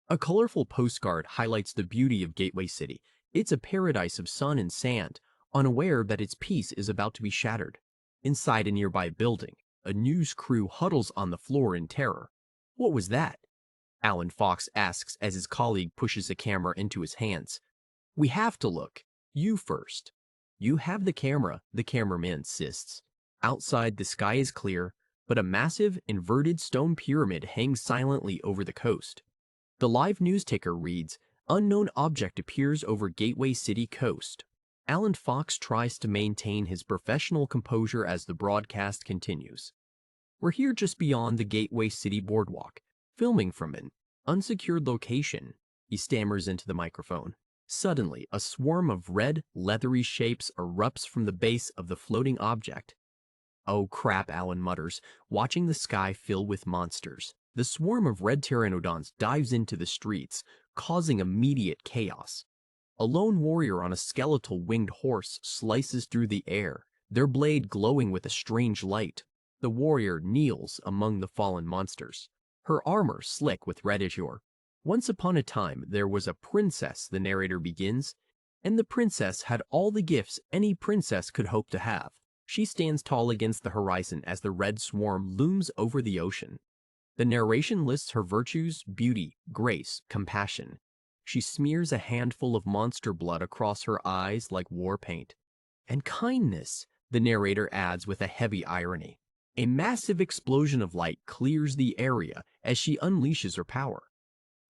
A colorful postcard highlights the beauty of Gateway City. It's a paradise of sun and sand, unaware that its peace is about to be shattered. Inside a nearby building, a news crew huddles on the floor in terror. What was that? Alan Fox asks as his colleague pushes a camera into his hands. We have to look. You first. You have the cameraman insists. Outside, the sky is clear, but a massive, inverted stone pyramid hangs silently over the coast. The live news ticker reads, Unknown object appears over Gateway City coast. Alan Fox tries to maintain his professional composure as the broadcast continues. We're here just beyond the Gateway City boardwalk, filming from an unsecured location, he stammers into the microphone. Suddenly, a swarm of red, leathery shapes erupts from the base of the floating object. Oh crap, Alan mutters, watching the sky fill with monsters. The swarm of red pteranodons dives into the streets, causing immediate chaos. A lone warrior on a skeletal winged horse slices through the air, their blade glowing with a strange light. The warrior kneels among the fallen monsters, her armor slick with red azure. Once upon a time, there was a princess, the narrator begins, and the princess had all the gifts any princess could hope to have. She stands tall against the horizon as the red swarm looms over the ocean. The narration lists her virtues, beauty, grace, compassion. She smears a handful of monster blood across her eyes like war paint. And kindness, the narrator adds with a heavy irony. A massive explosion of light clears the area as she unleashes her power.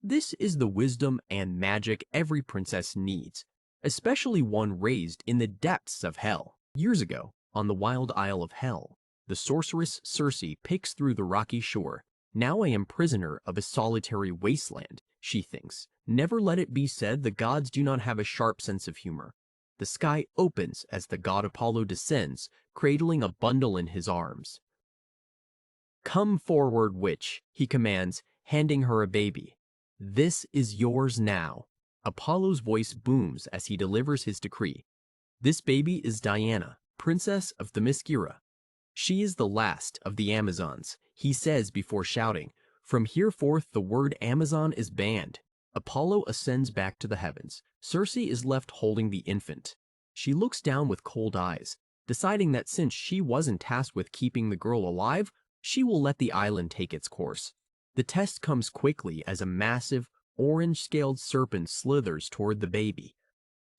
This is the wisdom and magic every princess needs, especially one raised in the depths of hell. Years ago, on the wild isle of Hell, the sorceress Circe picks through the rocky shore. Now I am prisoner of a solitary wasteland, she thinks. Never let it be said the gods do not have a sharp sense of humor. The sky opens as the god Apollo descends, cradling a bundle in his arms. Come forward, witch, he commands, handing her a baby. This is yours now. Apollo's voice booms as he delivers his decree. This baby is Diana, princess of Themyscira. She is the last of the Amazons, he says before shouting. From here forth the word Amazon is banned. Apollo ascends back to the heavens. Circe is left holding the infant. She looks down with cold eyes, deciding that since she wasn't tasked with keeping the girl alive, she will let the island take its course. The test comes quickly as a massive, orange-scaled serpent slithers toward the baby.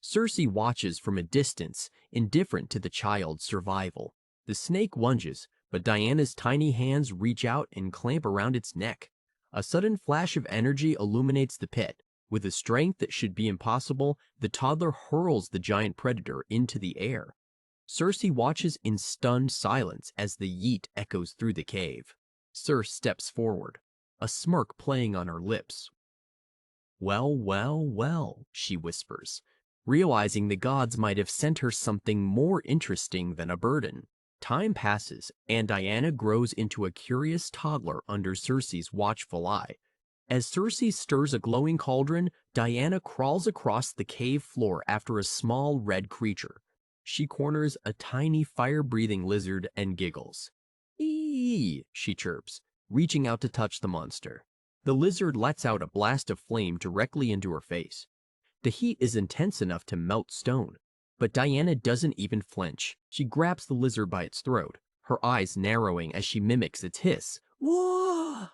Circe watches from a distance, indifferent to the child's survival. The snake lunges, but Diana's tiny hands reach out and clamp around its neck. A sudden flash of energy illuminates the pit. With a strength that should be impossible, the toddler hurls the giant predator into the air. Circe watches in stunned silence as the yeet echoes through the cave. Circe steps forward, a smirk playing on her lips. Well, well, well, she whispers, realizing the gods might have sent her something more interesting than a burden. Time passes, and Diana grows into a curious toddler under Circe's watchful eye. As Circe stirs a glowing cauldron, Diana crawls across the cave floor after a small red creature. She corners a tiny fire-breathing lizard and giggles. Eee, she chirps, reaching out to touch the monster. The lizard lets out a blast of flame directly into her face. The heat is intense enough to melt stone, but Diana doesn't even flinch. She grabs the lizard by its throat, her eyes narrowing as she mimics its hiss. Whoa!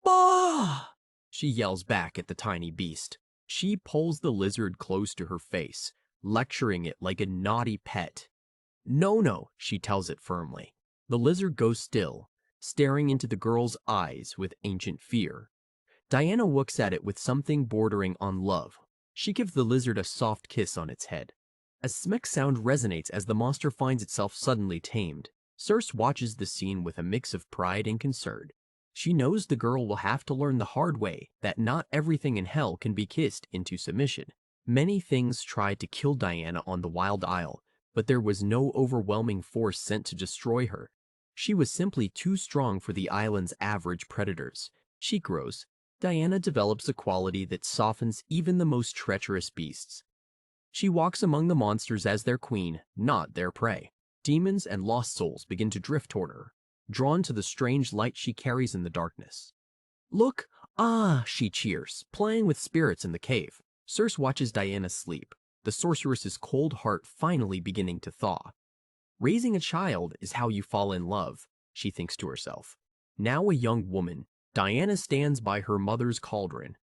Bah! She yells back at the tiny beast. She pulls the lizard close to her face, lecturing it like a naughty pet. No, she tells it firmly. The lizard goes still, staring into the girl's eyes with ancient fear. Diana looks at it with something bordering on love. She gives the lizard a soft kiss on its head. A smack sound resonates as the monster finds itself suddenly tamed. Circe watches the scene with a mix of pride and concern. She knows the girl will have to learn the hard way that not everything in hell can be kissed into submission. Many things tried to kill Diana on the Wild Isle, but there was no overwhelming force sent to destroy her. She was simply too strong for the island's average predators. She grows. Diana develops a quality that softens even the most treacherous beasts. She walks among the monsters as their queen, not their prey. Demons and lost souls begin to drift toward her, drawn to the strange light she carries in the darkness. Look, Ah, she cheers, playing with spirits in the cave. Circe watches Diana sleep, the sorceress's cold heart finally beginning to thaw. Raising a child is how you fall in love, she thinks to herself. Now a young woman, Diana stands by her mother's cauldron.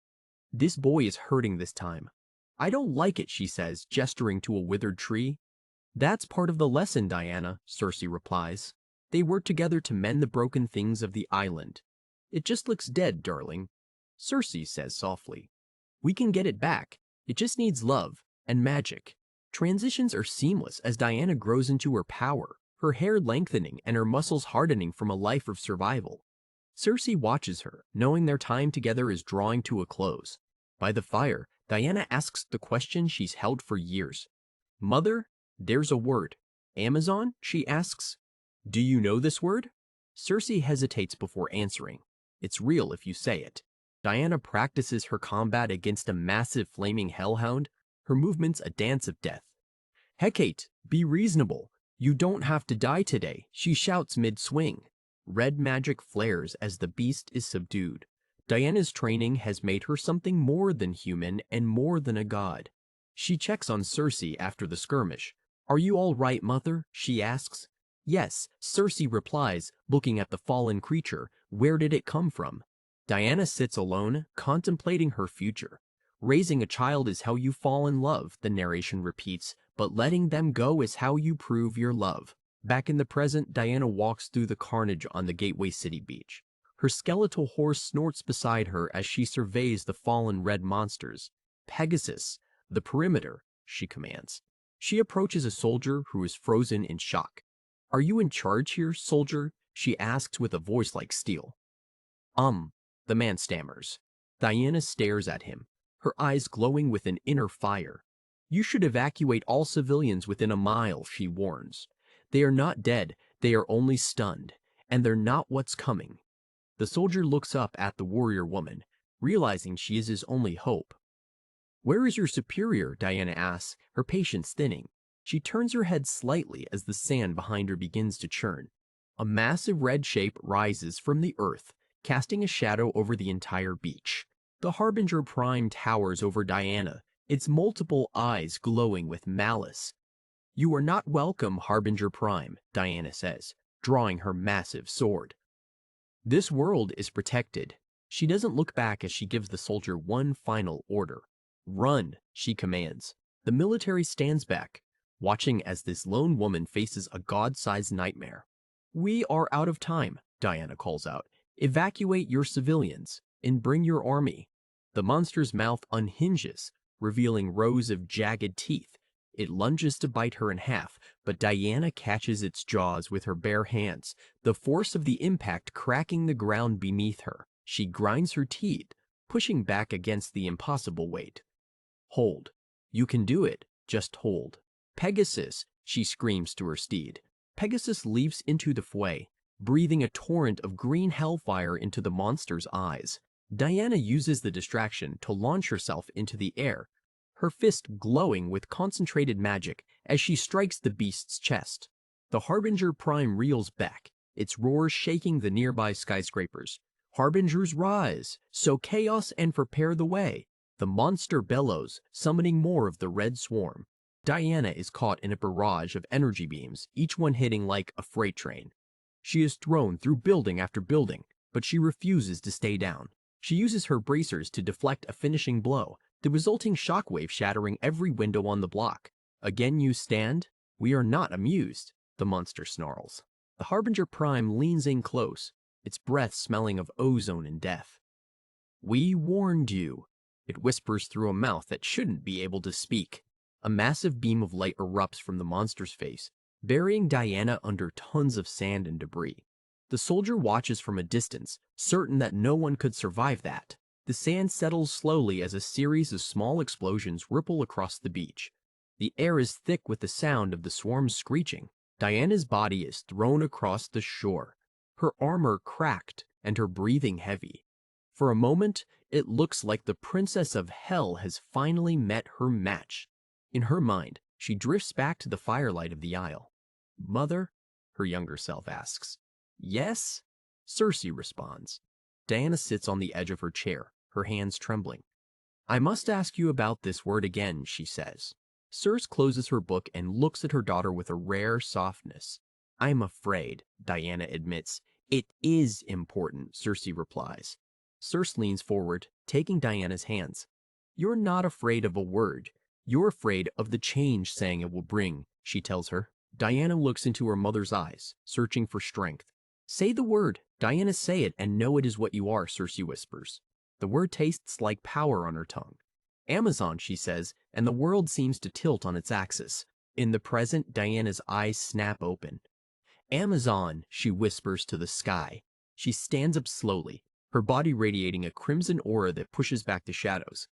This boy is hurting this time. I don't like it, she says, gesturing to a withered tree. That's part of the lesson, Diana, Circe replies. They work together to mend the broken things of the island. It just looks dead, darling. Circe says softly. We can get it back. It just needs love and magic. Transitions are seamless as Diana grows into her power, her hair lengthening and her muscles hardening from a life of survival. Circe watches her, knowing their time together is drawing to a close. By the fire, Diana asks the question she's held for years. Mother, there's a word. Amazon? She asks. Do you know this word? Circe hesitates before answering. It's real if you say it. Diana practices her combat against a massive flaming hellhound, her movements a dance of death. Hecate, be reasonable. You don't have to die today, she shouts mid-swing. Red magic flares as the beast is subdued. Diana's training has made her something more than human and more than a god. She checks on Circe after the skirmish. Are you all right, mother? She asks. Yes, Circe replies, looking at the fallen creature. Where did it come from? Diana sits alone, contemplating her future. Raising a child is how you fall in love, the narration repeats, but letting them go is how you prove your love. Back in the present, Diana walks through the carnage on the Gateway City beach. Her skeletal horse snorts beside her as she surveys the fallen red monsters. Pegasus, the perimeter, she commands. She approaches a soldier who is frozen in shock. Are you in charge here, soldier? She asks with a voice like steel. The man stammers. Diana stares at him, her eyes glowing with an inner fire. You should evacuate all civilians within a mile, she warns. They are not dead, they are only stunned, and they're not what's coming. The soldier looks up at the warrior woman, realizing she is his only hope. Where is your superior? Diana asks, her patience thinning. She turns her head slightly as the sand behind her begins to churn. A massive red shape rises from the earth, casting a shadow over the entire beach. The Harbinger Prime towers over Diana, its multiple eyes glowing with malice. You are not welcome, Harbinger Prime, Diana says, drawing her massive sword. This world is protected. She doesn't look back as she gives the soldier one final order. Run, she commands. The military stands back, watching as this lone woman faces a god-sized nightmare. We are out of time, Diana calls out. Evacuate your civilians and bring your army. The monster's mouth unhinges, revealing rows of jagged teeth. It lunges to bite her in half, but Diana catches its jaws with her bare hands, the force of the impact cracking the ground beneath her. She grinds her teeth, pushing back against the impossible weight. Hold. You can do it. Just hold. Pegasus, she screams to her steed. Pegasus leaps into the fray, breathing a torrent of green hellfire into the monster's eyes. Diana uses the distraction to launch herself into the air, her fist glowing with concentrated magic as she strikes the beast's chest. The Harbinger Prime reels back, its roar shaking the nearby skyscrapers. Harbingers rise, sow chaos and prepare the way. The monster bellows, summoning more of the red swarm. Diana is caught in a barrage of energy beams, each one hitting like a freight train. She is thrown through building after building, but she refuses to stay down. She uses her bracers to deflect a finishing blow, the resulting shockwave shattering every window on the block. Again you stand? We are not amused, the monster snarls. The Harbinger Prime leans in close, its breath smelling of ozone and death. We warned you, it whispers through a mouth that shouldn't be able to speak. A massive beam of light erupts from the monster's face, burying Diana under tons of sand and debris. The soldier watches from a distance, certain that no one could survive that. The sand settles slowly as a series of small explosions ripple across the beach. The air is thick with the sound of the swarms screeching. Diana's body is thrown across the shore, her armor cracked and her breathing heavy. For a moment, it looks like the princess of hell has finally met her match. In her mind, she drifts back to the firelight of the isle. Mother? Her younger self asks. Yes? Circe responds. Diana sits on the edge of her chair, her hands trembling. I must ask you about this word again, she says. Circe closes her book and looks at her daughter with a rare softness. I'm afraid, Diana admits. It is important, Circe replies. Circe leans forward, taking Diana's hands. You're not afraid of a word. You're afraid of the change saying it will bring, she tells her. Diana looks into her mother's eyes, searching for strength. Say the word. Diana, say it and know it is what you are, Circe whispers. The word tastes like power on her tongue. Amazon, she says, and the world seems to tilt on its axis. In the present, Diana's eyes snap open. Amazon, she whispers to the sky. She stands up slowly, her body radiating a crimson aura that pushes back the shadows.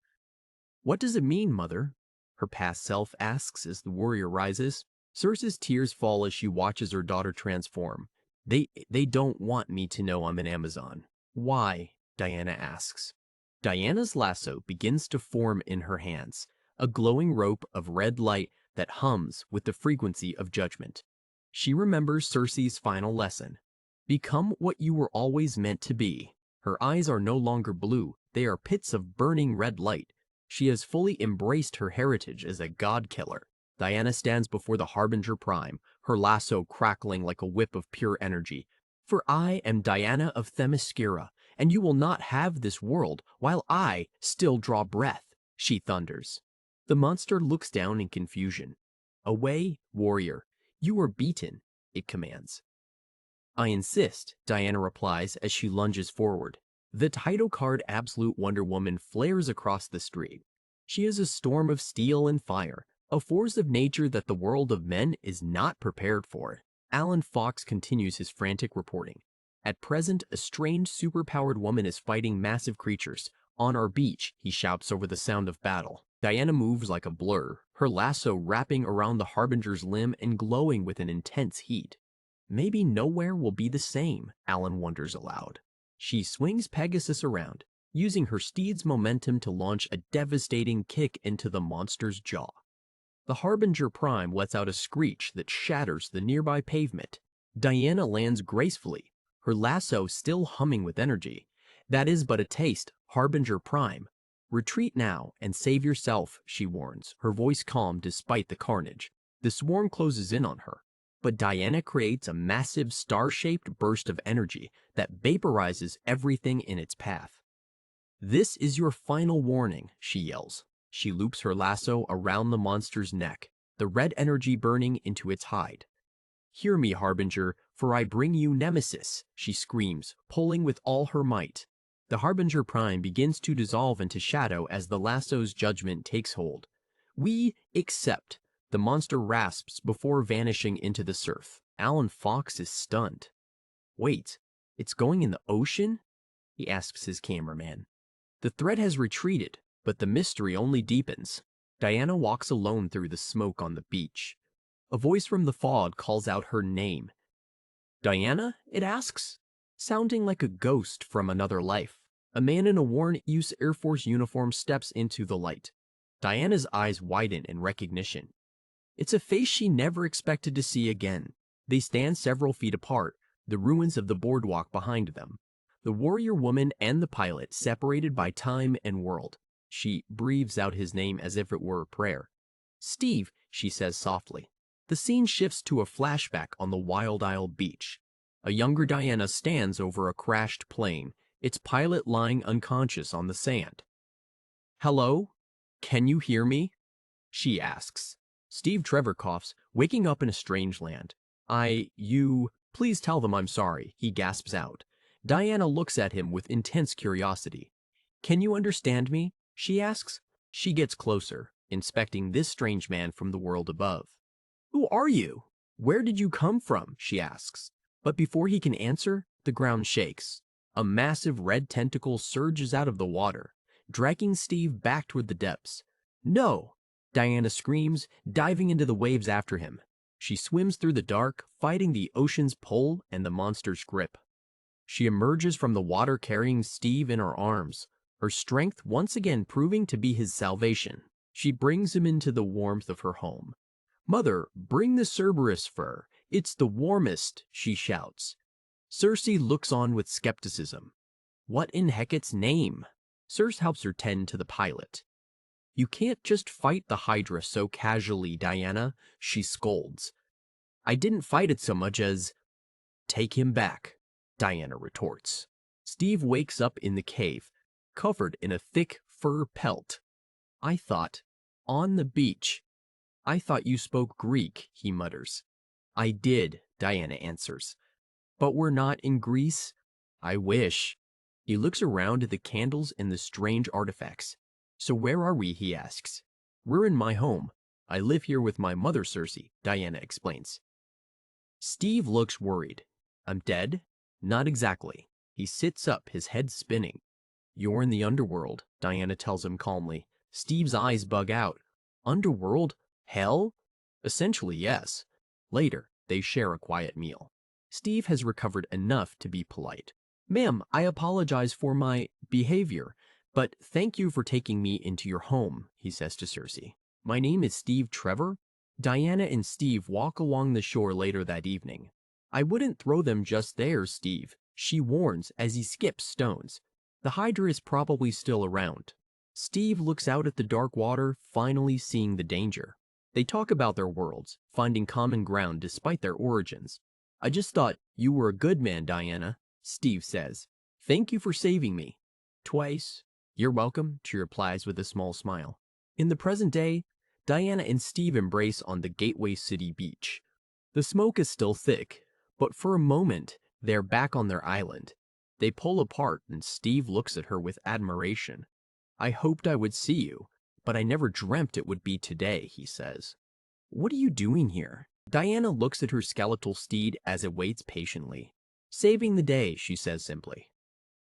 What does it mean, Mother? Her past self asks as the warrior rises. Circe's tears fall as she watches her daughter transform. They don't want me to know I'm an Amazon. Why? Diana asks. Diana's lasso begins to form in her hands, a glowing rope of red light that hums with the frequency of judgment. She remembers Circe's final lesson. Become what you were always meant to be. Her eyes are no longer blue, they are pits of burning red light. She has fully embraced her heritage as a god killer. Diana stands before the Harbinger Prime, her lasso crackling like a whip of pure energy. For I am Diana of Themyscira, and you will not have this world while I still draw breath, she thunders. The monster looks down in confusion. Away, warrior. You are beaten, it commands. I insist, Diana replies as she lunges forward. The title card Absolute Wonder Woman flares across the street. She is a storm of steel and fire, a force of nature that the world of men is not prepared for. Alan Fox continues his frantic reporting. At present, a strange superpowered woman is fighting massive creatures. On our beach, he shouts over the sound of battle. Diana moves like a blur, her lasso wrapping around the Harbinger's limb and glowing with an intense heat. Maybe nowhere will be the same, Alan wonders aloud. She swings Pegasus around, using her steed's momentum to launch a devastating kick into the monster's jaw. The Harbinger Prime lets out a screech that shatters the nearby pavement. Diana lands gracefully, her lasso still humming with energy. That is but a taste, Harbinger Prime. Retreat now and save yourself, she warns, her voice calm despite the carnage. The swarm closes in on her, but Diana creates a massive star-shaped burst of energy that vaporizes everything in its path. This is your final warning, she yells. She loops her lasso around the monster's neck, the red energy burning into its hide. Hear me, Harbinger, for I bring you Nemesis, she screams, pulling with all her might. The Harbinger Prime begins to dissolve into shadow as the lasso's judgment takes hold. We accept, the monster rasps before vanishing into the surf. Alan Fox is stunned. Wait, it's going in the ocean? He asks his cameraman. The threat has retreated, but the mystery only deepens. Diana walks alone through the smoke on the beach. A voice from the fog calls out her name. Diana, it asks, sounding like a ghost from another life. A man in a worn-use Air Force uniform steps into the light. Diana's eyes widen in recognition. It's a face she never expected to see again. They stand several feet apart, the ruins of the boardwalk behind them. The warrior woman and the pilot separated by time and world. She breathes out his name as if it were a prayer. Steve, she says softly. The scene shifts to a flashback on the Wild Isle beach. A younger Diana stands over a crashed plane, its pilot lying unconscious on the sand. Hello? Can you hear me? She asks. Steve Trevor coughs, waking up in a strange land. Please tell them I'm sorry, he gasps out. Diana looks at him with intense curiosity. Can you understand me? She asks. She gets closer, inspecting this strange man from the world above. Who are you? Where did you come from? She asks. But before he can answer, the ground shakes. A massive red tentacle surges out of the water, dragging Steve back toward the depths. No! Diana screams, diving into the waves after him. She swims through the dark, fighting the ocean's pull and the monster's grip. She emerges from the water carrying Steve in her arms, her strength once again proving to be his salvation. She brings him into the warmth of her home. Mother, bring the Cerberus fur. It's the warmest, she shouts. Circe looks on with skepticism. What in Hecat's name? Circe helps her tend to the pilot. You can't just fight the Hydra so casually, Diana, she scolds. I didn't fight it so much as take him back, Diana retorts. Steve wakes up in the cave, covered in a thick fur pelt. On the beach. I thought you spoke Greek, he mutters. I did, Diana answers. But we're not in Greece? I wish. He looks around at the candles and the strange artifacts. So where are we, he asks. We're in my home. I live here with my mother, Circe, Diana explains. Steve looks worried. I'm dead? Not exactly. He sits up, his head spinning. You're in the underworld, Diana tells him calmly. Steve's eyes bug out. Underworld? Hell? Essentially, yes. Later, they share a quiet meal. Steve has recovered enough to be polite. Ma'am, I apologize for my behavior, but thank you for taking me into your home, he says to Circe. My name is Steve Trevor. Diana and Steve walk along the shore later that evening. I wouldn't throw them just there, Steve, she warns as he skips stones. The Hydra is probably still around. Steve looks out at the dark water, finally seeing the danger. They talk about their worlds, finding common ground despite their origins. I just thought you were a good man, Diana, Steve says. Thank you for saving me. Twice. You're welcome, she replies with a small smile. In the present day, Diana and Steve embrace on the Gateway City beach. The smoke is still thick, but for a moment, they're back on their island. They pull apart and Steve looks at her with admiration. I hoped I would see you, but I never dreamt it would be today, he says. What are you doing here? Diana looks at her skeletal steed as it waits patiently. Saving the day, she says simply.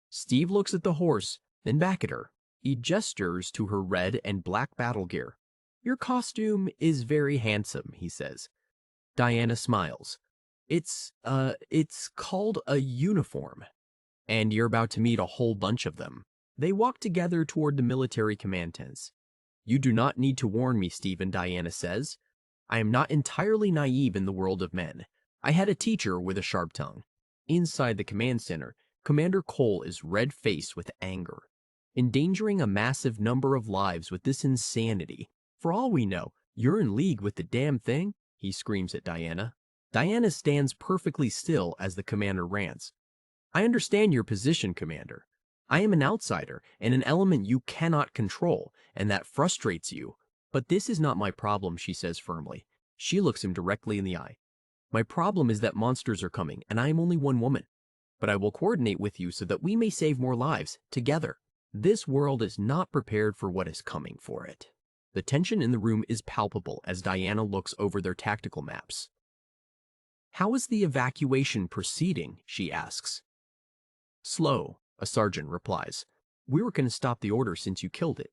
Steve looks at the horse, then back at her. He gestures to her red and black battle gear. Your costume is very handsome, he says. Diana smiles. It's called a uniform. And you're about to meet a whole bunch of them. They walk together toward the military command tents. You do not need to warn me, Stephen, Diana says. I am not entirely naive in the world of men. I had a teacher with a sharp tongue. Inside the command center, Commander Cole is red-faced with anger. Endangering a massive number of lives with this insanity. For all we know, you're in league with the damn thing, he screams at Diana. Diana stands perfectly still as the commander rants. I understand your position, Commander. I am an outsider and an element you cannot control, and that frustrates you. But this is not my problem, she says firmly. She looks him directly in the eye. My problem is that monsters are coming, and I am only one woman. But I will coordinate with you so that we may save more lives, together. This world is not prepared for what is coming for it. The tension in the room is palpable as Diana looks over their tactical maps. How is the evacuation proceeding, she asks. Slow, a sergeant replies. We were going to stop the order since you killed it.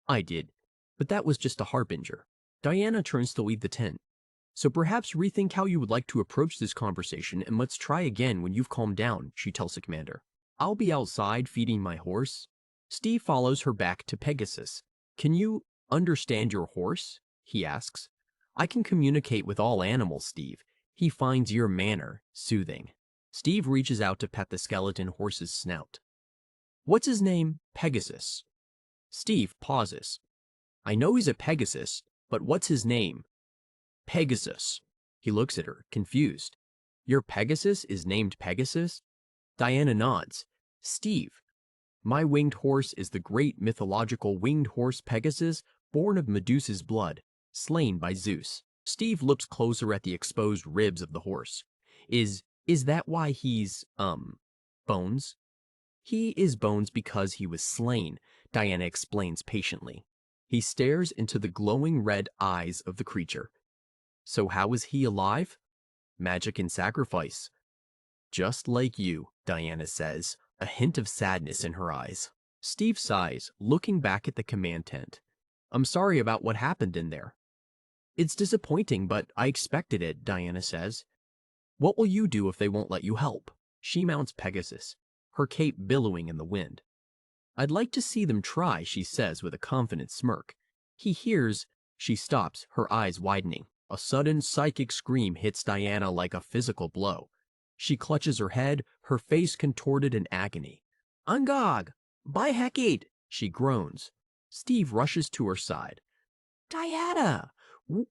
I did, but that was just a harbinger. Diana turns to leave the tent. So perhaps rethink how you would like to approach this conversation and let's try again when you've calmed down, she tells the commander. I'll be outside feeding my horse. Steve follows her back to Pegasus. Can you understand your horse? He asks. I can communicate with all animals, Steve. He finds your manner soothing. Steve reaches out to pet the skeleton horse's snout. What's his name? Pegasus. Steve pauses. I know he's a Pegasus, but what's his name? Pegasus. He looks at her, confused. Your Pegasus is named Pegasus? Diana nods. Steve. My winged horse is the great mythological winged horse Pegasus, born of Medusa's blood, slain by Zeus. Steve looks closer at the exposed ribs of the horse. Is that why he's, bones? He is bones because he was slain, Diana explains patiently. He stares into the glowing red eyes of the creature. So how is he alive? Magic and sacrifice. Just like you, Diana says, a hint of sadness in her eyes. Steve sighs, looking back at the command tent. I'm sorry about what happened in there. It's disappointing, but I expected it, Diana says. What will you do if they won't let you help? She mounts Pegasus, her cape billowing in the wind. I'd like to see them try, she says with a confident smirk. He hears. She stops, her eyes widening. A sudden psychic scream hits Diana like a physical blow. She clutches her head, her face contorted in agony. Ungog! By Hecate! She groans. Steve rushes to her side. Diana!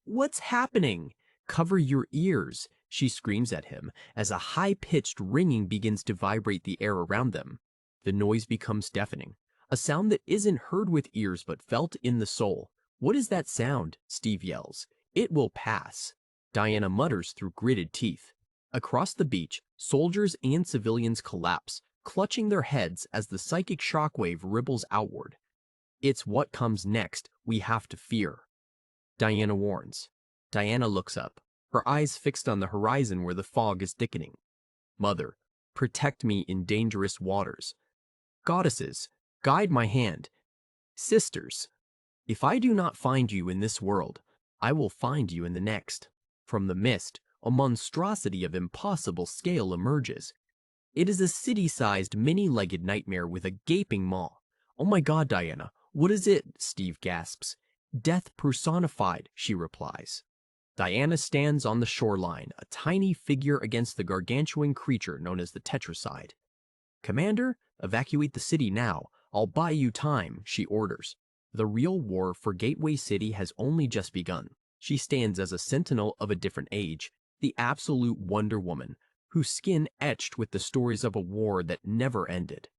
What's happening? Cover your ears, she screams at him as a high-pitched ringing begins to vibrate the air around them. The noise becomes deafening, a sound that isn't heard with ears but felt in the soul. What is that sound? Steve yells. It will pass. Diana mutters through gritted teeth. Across the beach, soldiers and civilians collapse, clutching their heads as the psychic shockwave ripples outward. It's what comes next we have to fear, Diana warns. Diana looks up, her eyes fixed on the horizon where the fog is thickening. Mother, protect me in dangerous waters. Goddesses, guide my hand. Sisters, if I do not find you in this world, I will find you in the next. From the mist, a monstrosity of impossible scale emerges. It is a city-sized, many-legged nightmare with a gaping maw. Oh my God, Diana, what is it? Steve gasps. Death personified, she replies. Diana stands on the shoreline, a tiny figure against the gargantuan creature known as the Tetracide. Commander, evacuate the city now. I'll buy you time, she orders. The real war for Gateway City has only just begun. She stands as a sentinel of a different age, the absolute Wonder Woman, whose skin etched with the stories of a war that never ended.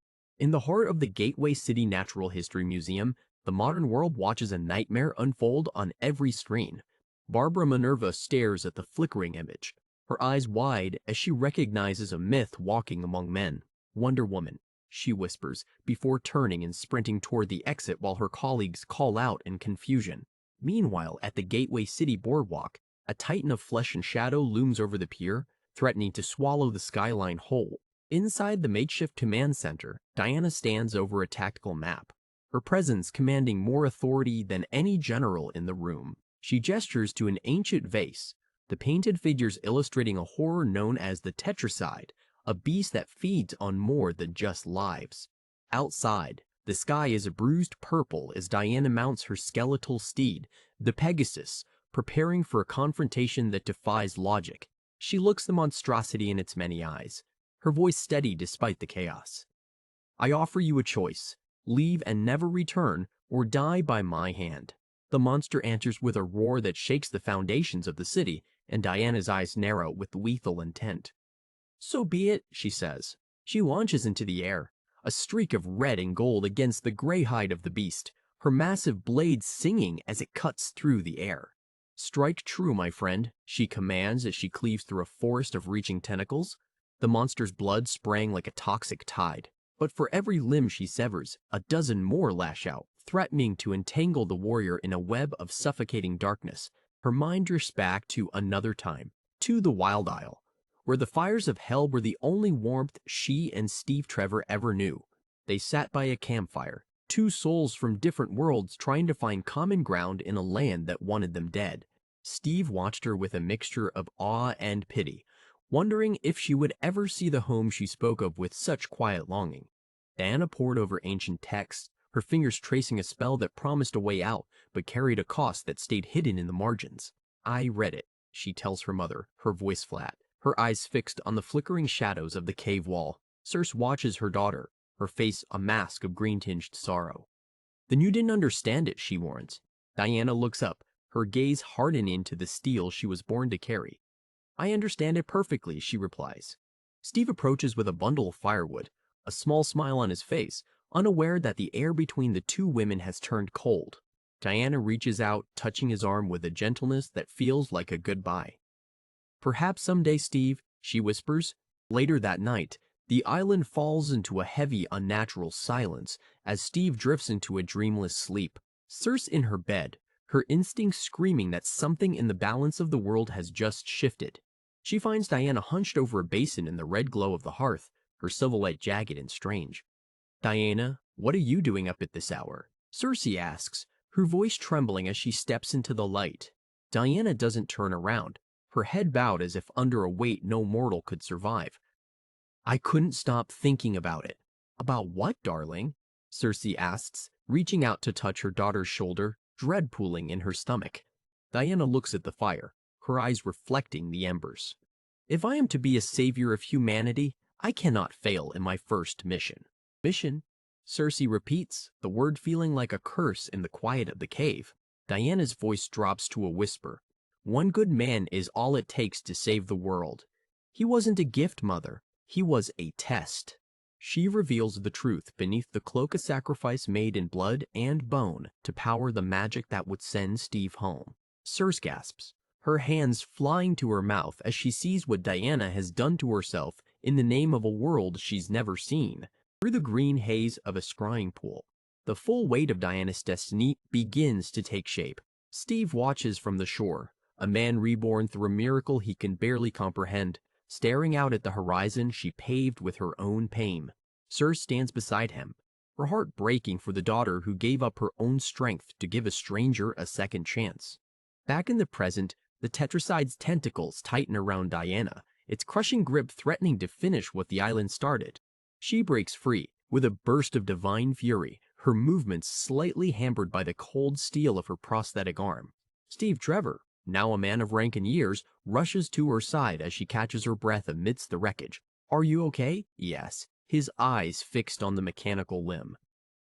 In the heart of the Gateway City Natural History Museum, the modern world watches a nightmare unfold on every screen. Barbara Minerva stares at the flickering image, her eyes wide as she recognizes a myth walking among men. Wonder Woman, she whispers, before turning and sprinting toward the exit while her colleagues call out in confusion. Meanwhile, at the Gateway City boardwalk, a titan of flesh and shadow looms over the pier, threatening to swallow the skyline whole. Inside the makeshift command center, Diana stands over a tactical map, her presence commanding more authority than any general in the room. She gestures to an ancient vase, the painted figures illustrating a horror known as the Tetracide, a beast that feeds on more than just lives. Outside, the sky is a bruised purple as Diana mounts her skeletal steed, the Pegasus, preparing for a confrontation that defies logic. She looks the monstrosity in its many eyes, her voice steady despite the chaos. I offer you a choice. Leave and never return, or die by my hand. The monster answers with a roar that shakes the foundations of the city, and Diana's eyes narrow with lethal intent. So be it, she says. She launches into the air, a streak of red and gold against the gray hide of the beast, her massive blade singing as it cuts through the air. Strike true, my friend, she commands as she cleaves through a forest of reaching tentacles. The monster's blood sprang like a toxic tide, but for every limb she severs, a dozen more lash out, threatening to entangle the warrior in a web of suffocating darkness. Her mind drifts back to another time, to the Wild Isle, where the fires of hell were the only warmth she and Steve Trevor ever knew. They sat by a campfire, two souls from different worlds trying to find common ground in a land that wanted them dead. Steve watched her with a mixture of awe and pity, wondering if she would ever see the home she spoke of with such quiet longing. Diana pored over ancient texts, her fingers tracing a spell that promised a way out, but carried a cost that stayed hidden in the margins. I read it, she tells her mother, her voice flat, her eyes fixed on the flickering shadows of the cave wall. Circe watches her daughter, her face a mask of green-tinged sorrow. Then you didn't understand it, she warns. Diana looks up, her gaze hardening into the steel she was born to carry. I understand it perfectly, she replies. Steve approaches with a bundle of firewood, a small smile on his face, unaware that the air between the two women has turned cold. Diana reaches out, touching his arm with a gentleness that feels like a goodbye. Perhaps someday, Steve, she whispers. Later that night, the island falls into a heavy, unnatural silence as Steve drifts into a dreamless sleep. Circe in her bed, her instincts screaming that something in the balance of the world has just shifted. She finds Diana hunched over a basin in the red glow of the hearth, her silhouette jagged and strange. Diana, what are you doing up at this hour? Circe asks, her voice trembling as she steps into the light. Diana doesn't turn around, her head bowed as if under a weight no mortal could survive. I couldn't stop thinking about it. About what, darling? Circe asks, reaching out to touch her daughter's shoulder, dread pooling in her stomach. Diana looks at the fire, her eyes reflecting the embers. If I am to be a savior of humanity, I cannot fail in my first mission. Mission, Cersei repeats, the word feeling like a curse in the quiet of the cave. Diana's voice drops to a whisper. One good man is all it takes to save the world. He wasn't a gift, Mother. He was a test. She reveals the truth beneath the cloak of sacrifice made in blood and bone to power the magic that would send Steve home. Cersei gasps, her hands flying to her mouth as she sees what Diana has done to herself in the name of a world she's never seen. Through the green haze of a scrying pool, the full weight of Diana's destiny begins to take shape. Steve watches from the shore, a man reborn through a miracle he can barely comprehend, staring out at the horizon she paved with her own pain. Cersei stands beside him, her heart breaking for the daughter who gave up her own strength to give a stranger a second chance. Back in the present, the Tetraside's tentacles tighten around Diana, its crushing grip threatening to finish what the island started. She breaks free, with a burst of divine fury, her movements slightly hampered by the cold steel of her prosthetic arm. Steve Trevor, now a man of rank and years, rushes to her side as she catches her breath amidst the wreckage. Are you okay? Yes, his eyes fixed on the mechanical limb.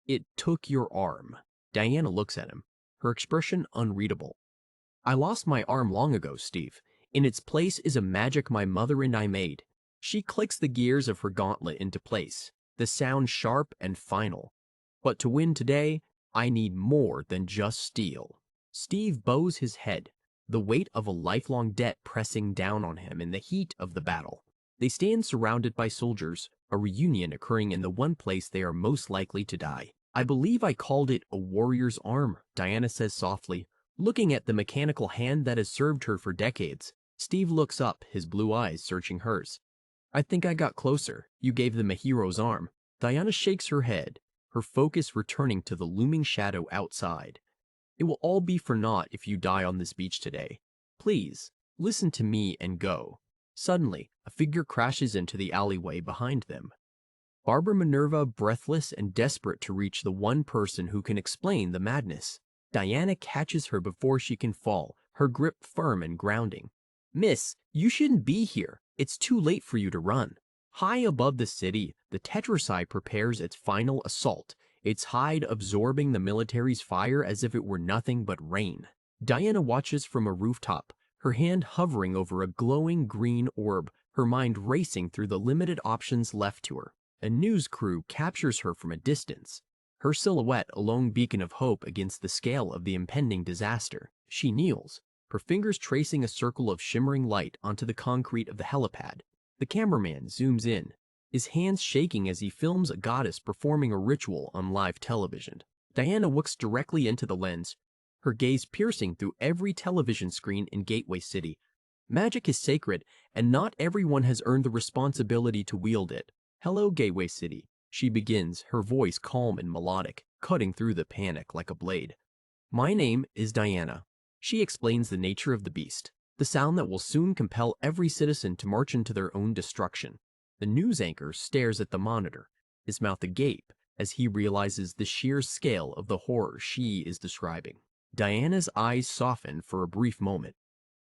It took your arm. Diana looks at him, her expression unreadable. I lost my arm long ago, Steve. In its place is a magic my mother and I made. She clicks the gears of her gauntlet into place, the sound sharp and final. But to win today, I need more than just steel. Steve bows his head, the weight of a lifelong debt pressing down on him in the heat of the battle. They stand surrounded by soldiers, a reunion occurring in the one place they are most likely to die. I believe I called it a warrior's arm, Diana says softly, looking at the mechanical hand that has served her for decades. Steve looks up, his blue eyes searching hers. I think I got closer. You gave them a hero's arm. Diana shakes her head, her focus returning to the looming shadow outside. It will all be for naught if you die on this beach today. Please, listen to me and go. Suddenly, a figure crashes into the alleyway behind them. Barbara Minerva, breathless and desperate to reach the one person who can explain the madness. Diana catches her before she can fall, her grip firm and grounding. Miss, you shouldn't be here. It's too late for you to run. High above the city, the Tetraside prepares its final assault, its hide absorbing the military's fire as if it were nothing but rain. Diana watches from a rooftop, her hand hovering over a glowing green orb, her mind racing through the limited options left to her. A news crew captures her from a distance, her silhouette a lone beacon of hope against the scale of the impending disaster. She kneels, her fingers tracing a circle of shimmering light onto the concrete of the helipad. The cameraman zooms in, his hands shaking as he films a goddess performing a ritual on live television. Diana looks directly into the lens, her gaze piercing through every television screen in Gateway City. Magic is sacred, and not everyone has earned the responsibility to wield it. Hello, Gateway City, she begins, her voice calm and melodic, cutting through the panic like a blade. My name is Diana. She explains the nature of the beast, the sound that will soon compel every citizen to march into their own destruction. The news anchor stares at the monitor, his mouth agape as he realizes the sheer scale of the horror she is describing. Diana's eyes soften for a brief moment.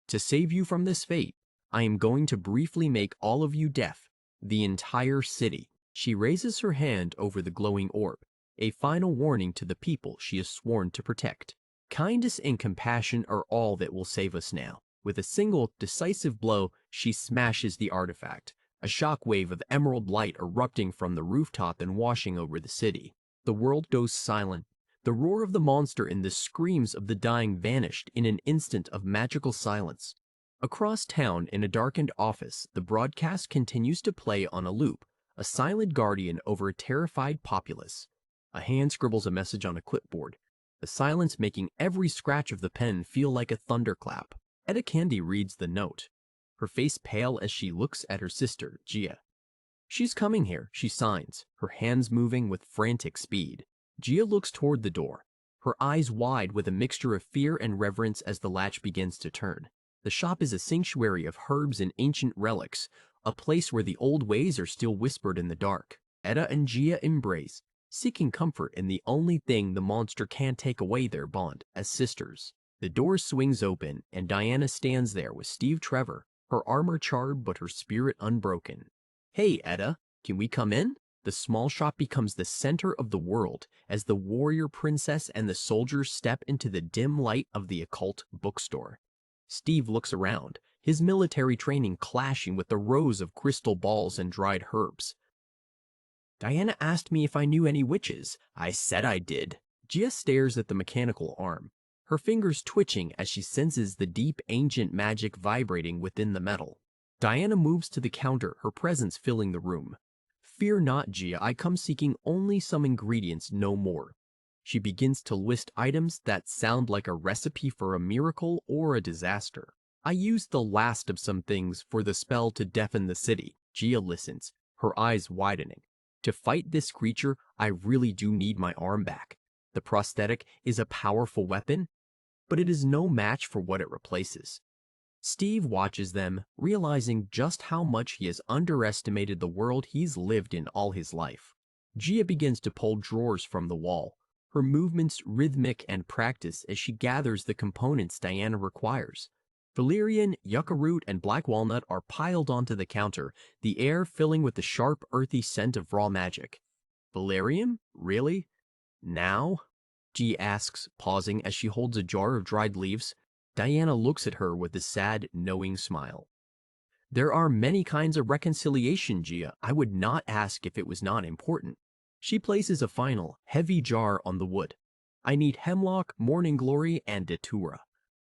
To save you from this fate, I am going to briefly make all of you deaf, the entire city. She raises her hand over the glowing orb, a final warning to the people she has sworn to protect. Kindness and compassion are all that will save us now. With a single, decisive blow, she smashes the artifact, a shockwave of emerald light erupting from the rooftop and washing over the city. The world goes silent. The roar of the monster and the screams of the dying vanished in an instant of magical silence. Across town, in a darkened office, the broadcast continues to play on a loop, a silent guardian over a terrified populace. A hand scribbles a message on a clipboard, the silence making every scratch of the pen feel like a thunderclap. Etta Candy reads the note, her face pale as she looks at her sister, Gia. She's coming here, she signs, her hands moving with frantic speed. Gia looks toward the door, her eyes wide with a mixture of fear and reverence as the latch begins to turn. The shop is a sanctuary of herbs and ancient relics, a place where the old ways are still whispered in the dark. Etta and Gia embrace, seeking comfort in the only thing the monster can't take away, their bond as sisters. The door swings open, and Diana stands there with Steve Trevor, her armor charred but her spirit unbroken. Hey, Etta, can we come in? The small shop becomes the center of the world as the warrior princess and the soldiers step into the dim light of the occult bookstore. Steve looks around, his military training clashing with the rows of crystal balls and dried herbs. Diana asked me if I knew any witches. I said I did. Gia stares at the mechanical arm, her fingers twitching as she senses the deep ancient magic vibrating within the metal. Diana moves to the counter, her presence filling the room. Fear not, Gia, I come seeking only some ingredients, no more. She begins to list items that sound like a recipe for a miracle or a disaster. I used the last of some things for the spell to deafen the city. Gia listens, her eyes widening. To fight this creature, I really do need my arm back. The prosthetic is a powerful weapon, but it is no match for what it replaces. Steve watches them, realizing just how much he has underestimated the world he's lived in all his life. Gia begins to pull drawers from the wall, her movements rhythmic and practiced as she gathers the components Diana requires. Valerian, yucca root, and black walnut are piled onto the counter, the air filling with the sharp, earthy scent of raw magic. Valerian? Really? Now? G asks, pausing as she holds a jar of dried leaves. Diana looks at her with a sad, knowing smile. There are many kinds of reconciliation, Gia. I would not ask if it was not important. She places a final, heavy jar on the wood. I need hemlock, morning glory, and datura.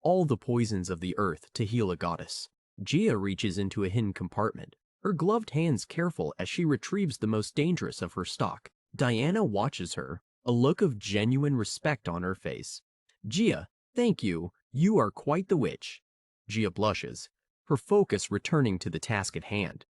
All the poisons of the earth to heal a goddess. Gia reaches into a hidden compartment, her gloved hands careful as she retrieves the most dangerous of her stock. Diana watches her, a look of genuine respect on her face. Gia, thank you. You are quite the witch. Gia blushes, her focus returning to the task at hand.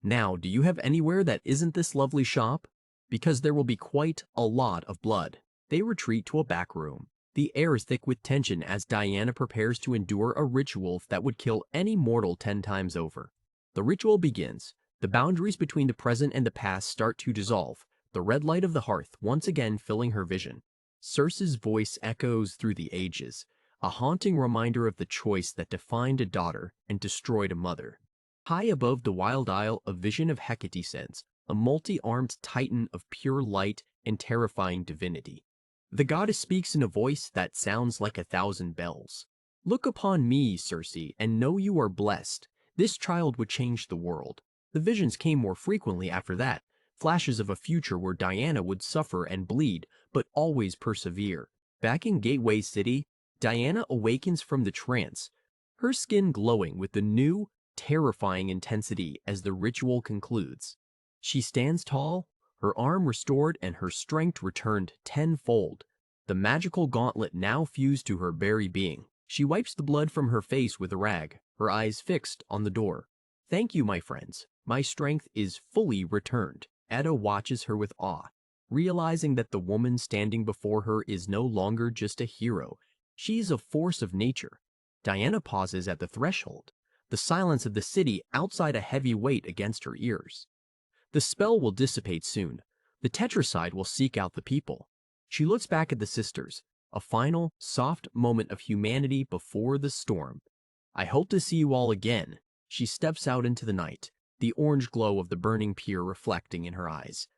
Now, do you have anywhere that isn't this lovely shop? Because there will be quite a lot of blood. They retreat to a back room. The air is thick with tension as Diana prepares to endure a ritual that would kill any mortal 10 times over. The ritual begins. The boundaries between the present and the past start to dissolve, the red light of the hearth once again filling her vision. Circe's voice echoes through the ages, a haunting reminder of the choice that defined a daughter and destroyed a mother. High above the wild isle, a vision of Hecate descends, a multi-armed titan of pure light and terrifying divinity. The goddess speaks in a voice that sounds like 1,000 bells. Look upon me, Circe, and know you are blessed. This child would change the world. The visions came more frequently after that, flashes of a future where Diana would suffer and bleed, but always persevere. Back in Gateway City, Diana awakens from the trance, her skin glowing with the new, terrifying intensity as the ritual concludes. She stands tall, her arm restored and her strength returned tenfold. The magical gauntlet now fused to her very being. She wipes the blood from her face with a rag, her eyes fixed on the door. Thank you, my friends. My strength is fully returned. Edda watches her with awe, realizing that the woman standing before her is no longer just a hero. She's a force of nature. Diana pauses at the threshold, the silence of the city outside a heavy weight against her ears. The spell will dissipate soon. The tetracide will seek out the people. She looks back at the sisters, a final, soft moment of humanity before the storm. I hope to see you all again. She steps out into the night, the orange glow of the burning pier reflecting in her eyes.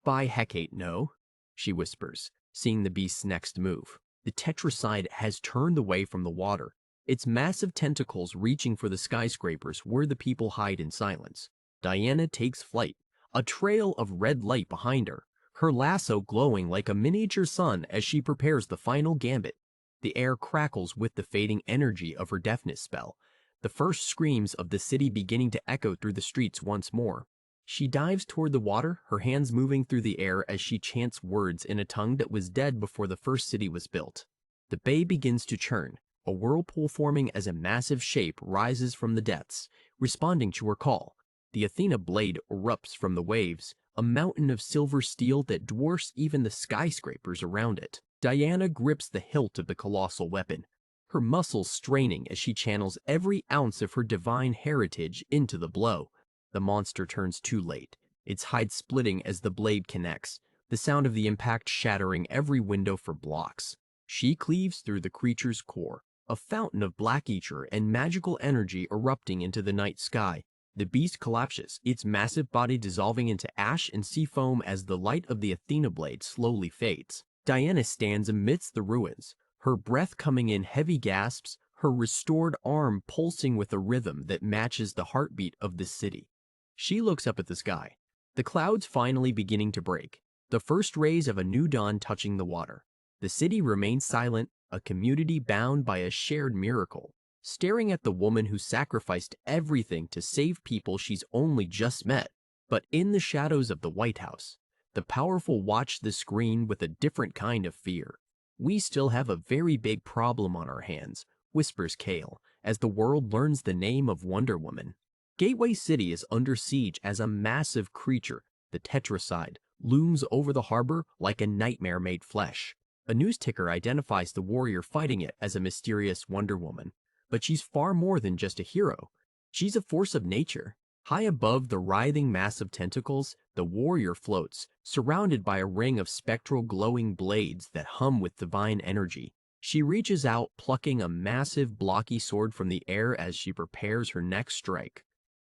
By Hecate, no, she whispers, seeing the beast's next move. The tetracide has turned away from the water, its massive tentacles reaching for the skyscrapers where the people hide in silence. Diana takes flight, a trail of red light behind her, her lasso glowing like a miniature sun as she prepares the final gambit. The air crackles with the fading energy of her deafness spell, the first screams of the city beginning to echo through the streets once more. She dives toward the water, her hands moving through the air as she chants words in a tongue that was dead before the first city was built. The bay begins to churn, a whirlpool forming as a massive shape rises from the depths, responding to her call. The Athena blade erupts from the waves, a mountain of silver steel that dwarfs even the skyscrapers around it. Diana grips the hilt of the colossal weapon, her muscles straining as she channels every ounce of her divine heritage into the blow. The monster turns too late, its hide splitting as the blade connects, the sound of the impact shattering every window for blocks. She cleaves through the creature's core, a fountain of black ether and magical energy erupting into the night sky. The beast collapses, its massive body dissolving into ash and sea foam as the light of the Athena blade slowly fades. Diana stands amidst the ruins, her breath coming in heavy gasps, her restored arm pulsing with a rhythm that matches the heartbeat of the city. She looks up at the sky, the clouds finally beginning to break, the first rays of a new dawn touching the water. The city remains silent, a community bound by a shared miracle, staring at the woman who sacrificed everything to save people she's only just met. But in the shadows of the White House, the powerful watch the screen with a different kind of fear. "We still have a very big problem on our hands," whispers Kale, as the world learns the name of Wonderwoman. Gateway City is under siege as a massive creature, the Tetracide, looms over the harbor like a nightmare made flesh. A news ticker identifies the warrior fighting it as a mysterious Wonder Woman, but she's far more than just a hero. She's a force of nature. High above the writhing mass of tentacles, the warrior floats, surrounded by a ring of spectral glowing blades that hum with divine energy. She reaches out, plucking a massive blocky sword from the air as she prepares her next strike.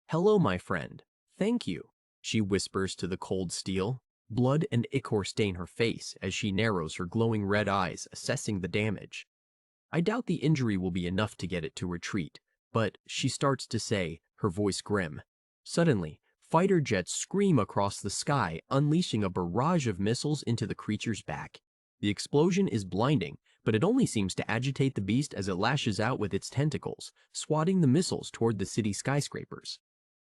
"Hello, my friend. Thank you," she whispers to the cold steel. Blood and ichor stain her face as she narrows her glowing red eyes, assessing the damage. "I doubt the injury will be enough to get it to retreat, but," she starts to say, her voice grim. Suddenly, fighter jets scream across the sky, unleashing a barrage of missiles into the creature's back. The explosion is blinding, but it only seems to agitate the beast as it lashes out with its tentacles, swatting the missiles toward the city skyscrapers.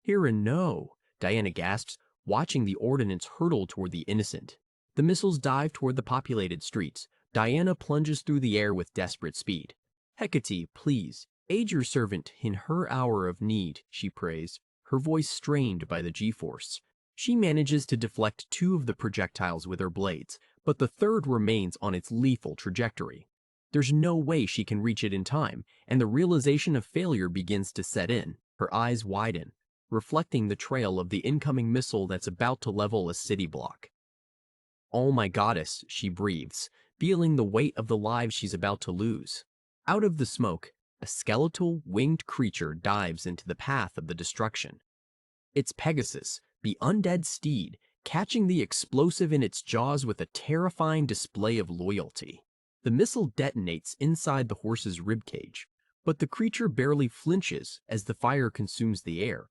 "Here and no," Diana gasps, watching the ordnance hurtle toward the innocent. The missiles dive toward the populated streets. Diana plunges through the air with desperate speed. "Hecate, please, aid your servant in her hour of need," she prays, her voice strained by the G-force. She manages to deflect 2 of the projectiles with her blades, but the third remains on its lethal trajectory. There's no way she can reach it in time, and the realization of failure begins to set in. Her eyes widen, reflecting the trail of the incoming missile that's about to level a city block. "Oh my goddess," she breathes, feeling the weight of the lives she's about to lose. Out of the smoke, a skeletal, winged creature dives into the path of the destruction. It's Pegasus, the undead steed, catching the explosive in its jaws with a terrifying display of loyalty. The missile detonates inside the horse's ribcage, but the creature barely flinches as the fire consumes the air.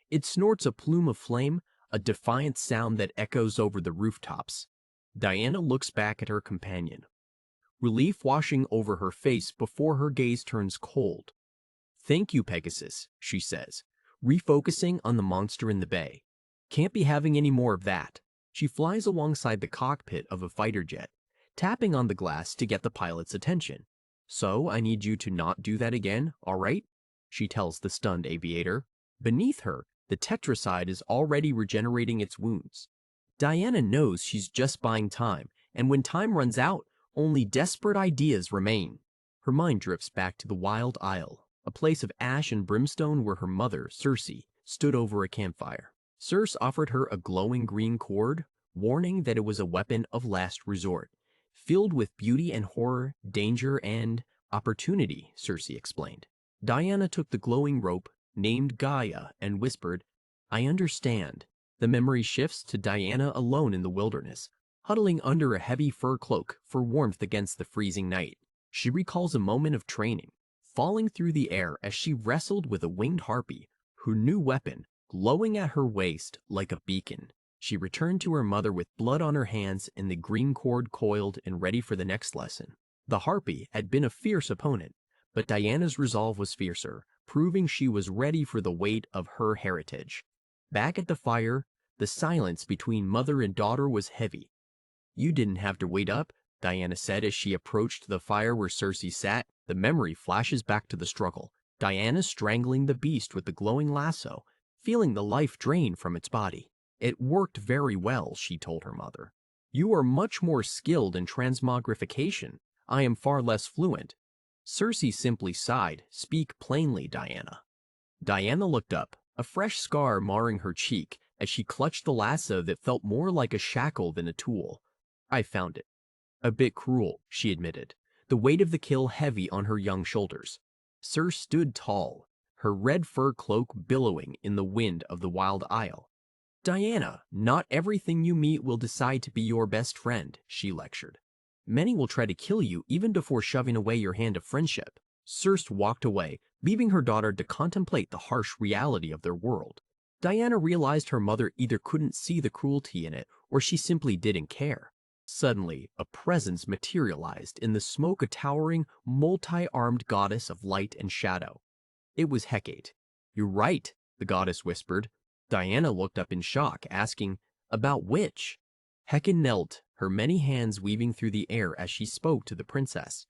It snorts a plume of flame, a defiant sound that echoes over the rooftops. Diana looks back at her companion, relief washing over her face before her gaze turns cold. "Thank you, Pegasus," she says, refocusing on the monster in the bay. "Can't be having any more of that." She flies alongside the cockpit of a fighter jet, tapping on the glass to get the pilot's attention. "So I need you to not do that again, all right?" she tells the stunned aviator. Beneath her, the Tetracide is already regenerating its wounds. Diana knows she's just buying time, and when time runs out, only desperate ideas remain. Her mind drifts back to the Wild Isle, a place of ash and brimstone where her mother, Circe, stood over a campfire. Circe offered her a glowing green cord, warning that it was a weapon of last resort, filled with beauty and horror, danger and opportunity, Circe explained. Diana took the glowing rope, named Gaia, and whispered, "I understand." The memory shifts to Diana alone in the wilderness, huddling under a heavy fur cloak for warmth against the freezing night. She recalls a moment of training, falling through the air as she wrestled with a winged harpy, her new weapon glowing at her waist like a beacon. She returned to her mother with blood on her hands and the green cord coiled and ready for the next lesson. The harpy had been a fierce opponent, but Diana's resolve was fiercer, proving she was ready for the weight of her heritage. Back at the fire, the silence between mother and daughter was heavy. "You didn't have to wait up," Diana said as she approached the fire where Circe sat. The memory flashes back to the struggle. Diana strangling the beast with the glowing lasso, feeling the life drain from its body. "It worked very well," she told her mother. "You are much more skilled in transmogrification. I am far less fluent." Circe simply sighed. "Speak plainly, Diana." Diana looked up, a fresh scar marring her cheek as she clutched the lasso that felt more like a shackle than a tool. "I found it. A bit cruel," she admitted, the weight of the kill heavy on her young shoulders. Circe stood tall, her red fur cloak billowing in the wind of the wild isle. "Diana, not everything you meet will decide to be your best friend," she lectured. "Many will try to kill you even before shoving away your hand of friendship." Circe walked away, leaving her daughter to contemplate the harsh reality of their world. Diana realized her mother either couldn't see the cruelty in it or she simply didn't care. Suddenly, a presence materialized in the smoke, a towering, multi-armed goddess of light and shadow. It was Hecate. "You're right," the goddess whispered. Diana looked up in shock, asking, "About which?" Hecate knelt, her many hands weaving through the air as she spoke to the princess.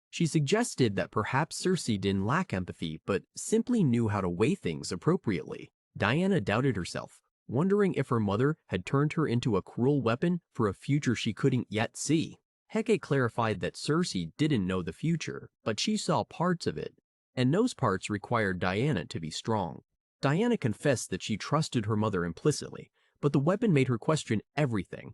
She suggested that perhaps Circe didn't lack empathy, but simply knew how to weigh things appropriately. Diana doubted herself, wondering if her mother had turned her into a cruel weapon for a future she couldn't yet see. Hecate clarified that Circe didn't know the future, but she saw parts of it, and those parts required Diana to be strong. Diana confessed that she trusted her mother implicitly, but the weapon made her question everything.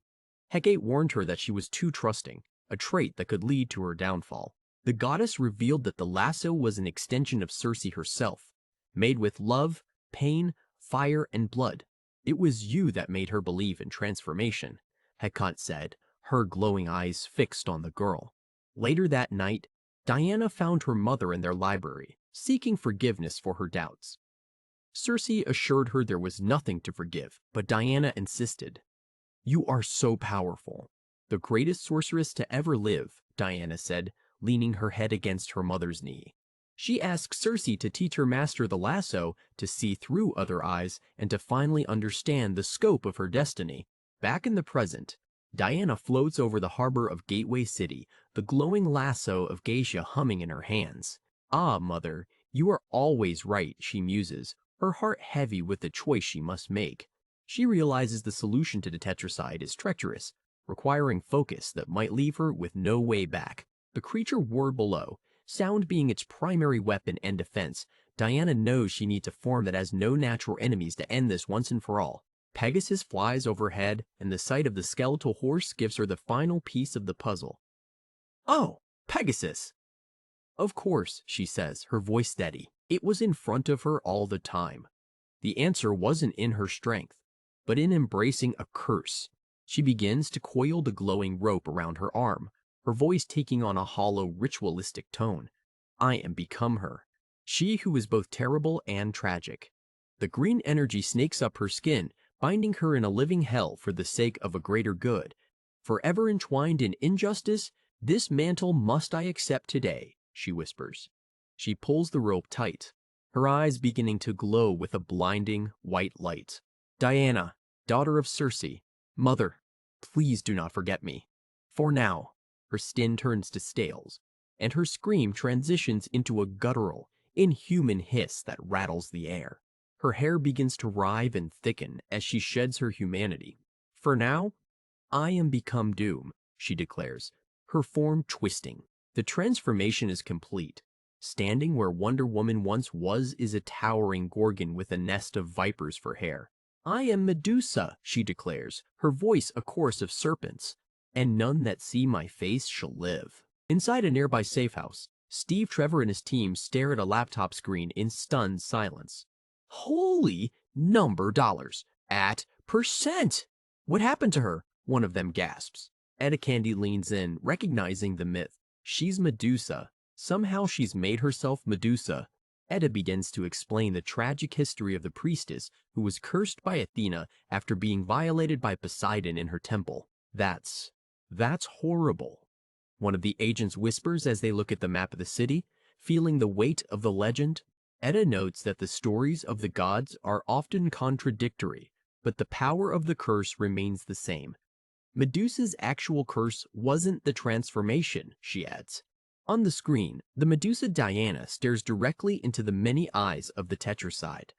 Hecate warned her that she was too trusting, a trait that could lead to her downfall. The goddess revealed that the lasso was an extension of Circe herself, made with love, pain, fire, and blood. "It was you that made her believe in transformation," Hecate said, her glowing eyes fixed on the girl. Later that night, Diana found her mother in their library, seeking forgiveness for her doubts. Circe assured her there was nothing to forgive, but Diana insisted. "You are so powerful. The greatest sorceress to ever live," Diana said, leaning her head against her mother's knee. She asked Circe to teach her master the lasso to see through other eyes and to finally understand the scope of her destiny. Back in the present, Diana floats over the harbor of Gateway City, the glowing lasso of geisha humming in her hands. "Ah, mother, you are always right," she muses, her heart heavy with the choice she must make. She realizes the solution to the tetracide is treacherous, requiring focus that might leave her with no way back. The creature roared below, sound being its primary weapon and defense. Diana knows she needs a form that has no natural enemies to end this once and for all. Pegasus flies overhead, and the sight of the skeletal horse gives her the final piece of the puzzle. "Oh, Pegasus!" "Of course," she says, her voice steady. It was in front of her all the time. The answer wasn't in her strength, but in embracing a curse. She begins to coil the glowing rope around her arm, her voice taking on a hollow, ritualistic tone. "I am become her, she who is both terrible and tragic." The green energy snakes up her skin, binding her in a living hell for the sake of a greater good. "Forever entwined in injustice, this mantle must I accept today," she whispers. She pulls the rope tight, her eyes beginning to glow with a blinding white light. "Diana, daughter of Circe, mother, please do not forget me." For now, her skin turns to scales, and her scream transitions into a guttural, inhuman hiss that rattles the air. Her hair begins to writhe and thicken as she sheds her humanity. "For now, I am become doom," she declares, her form twisting. The transformation is complete. Standing where Wonderwoman once was is a towering gorgon with a nest of vipers for hair. "I am Medusa," she declares, her voice a chorus of serpents. "And none that see my face shall live." Inside a nearby safe house, Steve Trevor and his team stare at a laptop screen in stunned silence. "Holy number dollars! At percent! What happened to her?" one of them gasps. Etta Candy leans in, recognizing the myth. She's Medusa. Somehow she's made herself Medusa. Etta begins to explain the tragic history of the priestess who was cursed by Athena after being violated by Poseidon in her temple. That's horrible," one of the agents whispers as they look at the map of the city, feeling the weight of the legend. Etta notes that the stories of the gods are often contradictory, but the power of the curse remains the same. "Medusa's actual curse wasn't the transformation," she adds. On the screen, the Medusa Diana stares directly into the many eyes of the tetracide.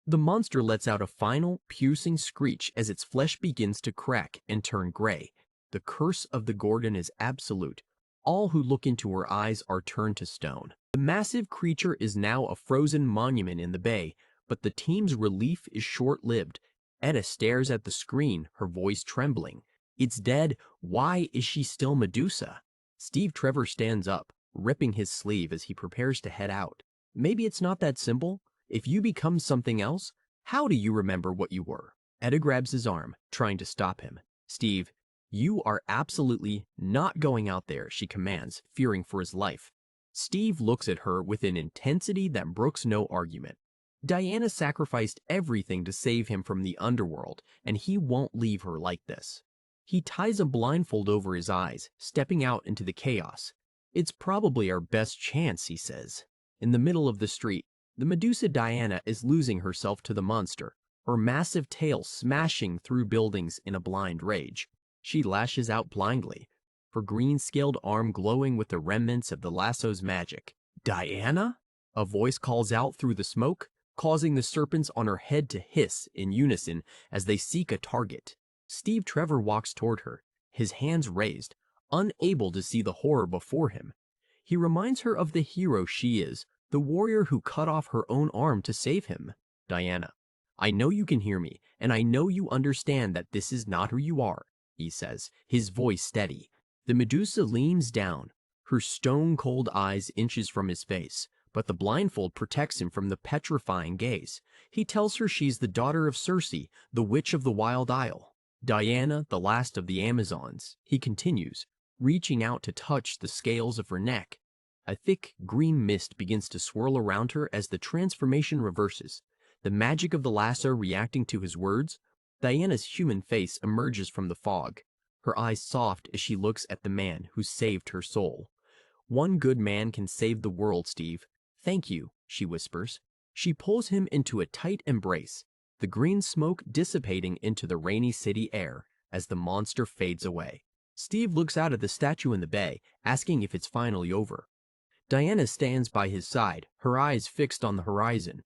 The monster lets out a final, piercing screech as its flesh begins to crack and turn gray. The curse of the Gorgon is absolute. All who look into her eyes are turned to stone. The massive creature is now a frozen monument in the bay, but the team's relief is short-lived. Etta stares at the screen, her voice trembling. "It's dead. Why is she still Medusa?" Steve Trevor stands up, ripping his sleeve as he prepares to head out. "Maybe it's not that simple. If you become something else, how do you remember what you were? Etta grabs his arm, trying to stop him. Steve, you are absolutely not going out there, she commands, fearing for his life. Steve looks at her with an intensity that brooks no argument. Diana sacrificed everything to save him from the underworld, and he won't leave her like this. He ties a blindfold over his eyes, stepping out into the chaos. It's probably our best chance, he says. In the middle of the street, the Medusa Diana is losing herself to the monster, her massive tail smashing through buildings in a blind rage. She lashes out blindly, her green-scaled arm glowing with the remnants of the lasso's magic. Diana? A voice calls out through the smoke, causing the serpents on her head to hiss in unison as they seek a target. Steve Trevor walks toward her, his hands raised, unable to see the horror before him. He reminds her of the hero she is, the warrior who cut off her own arm to save him. Diana, I know you can hear me, and I know you understand that this is not who you are, he says, his voice steady. The Medusa leans down, her stone-cold eyes inches from his face, but the blindfold protects him from the petrifying gaze. He tells her she's the daughter of Circe, the witch of the Wild Isle. Diana, the last of the Amazons, he continues, reaching out to touch the scales of her neck. A thick green mist begins to swirl around her as the transformation reverses. The magic of the lasso reacting to his words, Diana's human face emerges from the fog, her eyes soft as she looks at the man who saved her soul. One good man can save the world, Steve. Thank you, she whispers. She pulls him into a tight embrace, the green smoke dissipating into the rainy city air as the monster fades away. Steve looks out at the statue in the bay, asking if it's finally over. Diana stands by his side, her eyes fixed on the horizon.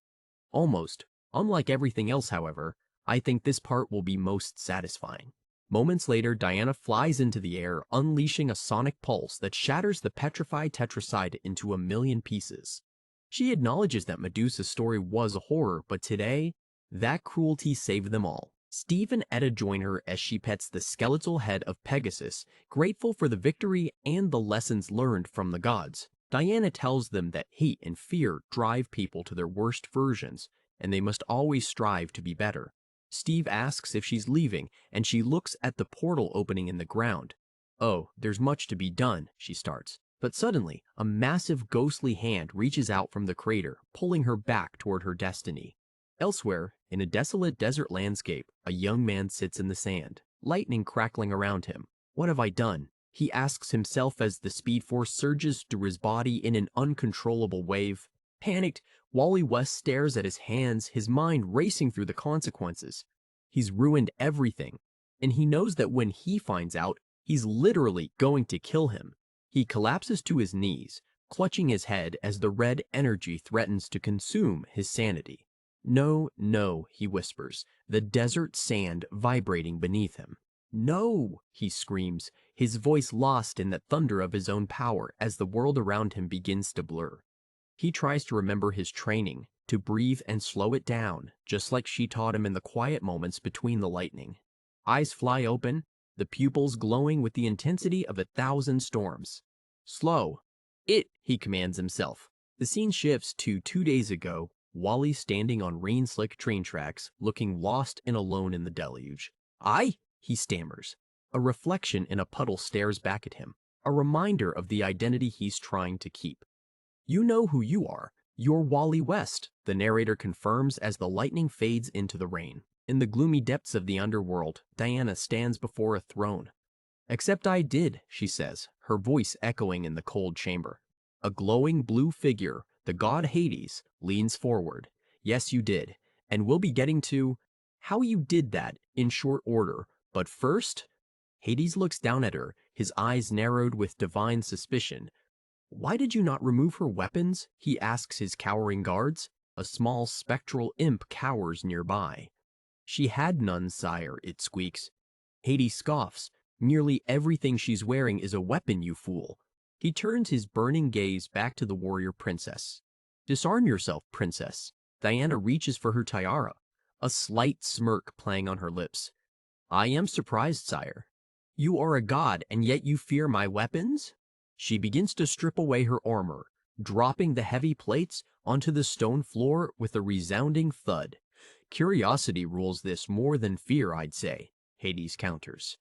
Almost. Unlike everything else, however, I think this part will be most satisfying. Moments later, Diana flies into the air, unleashing a sonic pulse that shatters the petrified tetracide into a million pieces. She acknowledges that Medusa's story was a horror, but today, that cruelty saved them all. Steve and Etta join her as she pets the skeletal head of Pegasus, grateful for the victory and the lessons learned from the gods. Diana tells them that hate and fear drive people to their worst versions, and they must always strive to be better. Steve asks if she's leaving, and she looks at the portal opening in the ground. Oh, there's much to be done, she starts. But suddenly, a massive ghostly hand reaches out from the crater, pulling her back toward her destiny. Elsewhere, in a desolate desert landscape, a young man sits in the sand, lightning crackling around him. What have I done? He asks himself as the speed force surges through his body in an uncontrollable wave. Panicked, Wally West stares at his hands, his mind racing through the consequences. He's ruined everything, and he knows that when he finds out, he's literally going to kill him. He collapses to his knees, clutching his head as the red energy threatens to consume his sanity. No, no, he whispers, the desert sand vibrating beneath him. No, he screams, his voice lost in the thunder of his own power as the world around him begins to blur. He tries to remember his training, to breathe and slow it down, just like she taught him in the quiet moments between the lightning. Eyes fly open, the pupils glowing with the intensity of 1,000 storms. Slow. He commands himself. The scene shifts to 2 days ago, Wally standing on rain-slick train tracks, looking lost and alone in the deluge. He stammers. A reflection in a puddle stares back at him, a reminder of the identity he's trying to keep. You know who you are. You're Wally West, the narrator confirms as the lightning fades into the rain. In the gloomy depths of the underworld, Diana stands before a throne. Except I did, she says, her voice echoing in the cold chamber. A glowing blue figure, the god Hades, leans forward. Yes, you did, and we'll be getting to how you did that in short order. But first, Hades looks down at her, his eyes narrowed with divine suspicion. Why did you not remove her weapons? He asks his cowering guards. A small spectral imp cowers nearby. She had none, sire, it squeaks. Hades scoffs. Nearly everything she's wearing is a weapon, you fool. He turns his burning gaze back to the warrior princess. Disarm yourself, princess. Diana reaches for her tiara, a slight smirk playing on her lips. I am surprised, sire. You are a god, and yet you fear my weapons? She begins to strip away her armor, dropping the heavy plates onto the stone floor with a resounding thud. Curiosity rules this more than fear, I'd say, Hades counters.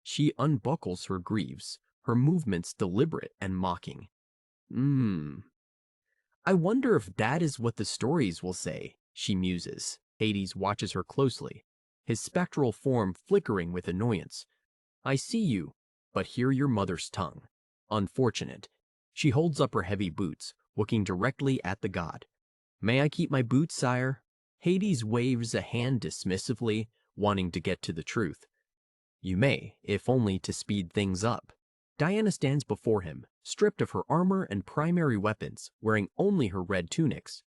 She unbuckles her greaves, her movements deliberate and mocking. I wonder if that is what the stories will say, she muses. Hades watches her closely, his spectral form flickering with annoyance. I see you, but hear your mother's tongue. Unfortunate. She holds up her heavy boots, looking directly at the god. May I keep my boots, sire? Hades waves a hand dismissively, wanting to get to the truth. You may, if only to speed things up. Diana stands before him, stripped of her armor and primary weapons, wearing only her red tunics.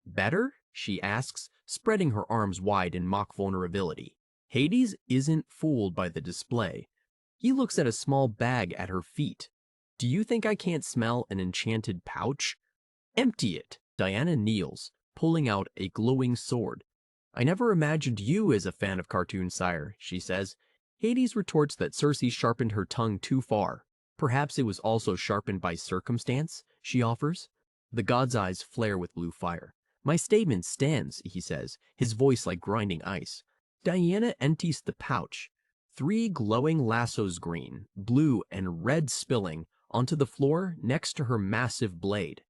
Better? She asks, spreading her arms wide in mock vulnerability. Hades isn't fooled by the display. He looks at a small bag at her feet. Do you think I can't smell an enchanted pouch? Empty it. Diana kneels, pulling out a glowing sword. I never imagined you as a fan of cartoons, sire, she says. Hades retorts that Circe sharpened her tongue too far. Perhaps it was also sharpened by circumstance, she offers. The god's eyes flare with blue fire. My statement stands, he says, his voice like grinding ice. Diana empties the pouch. 3 glowing lassos, green, blue, and red, spilling onto the floor next to her massive blade.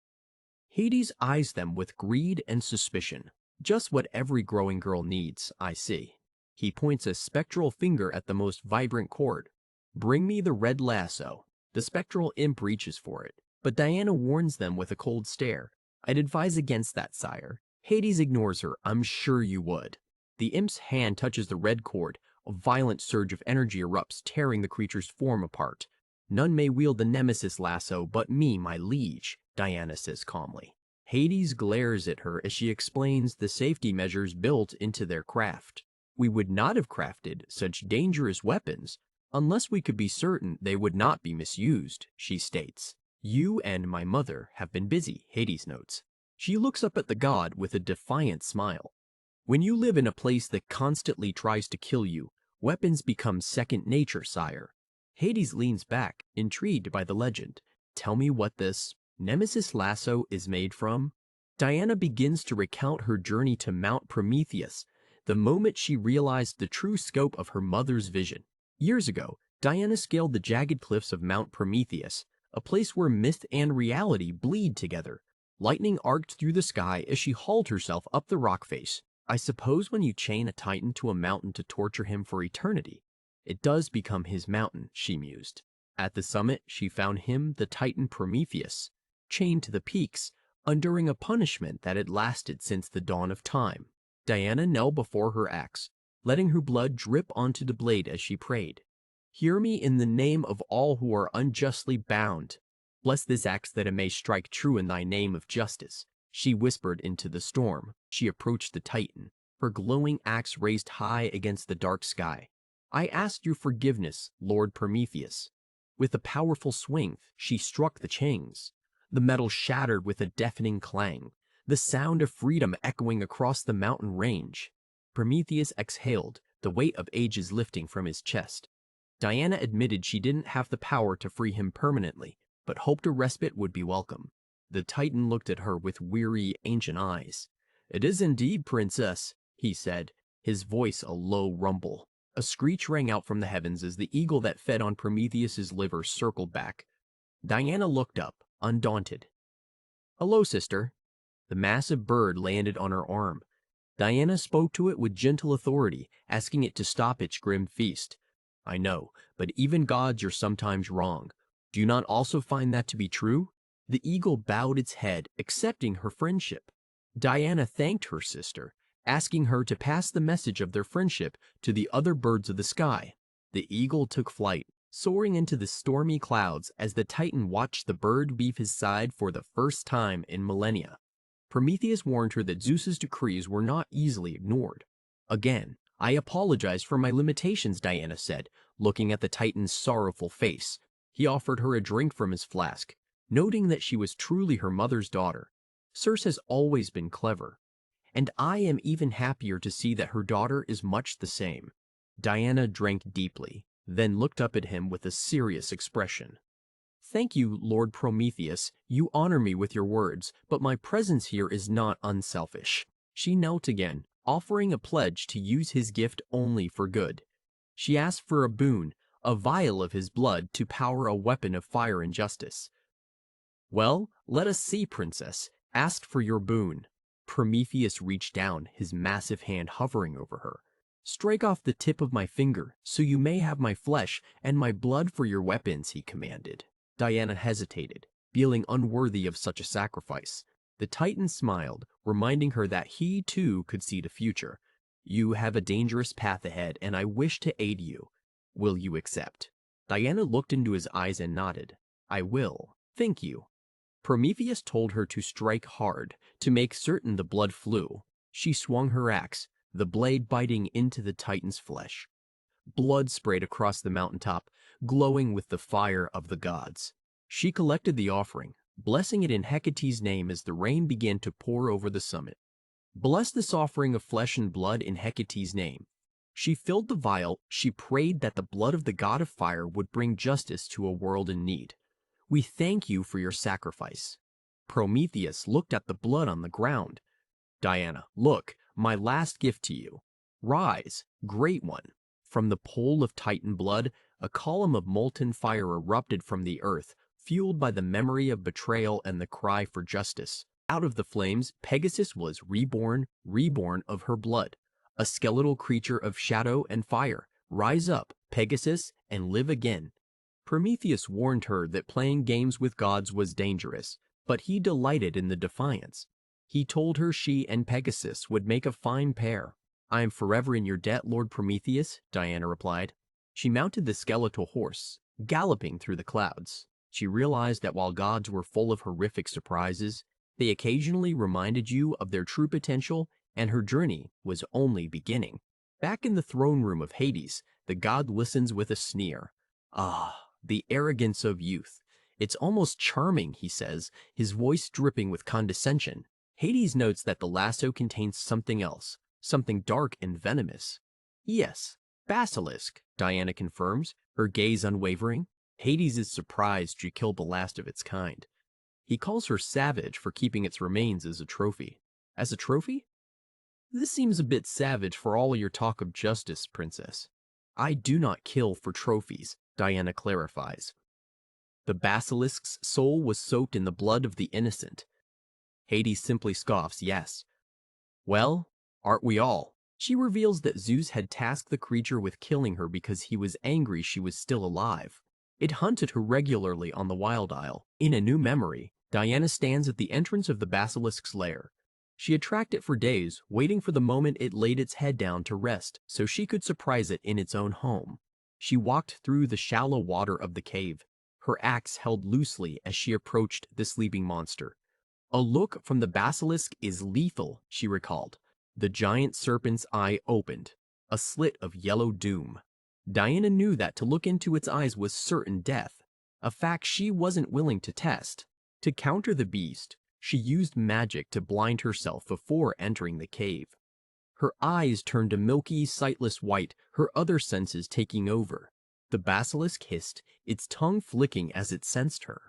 Hades eyes them with greed and suspicion. Just what every growing girl needs, I see. He points a spectral finger at the most vibrant cord. Bring me the red lasso. The spectral imp reaches for it, but Diana warns them with a cold stare. I'd advise against that, sire. Hades ignores her. I'm sure you would. The imp's hand touches the red cord. A violent surge of energy erupts, tearing the creature's form apart. None may wield the nemesis lasso but me, my liege, Diana says calmly. Hades glares at her as she explains the safety measures built into their craft. We would not have crafted such dangerous weapons unless we could be certain they would not be misused, she states. You and my mother have been busy, Hades notes. She looks up at the god with a defiant smile. When you live in a place that constantly tries to kill you, weapons become second nature, sire. Hades leans back, intrigued by the legend. Tell me what this nemesis lasso is made from? Diana begins to recount her journey to Mount Prometheus, the moment she realized the true scope of her mother's vision. Years ago, Diana scaled the jagged cliffs of Mount Prometheus, a place where myth and reality bleed together. Lightning arced through the sky as she hauled herself up the rock face. I suppose when you chain a titan to a mountain to torture him for eternity, it does become his mountain, she mused. At the summit, she found him, the titan Prometheus, chained to the peaks, enduring a punishment that had lasted since the dawn of time. Diana knelt before her axe, letting her blood drip onto the blade as she prayed. Hear me in the name of all who are unjustly bound. Bless this axe that it may strike true in thy name of justice. She whispered into the storm. She approached the titan, her glowing axe raised high against the dark sky. I ask your forgiveness, Lord Prometheus. With a powerful swing, she struck the chains. The metal shattered with a deafening clang, the sound of freedom echoing across the mountain range. Prometheus exhaled, the weight of ages lifting from his chest. Diana admitted she didn't have the power to free him permanently, but hoped a respite would be welcome. The titan looked at her with weary, ancient eyes. It is indeed, princess, he said, his voice a low rumble. A screech rang out from the heavens as the eagle that fed on Prometheus's liver circled back. Diana looked up, undaunted. Hello, sister. The massive bird landed on her arm. Diana spoke to it with gentle authority, asking it to stop its grim feast. I know, but even gods are sometimes wrong. Do you not also find that to be true? The eagle bowed its head, accepting her friendship. Diana thanked her sister, asking her to pass the message of their friendship to the other birds of the sky. The eagle took flight, soaring into the stormy clouds as the titan watched the bird leave his side for the first time in millennia. Prometheus warned her that Zeus's decrees were not easily ignored. Again, I apologize for my limitations, Diana said, looking at the titan's sorrowful face. He offered her a drink from his flask, noting that she was truly her mother's daughter. Circe has always been clever, and I am even happier to see that her daughter is much the same. Diana drank deeply, then looked up at him with a serious expression. Thank you, Lord Prometheus. You honor me with your words, but my presence here is not unselfish. She knelt again, offering a pledge to use his gift only for good. She asked for a boon, a vial of his blood to power a weapon of fire and justice. Well, let us see, princess. Ask for your boon. Prometheus reached down, his massive hand hovering over her. Strike off the tip of my finger, so you may have my flesh and my blood for your weapons, he commanded. Diana hesitated, feeling unworthy of such a sacrifice. The Titan smiled, reminding her that he too could see the future. You have a dangerous path ahead, and I wish to aid you. Will you accept? Diana looked into his eyes and nodded. I will. Thank you. Prometheus told her to strike hard, to make certain the blood flew. She swung her axe, the blade biting into the Titan's flesh. Blood sprayed across the mountaintop, glowing with the fire of the gods. She collected the offering, blessing it in Hecate's name as the rain began to pour over the summit. Bless this offering of flesh and blood in Hecate's name. She filled the vial. She prayed that the blood of the god of fire would bring justice to a world in need. We thank you for your sacrifice. Prometheus looked at the blood on the ground. Diana, look, my last gift to you. Rise, great one. From the pool of Titan blood, a column of molten fire erupted from the earth, fueled by the memory of betrayal and the cry for justice. Out of the flames, Pegasus was reborn of her blood, a skeletal creature of shadow and fire. Rise up, Pegasus, and live again. Prometheus warned her that playing games with gods was dangerous, but he delighted in the defiance. He told her she and Pegasus would make a fine pair. I am forever in your debt, Lord Prometheus, Diana replied. She mounted the skeletal horse, galloping through the clouds. She realized that while gods were full of horrific surprises, they occasionally reminded you of their true potential, and her journey was only beginning. Back in the throne room of Hades, the god listens with a sneer. Ah, the arrogance of youth. It's almost charming, he says, his voice dripping with condescension. Hades notes that the lasso contains something else, something dark and venomous. Yes, basilisk, Diana confirms, her gaze unwavering. Hades is surprised she killed the last of its kind. He calls her savage for keeping its remains as a trophy. As a trophy? This seems a bit savage for all your talk of justice, princess. I do not kill for trophies, Diana clarifies. The basilisk's soul was soaked in the blood of the innocent. Hades simply scoffs, yes. Well, aren't we all? She reveals that Zeus had tasked the creature with killing her because he was angry she was still alive. It hunted her regularly on the Wild Isle. In a new memory, Diana stands at the entrance of the basilisk's lair. She had tracked it for days, waiting for the moment it laid its head down to rest so she could surprise it in its own home. She walked through the shallow water of the cave, her axe held loosely as she approached the sleeping monster. A look from the basilisk is lethal, she recalled. The giant serpent's eye opened, a slit of yellow doom. Diana knew that to look into its eyes was certain death, a fact she wasn't willing to test. To counter the beast, she used magic to blind herself before entering the cave. Her eyes turned a milky, sightless white, her other senses taking over. The basilisk hissed, its tongue flicking as it sensed her.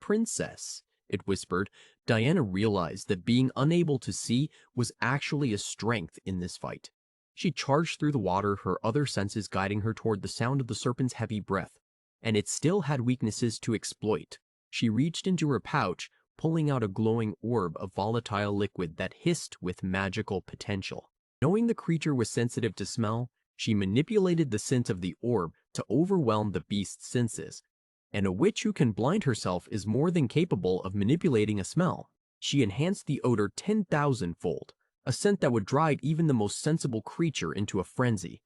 Princess, it whispered. Diana realized that being unable to see was actually a strength in this fight. She charged through the water, her other senses guiding her toward the sound of the serpent's heavy breath. And it still had weaknesses to exploit. She reached into her pouch, pulling out a glowing orb of volatile liquid that hissed with magical potential. Knowing the creature was sensitive to smell, she manipulated the scent of the orb to overwhelm the beast's senses. And a witch who can blind herself is more than capable of manipulating a smell. She enhanced the odor 10,000-fold, a scent that would drive even the most sensible creature into a frenzy.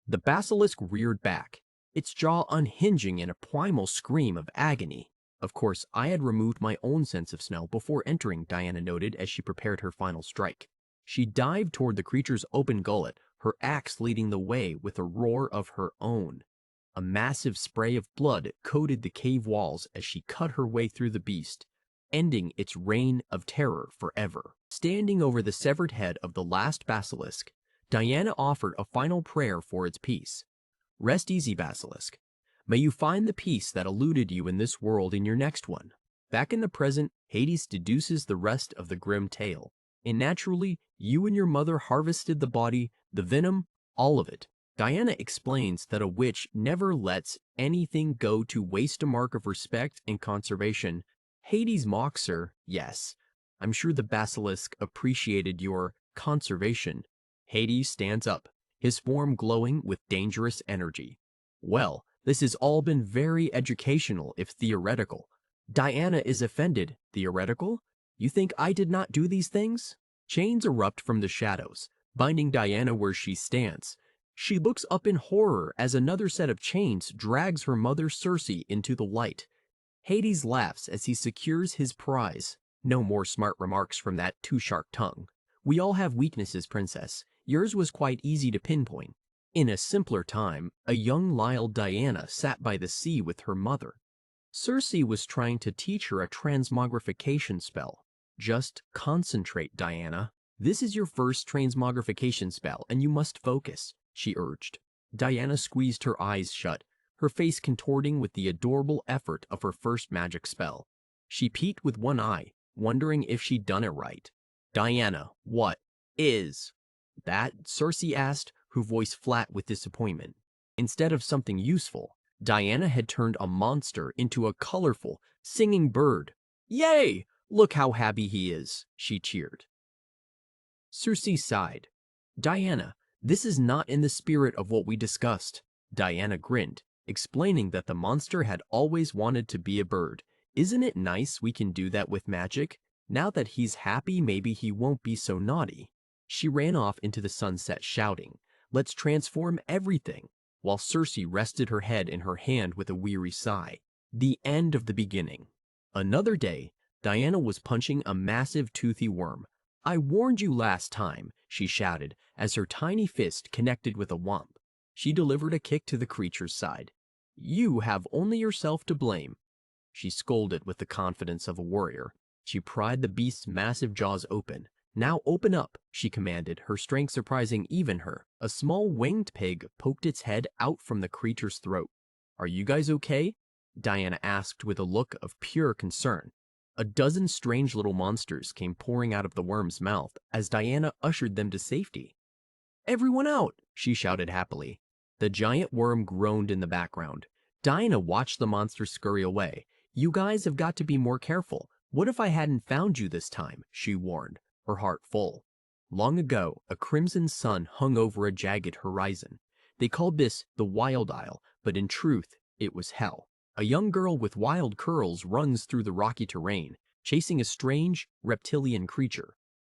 The basilisk reared back, its jaw unhinging in a primal scream of agony. Of course, I had removed my own sense of smell before entering, Diana noted as she prepared her final strike. She dived toward the creature's open gullet, her axe leading the way with a roar of her own. A massive spray of blood coated the cave walls as she cut her way through the beast, ending its reign of terror forever. Standing over the severed head of the last basilisk, Diana offered a final prayer for its peace. Rest easy, basilisk. May you find the peace that eluded you in this world in your next one. Back in the present, Hades deduces the rest of the grim tale. And naturally, you and your mother harvested the body, the venom, all of it. Diana explains that a witch never lets anything go to waste a mark of respect and conservation. Hades mocks her, yes. I'm sure the basilisk appreciated your conservation. Hades stands up, his form glowing with dangerous energy. Well, this has all been very educational if theoretical. Diana is offended. Theoretical? You think I did not do these things? Chains erupt from the shadows, binding Diana where she stands. She looks up in horror as another set of chains drags her mother Circe into the light. Hades laughs as he secures his prize. No more smart remarks from that too-sharp tongue. We all have weaknesses, princess. Yours was quite easy to pinpoint. In a simpler time, a young Lyle Diana sat by the sea with her mother. Circe was trying to teach her a transmogrification spell. Just concentrate, Diana. This is your first transmogrification spell, and you must focus, she urged. Diana squeezed her eyes shut, her face contorting with the adorable effort of her first magic spell. She peeked with one eye, wondering if she'd done it right. Diana, what is that? Circe asked, her voice flat with disappointment. Instead of something useful, Diana had turned a monster into a colorful, singing bird. Yay! Look how happy he is, she cheered. Circe sighed. Diana, this is not in the spirit of what we discussed. Diana grinned, explaining that the monster had always wanted to be a bird. Isn't it nice we can do that with magic? Now that he's happy, maybe he won't be so naughty. She ran off into the sunset shouting, let's transform everything, while Circe rested her head in her hand with a weary sigh. The end of the beginning. Another day, Diana was punching a massive toothy worm. I warned you last time, she shouted as her tiny fist connected with a womp. She delivered a kick to the creature's side. You have only yourself to blame. She scolded with the confidence of a warrior. She pried the beast's massive jaws open. Now open up, she commanded, her strength surprising even her. A small winged pig poked its head out from the creature's throat. Are you guys okay? Diana asked with a look of pure concern. A dozen strange little monsters came pouring out of the worm's mouth as Diana ushered them to safety. Everyone out, she shouted happily. The giant worm groaned in the background. Diana watched the monster scurry away. You guys have got to be more careful. What if I hadn't found you this time? She warned, her heart full. Long ago, a crimson sun hung over a jagged horizon. They called this the Wild Isle, but in truth, it was hell. A young girl with wild curls runs through the rocky terrain, chasing a strange, reptilian creature.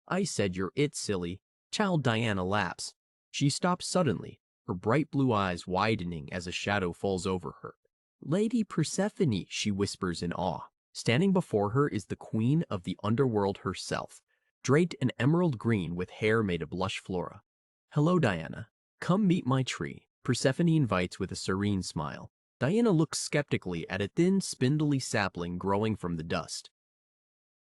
I said you're it, silly. Child Diana laughs. She stops suddenly, her bright blue eyes widening as a shadow falls over her. Lady Persephone, she whispers in awe. Standing before her is the queen of the underworld herself, draped in emerald green with hair made of lush flora. Hello, Diana. Come meet my tree, Persephone invites with a serene smile. Diana looks skeptically at a thin, spindly sapling growing from the dust.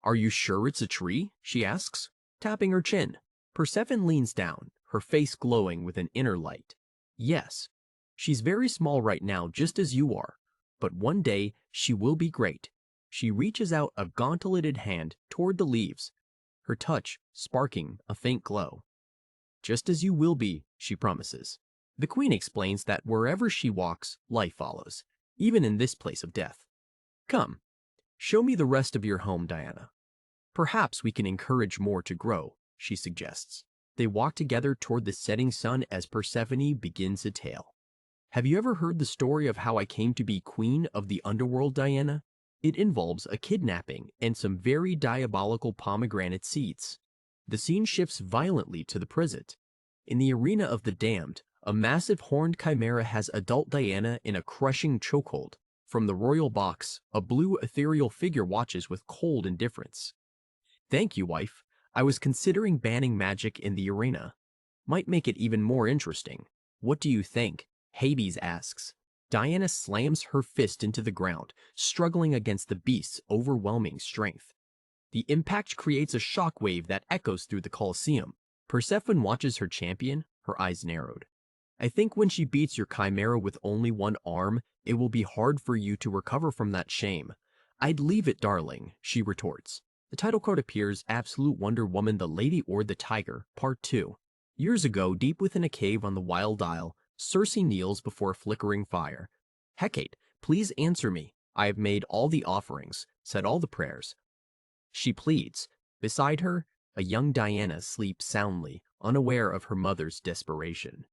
Are you sure it's a tree? She asks, tapping her chin. Persephone leans down, her face glowing with an inner light. Yes, she's very small right now, just as you are, but one day she will be great. She reaches out a gauntleted hand toward the leaves, her touch sparking a faint glow. Just as you will be, she promises. The queen explains that wherever she walks, life follows, even in this place of death. Come, show me the rest of your home, Diana. Perhaps we can encourage more to grow, she suggests. They walk together toward the setting sun as Persephone begins a tale. Have you ever heard the story of how I came to be queen of the underworld, Diana? It involves a kidnapping and some very diabolical pomegranate seeds. The scene shifts violently to the present. In the arena of the damned, a massive horned chimera has adult Diana in a crushing chokehold. From the royal box, a blue ethereal figure watches with cold indifference. Thank you, wife. I was considering banning magic in the arena. Might make it even more interesting. What do you think? Hades asks. Diana slams her fist into the ground, struggling against the beast's overwhelming strength. The impact creates a shockwave that echoes through the Colosseum. Persephone watches her champion, her eyes narrowed. I think when she beats your chimera with only one arm, It will be hard for you to recover from that shame. I'd leave it, darling, she retorts. The title card appears: Absolute Wonder Woman, The Lady or the Tiger, Part 2. Years ago, deep within a cave on the Wild Isle, Circe kneels before a flickering fire. Hecate, please answer me. I have made all the offerings, said all the prayers. She pleads. Beside her, a young Diana sleeps soundly, unaware of her mother's desperation.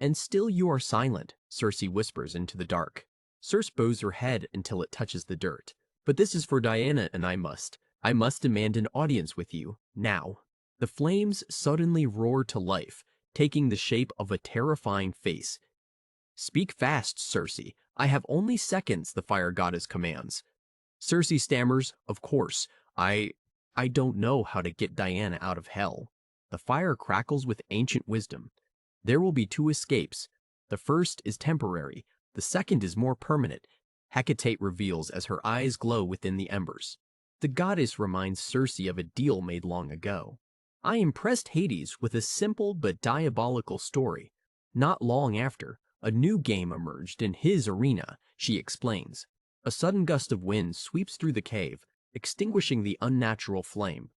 And still you are silent, Circe whispers into the dark. Circe bows her head until it touches the dirt. But this is for Diana, and I must demand an audience with you, now. The flames suddenly roar to life, taking the shape of a terrifying face. Speak fast, Circe. I have only seconds, the fire goddess commands. Circe stammers, of course, I don't know how to get Diana out of hell. The fire crackles with ancient wisdom. There will be 2 escapes. The first is temporary. The second is more permanent, Hecate reveals as her eyes glow within the embers. The goddess reminds Circe of a deal made long ago. I impressed Hades with a simple but diabolical story. Not long after, a new game emerged in his arena, she explains. A sudden gust of wind sweeps through the cave, extinguishing the unnatural flame.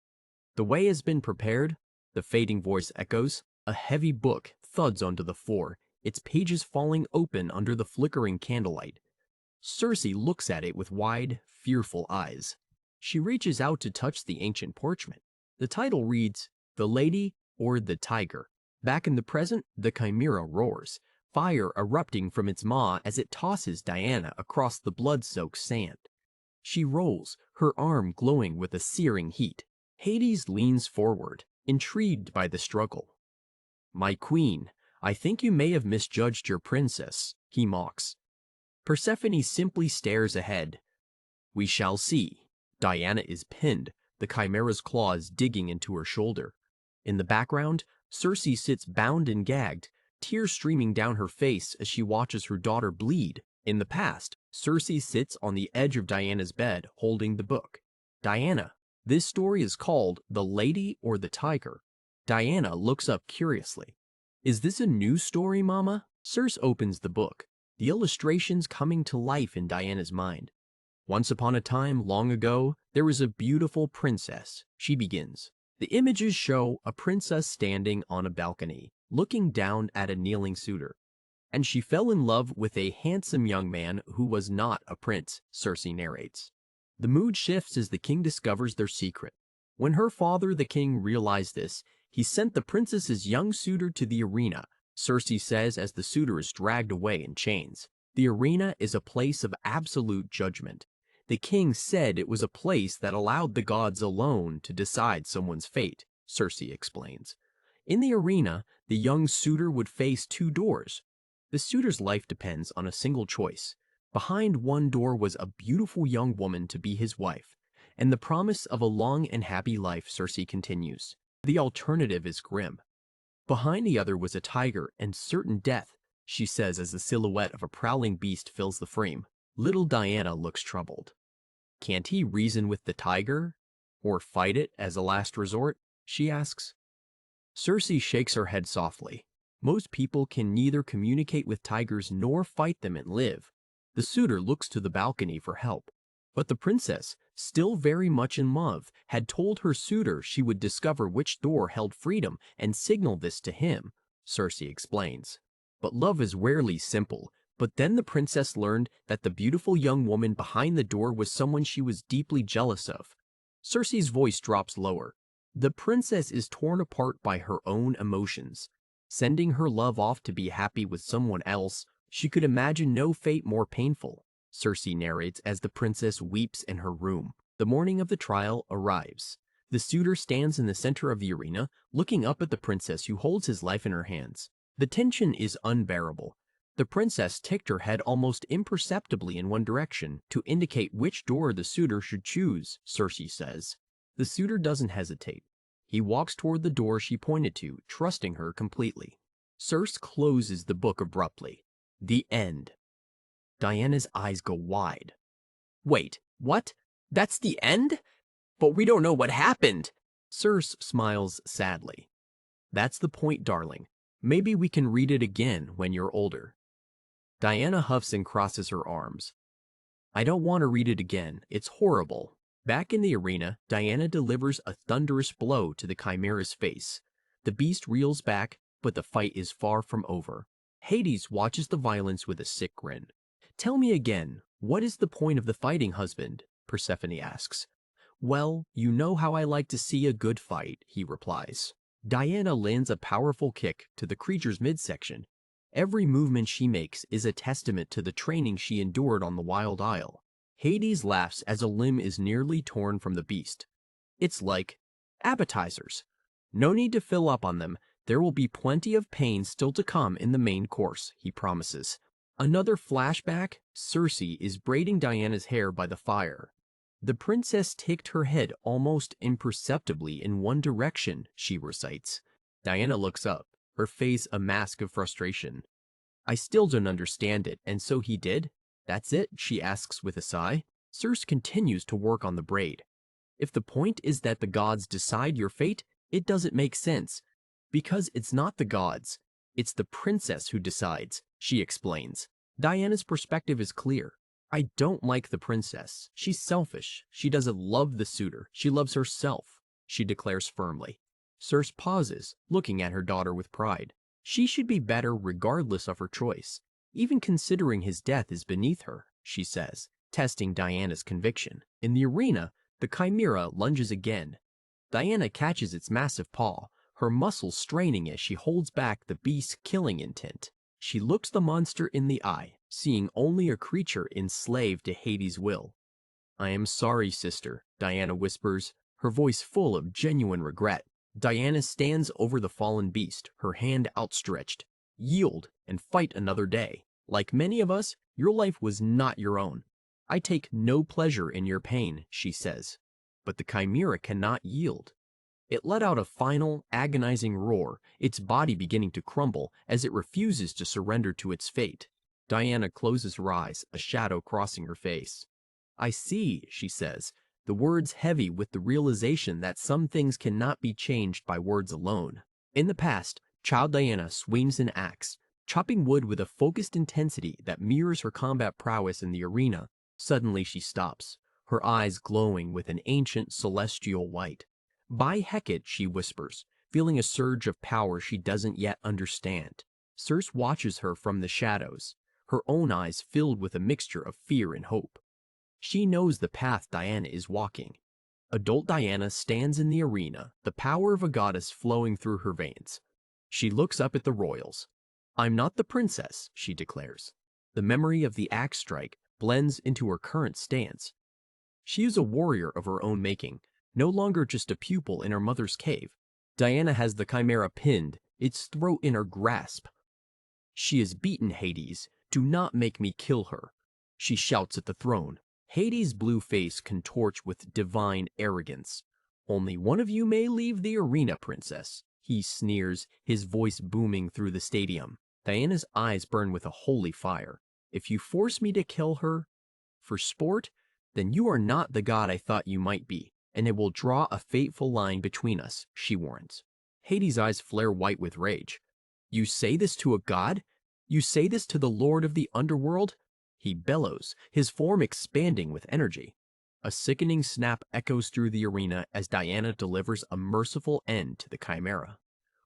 The way has been prepared, the fading voice echoes. A heavy book thuds onto the floor, its pages falling open under the flickering candlelight. Circe looks at it with wide, fearful eyes. She reaches out to touch the ancient parchment. The title reads, The Lady or the Tiger. Back in the present, the chimera roars, fire erupting from its maw as it tosses Diana across the blood-soaked sand. She rolls, her arm glowing with a searing heat. Hades leans forward, intrigued by the struggle. My queen, I think you may have misjudged your princess, he mocks. Persephone simply stares ahead. We shall see. Diana is pinned, the chimera's claws digging into her shoulder. In the background, Circe sits bound and gagged, tears streaming down her face as she watches her daughter bleed. In the past, Circe sits on the edge of Diana's bed, holding the book. Diana, this story is called The Lady or the Tiger. Diana looks up curiously. Is this a new story, Mama? Circe opens the book, the illustrations coming to life in Diana's mind. Once upon a time, long ago, there was a beautiful princess, she begins. The images show a princess standing on a balcony, looking down at a kneeling suitor. And she fell in love with a handsome young man who was not a prince, Circe narrates. The mood shifts as the king discovers their secret. When her father, the king, realized this, he sent the princess's young suitor to the arena, Circe says as the suitor is dragged away in chains. The arena is a place of absolute judgment. The king said it was a place that allowed the gods alone to decide someone's fate, Circe explains. In the arena, the young suitor would face 2 doors. The suitor's life depends on a single choice. Behind one door was a beautiful young woman to be his wife, and the promise of a long and happy life, Circe continues. The alternative is grim. Behind the other was a tiger and certain death, she says as the silhouette of a prowling beast fills the frame. Little Diana looks troubled. Can't he reason with the tiger? Or fight it as a last resort? She asks. Circe shakes her head softly. Most people can neither communicate with tigers nor fight them and live. The suitor looks to the balcony for help. But the princess, still very much in love, had told her suitor she would discover which door held freedom and signal this to him, Circe explains. But love is rarely simple. But then the princess learned that the beautiful young woman behind the door was someone she was deeply jealous of. Circe's voice drops lower. The princess is torn apart by her own emotions. Sending her love off to be happy with someone else, she could imagine no fate more painful, Circe narrates as the princess weeps in her room. The morning of the trial arrives. The suitor stands in the center of the arena, looking up at the princess who holds his life in her hands. The tension is unbearable. The princess ticked her head almost imperceptibly in one direction to indicate which door the suitor should choose, Circe says. The suitor doesn't hesitate. He walks toward the door she pointed to, trusting her completely. Circe closes the book abruptly. The end. Diana's eyes go wide. Wait, what? That's the end? But we don't know what happened. Circe smiles sadly. That's the point, darling. Maybe we can read it again when you're older. Diana huffs and crosses her arms. I don't want to read it again. It's horrible. Back in the arena, Diana delivers a thunderous blow to the Chimera's face. The beast reels back, but the fight is far from over. Hades watches the violence with a sick grin. Tell me again, what is the point of the fighting, husband? Persephone asks. Well, you know how I like to see a good fight, he replies. Diana lands a powerful kick to the creature's midsection. Every movement she makes is a testament to the training she endured on the Wild Isle. Hades laughs as a limb is nearly torn from the beast. It's like appetizers. No need to fill up on them. There will be plenty of pain still to come in the main course, he promises. Another flashback, Circe is braiding Diana's hair by the fire. The princess ticked her head almost imperceptibly in one direction, she recites. Diana looks up, her face a mask of frustration. I still don't understand it, and so he did? That's it, she asks with a sigh. Circe continues to work on the braid. If the point is that the gods decide your fate, it doesn't make sense. Because it's not the gods, it's the princess who decides, she explains. Diana's perspective is clear. I don't like the princess. She's selfish. She doesn't love the suitor. She loves herself, she declares firmly. Circe pauses, looking at her daughter with pride. She should be better regardless of her choice. Even considering his death is beneath her, she says, testing Diana's conviction. In the arena, the Chimera lunges again. Diana catches its massive paw, her muscles straining as she holds back the beast's killing intent. She looks the monster in the eye, seeing only a creature enslaved to Hades' will. I am sorry, sister, Diana whispers, her voice full of genuine regret. Diana stands over the fallen beast, her hand outstretched. Yield and fight another day. Like many of us, your life was not your own. I take no pleasure in your pain, she says. But the Chimera cannot yield. It let out a final, agonizing roar, its body beginning to crumble as it refuses to surrender to its fate. Diana closes her eyes, a shadow crossing her face. I see, she says, the words heavy with the realization that some things cannot be changed by words alone. In the past, child Diana swings an axe, chopping wood with a focused intensity that mirrors her combat prowess in the arena. Suddenly she stops, her eyes glowing with an ancient celestial white. By Hecate, she whispers, feeling a surge of power she doesn't yet understand. Circe watches her from the shadows, her own eyes filled with a mixture of fear and hope. She knows the path Diana is walking. Adult Diana stands in the arena, the power of a goddess flowing through her veins. She looks up at the royals. I'm not the princess, she declares. The memory of the axe strike blends into her current stance. She is a warrior of her own making, no longer just a pupil in her mother's cave. Diana has the Chimera pinned, its throat in her grasp. She is beaten, Hades. Do not make me kill her, she shouts at the throne. Hades' blue face contorts with divine arrogance. Only one of you may leave the arena, princess, he sneers, his voice booming through the stadium. Diana's eyes burn with a holy fire. If you force me to kill her for sport, then you are not the god I thought you might be, and it will draw a fateful line between us, she warns. Hades' eyes flare white with rage. You say this to a god? You say this to the lord of the underworld? He bellows, his form expanding with energy. A sickening snap echoes through the arena as Diana delivers a merciful end to the Chimera.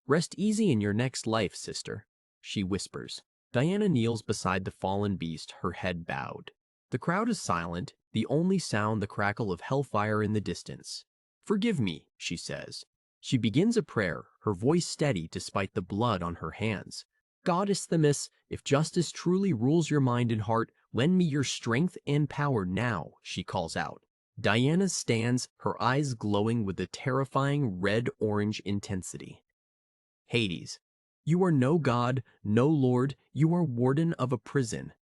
Rest easy in your next life, sister, she whispers. Diana kneels beside the fallen beast, her head bowed. The crowd is silent, the only sound the crackle of hellfire in the distance. Forgive me, she says. She begins a prayer, her voice steady despite the blood on her hands. Goddess Themis, if justice truly rules your mind and heart, lend me your strength and power now, she calls out. Diana stands, her eyes glowing with a terrifying red-orange intensity. Hades, you are no god, no lord, you are warden of a prison.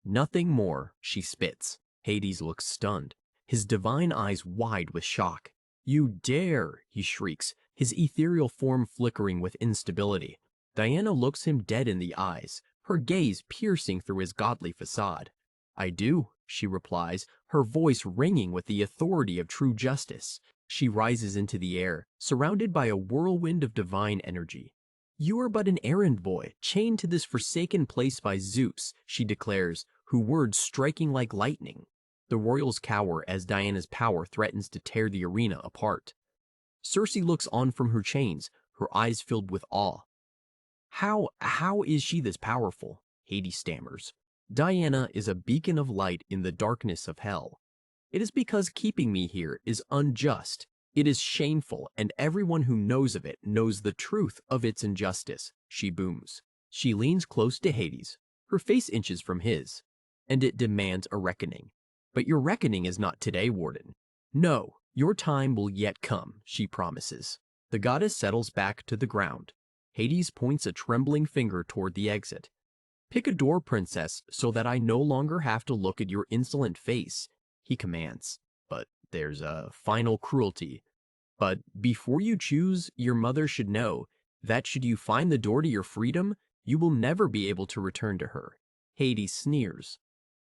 Nothing more, she spits. Hades looks stunned, his divine eyes wide with shock. You dare, he shrieks, his ethereal form flickering with instability. Diana looks him dead in the eyes, her gaze piercing through his godly facade. I do, she replies, her voice ringing with the authority of true justice. She rises into the air, surrounded by a whirlwind of divine energy. You are but an errand boy, chained to this forsaken place by Zeus, she declares, her words striking like lightning. The royals cower as Diana's power threatens to tear the arena apart. Circe looks on from her chains, her eyes filled with awe. How is she this powerful? Hades stammers. Diana is a beacon of light in the darkness of hell. It is because keeping me here is unjust. It is shameful, and everyone who knows of it knows the truth of its injustice, she booms. She leans close to Hades, her face inches from his, and it demands a reckoning. But your reckoning is not today, Warden. No, your time will yet come, she promises. The goddess settles back to the ground. Hades points a trembling finger toward the exit. Pick a door, princess, so that I no longer have to look at your insolent face, he commands. But there's a final cruelty. But before you choose, your mother should know that should you find the door to your freedom, you will never be able to return to her. Hades sneers.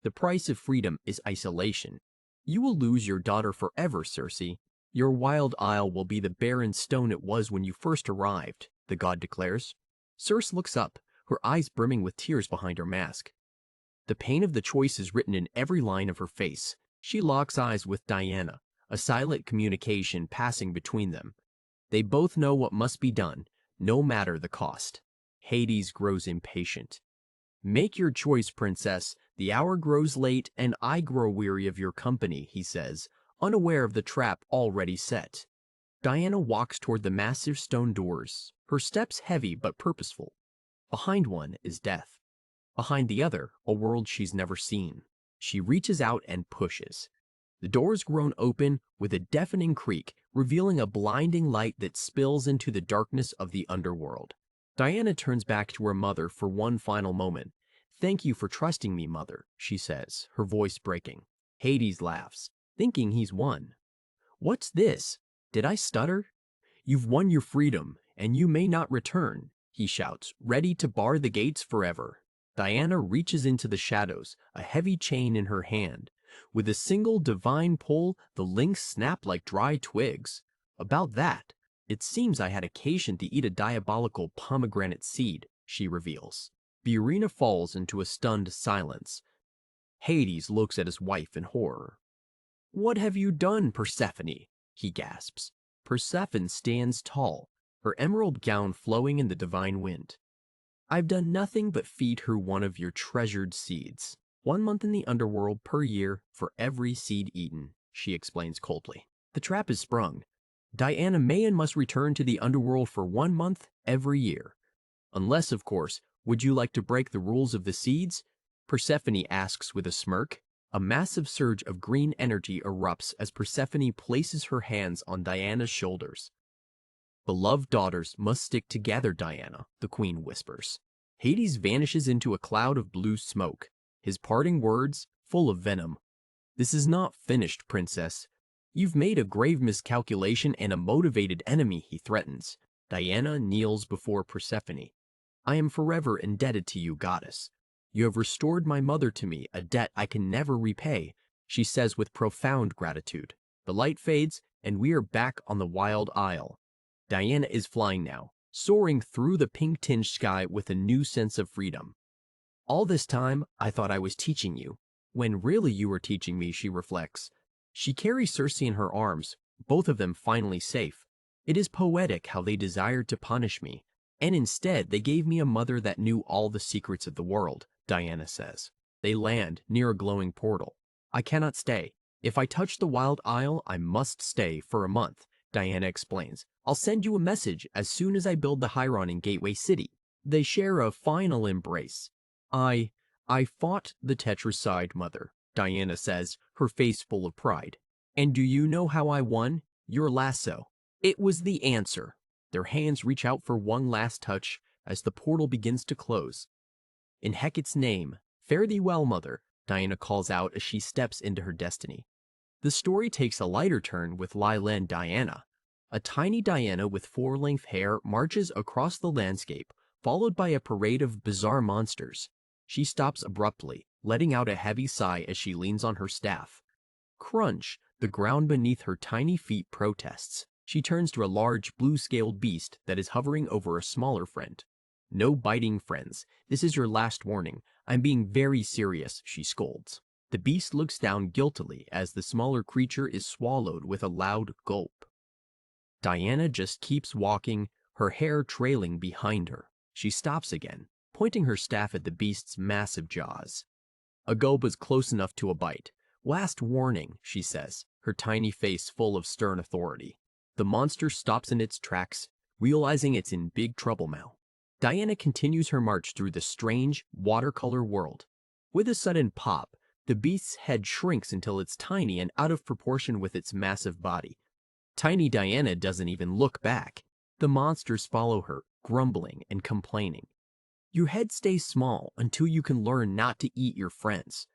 The price of freedom is isolation. You will lose your daughter forever, Circe. Your wild isle will be the barren stone it was when you first arrived, the god declares. Circe looks up, her eyes brimming with tears behind her mask. The pain of the choice is written in every line of her face. She locks eyes with Diana, a silent communication passing between them. They both know what must be done, no matter the cost. Hades grows impatient. Make your choice, princess. The hour grows late, and I grow weary of your company, he says, unaware of the trap already set. Diana walks toward the massive stone doors, her steps heavy but purposeful. Behind one is death. Behind the other, a world she's never seen. She reaches out and pushes. The doors groan open with a deafening creak, revealing a blinding light that spills into the darkness of the underworld. Diana turns back to her mother for one final moment. Thank you for trusting me, mother, she says, her voice breaking. Hades laughs, thinking he's won. What's this? Did I stutter? You've won your freedom, and you may not return, he shouts, ready to bar the gates forever. Diana reaches into the shadows, a heavy chain in her hand. With a single divine pull, the links snap like dry twigs. About that, it seems I had occasion to eat a diabolical pomegranate seed, she reveals. The arena falls into a stunned silence. Hades looks at his wife in horror. What have you done, Persephone? He gasps. Persephone stands tall, her emerald gown flowing in the divine wind. I've done nothing but feed her one of your treasured seeds. 1 month in the underworld per year for every seed eaten, she explains coldly. The trap is sprung. Diana may and must return to the underworld for 1 month every year. Unless, of course, would you like to break the rules of the seeds? Persephone asks with a smirk. A massive surge of green energy erupts as Persephone places her hands on Diana's shoulders. Beloved daughters must stick together, Diana, the queen whispers. Hades vanishes into a cloud of blue smoke, his parting words full of venom. This is not finished, princess. You've made a grave miscalculation and a motivated enemy, he threatens. Diana kneels before Persephone. I am forever indebted to you, goddess. You have restored my mother to me, a debt I can never repay, she says with profound gratitude. The light fades, and we are back on the wild isle. Diana is flying now, soaring through the pink-tinged sky with a new sense of freedom. All this time, I thought I was teaching you, when really you were teaching me, she reflects. She carries Circe in her arms, both of them finally safe. It is poetic how they desired to punish me, and instead they gave me a mother that knew all the secrets of the world, Diana says. They land near a glowing portal. I cannot stay. If I touch the wild isle, I must stay for a month, Diana explains. I'll send you a message as soon as I build the Hieron in Gateway City. They share a final embrace. I fought the Tetracide, mother, Diana says, her face full of pride. And do you know how I won? Your lasso. It was the answer. Their hands reach out for one last touch as the portal begins to close. In Hecate's name, fare thee well, mother, Diana calls out as she steps into her destiny. The story takes a lighter turn with Lilan Diana. A tiny Diana with four-length hair marches across the landscape, followed by a parade of bizarre monsters. She stops abruptly, letting out a heavy sigh as she leans on her staff. Crunch, the ground beneath her tiny feet protests. She turns to a large blue-scaled beast that is hovering over a smaller friend. No biting, friends. This is your last warning. I'm being very serious, she scolds. The beast looks down guiltily as the smaller creature is swallowed with a loud gulp. Diana just keeps walking, her hair trailing behind her. She stops again, pointing her staff at the beast's massive jaws. A gulp is close enough to a bite. Last warning, she says, her tiny face full of stern authority. The monster stops in its tracks, realizing it's in big trouble now. Diana continues her march through the strange, watercolor world. With a sudden pop, the beast's head shrinks until it's tiny and out of proportion with its massive body. Tiny Diana doesn't even look back. The monsters follow her, grumbling and complaining. Your head stays small until you can learn not to eat your friends.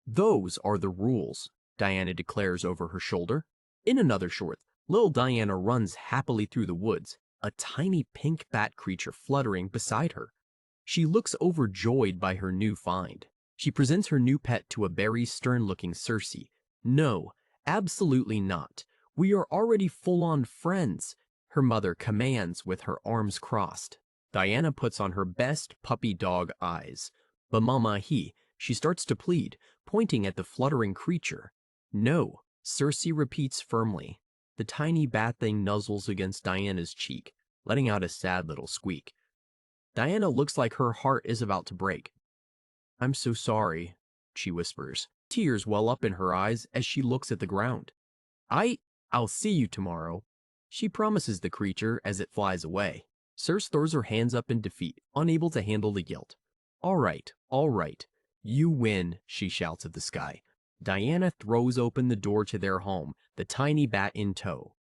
Those are the rules, Diana declares over her shoulder. In another short, little Diana runs happily through the woods, a tiny pink bat creature fluttering beside her. She looks overjoyed by her new find. She presents her new pet to a very stern-looking Circe. No, absolutely not. We are already full-on friends, her mother commands with her arms crossed. Diana puts on her best puppy dog eyes. But Mama she starts to plead, pointing at the fluttering creature. No, Circe repeats firmly. The tiny bat thing nuzzles against Diana's cheek, letting out a sad little squeak. Diana looks like her heart is about to break. I'm so sorry, she whispers. Tears well up in her eyes as she looks at the ground. I'll see you tomorrow, she promises the creature as it flies away. Circe throws her hands up in defeat, unable to handle the guilt. All right, you win, she shouts at the sky. Diana throws open the door to their home, the tiny bat in tow.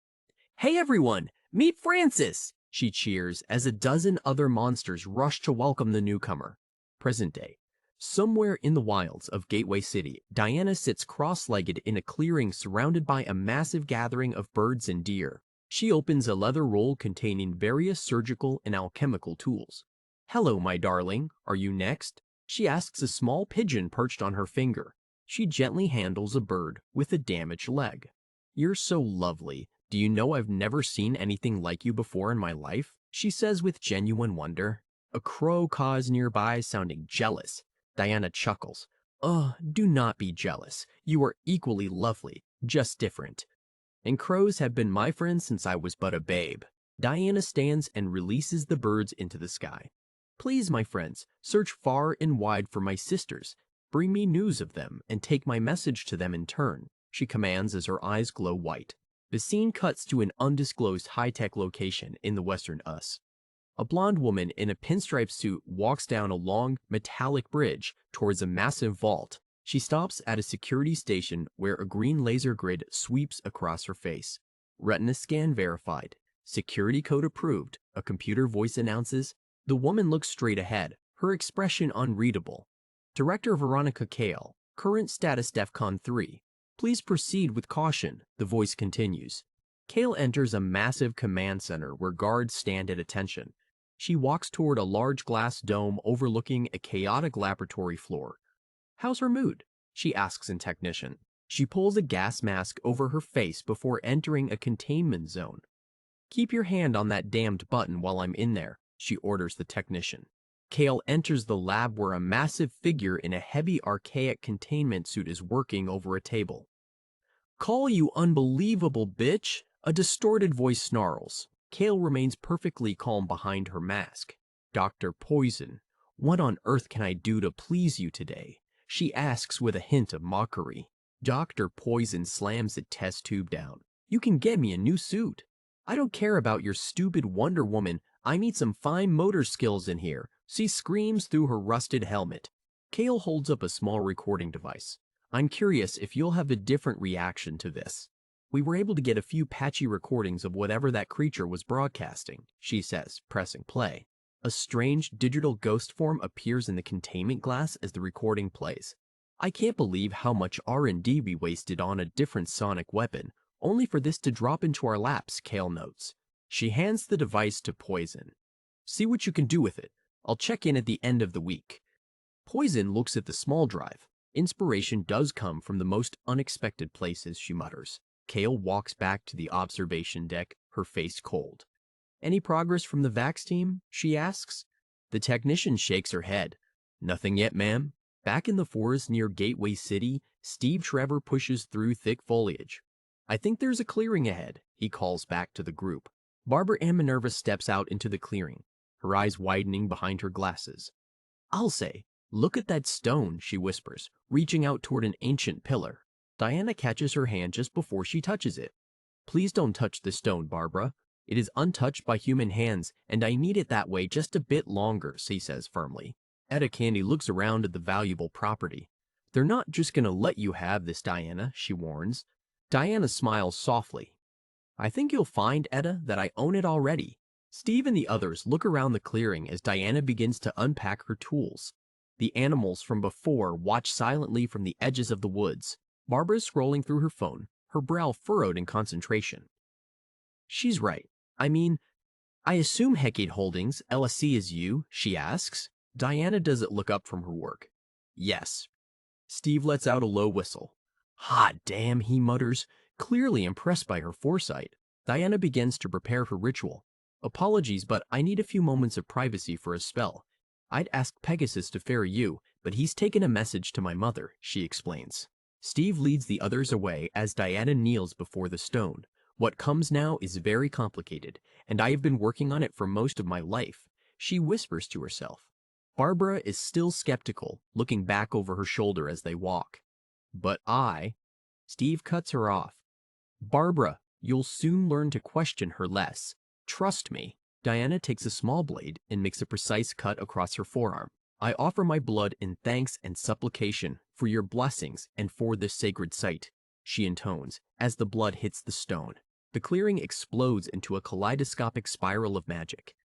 Hey everyone, meet Francis, she cheers as a dozen other monsters rush to welcome the newcomer. Present day. Somewhere in the wilds of Gateway City, Diana sits cross-legged in a clearing surrounded by a massive gathering of birds and deer. She opens a leather roll containing various surgical and alchemical tools. Hello, my darling, are you next? She asks a small pigeon perched on her finger. She gently handles a bird with a damaged leg. You're so lovely. Do you know I've never seen anything like you before in my life? She says with genuine wonder. A crow caws nearby, sounding jealous. Diana chuckles. Do not be jealous. You are equally lovely, just different. And crows have been my friends since I was but a babe. Diana stands and releases the birds into the sky. Please, my friends, search far and wide for my sisters. Bring me news of them and take my message to them in turn, she commands as her eyes glow white. The scene cuts to an undisclosed high-tech location in the Western US. A blonde woman in a pinstripe suit walks down a long, metallic bridge towards a massive vault. She stops at a security station where a green laser grid sweeps across her face. Retina scan verified. Security code approved, a computer voice announces. The woman looks straight ahead, her expression unreadable. Director Veronica Kale, current status DEFCON 3. Please proceed with caution, the voice continues. Kale enters a massive command center where guards stand at attention. She walks toward a large glass dome overlooking a chaotic laboratory floor. How's her mood? She asks in technician. She pulls a gas mask over her face before entering a containment zone. Keep your hand on that damned button while I'm in there, she orders the technician. Kale enters the lab where a massive figure in a heavy archaic containment suit is working over a table. Call you unbelievable bitch, a distorted voice snarls. Kale remains perfectly calm behind her mask. Dr. Poison, what on earth can I do to please you today? She asks with a hint of mockery. Dr. Poison slams the test tube down. You can get me a new suit. I don't care about your stupid Wonder Woman. I need some fine motor skills in here, she screams through her rusted helmet. Kale holds up a small recording device. I'm curious if you'll have a different reaction to this. We were able to get a few patchy recordings of whatever that creature was broadcasting, she says, pressing play. A strange digital ghost form appears in the containment glass as the recording plays. I can't believe how much R&D we wasted on a different sonic weapon, only for this to drop into our laps, Kale notes. She hands the device to Poison. See what you can do with it. I'll check in at the end of the week. Poison looks at the small drive. Inspiration does come from the most unexpected places, she mutters. Kale walks back to the observation deck, her face cold. "Any progress from the Vax team?" she asks. The technician shakes her head. "Nothing yet, ma'am." Back in the forest near Gateway City, Steve Trevor pushes through thick foliage. "I think there's a clearing ahead," he calls back to the group. Barbara Ann Minerva steps out into the clearing, her eyes widening behind her glasses. "I'll say, look at that stone," she whispers, reaching out toward an ancient pillar. Diana catches her hand just before she touches it. "Please don't touch the stone, Barbara. It is untouched by human hands, and I need it that way just a bit longer," she says firmly. Etta Candy looks around at the valuable property. "They're not just gonna let you have this, Diana," she warns. Diana smiles softly. "I think you'll find, Etta, that I own it already." Steve and the others look around the clearing as Diana begins to unpack her tools. The animals from before watch silently from the edges of the woods. Barbara's scrolling through her phone, her brow furrowed in concentration. "She's right. I mean, I assume Hecate Holdings, LSC is you?" she asks. Diana doesn't look up from her work. "Yes." Steve lets out a low whistle. "Hot damn," he mutters, clearly impressed by her foresight. Diana begins to prepare her ritual. "Apologies, but I need a few moments of privacy for a spell. I'd ask Pegasus to ferry you, but he's taken a message to my mother," she explains. Steve leads the others away as Diana kneels before the stone. "What comes now is very complicated, and I have been working on it for most of my life," she whispers to herself. Barbara is still skeptical, looking back over her shoulder as they walk. "But Steve cuts her off. "Barbara, you'll soon learn to question her less. Trust me." Diana takes a small blade and makes a precise cut across her forearm. "I offer my blood in thanks and supplication for your blessings and for this sacred site," she intones as the blood hits the stone. The clearing explodes into a kaleidoscopic spiral of magic.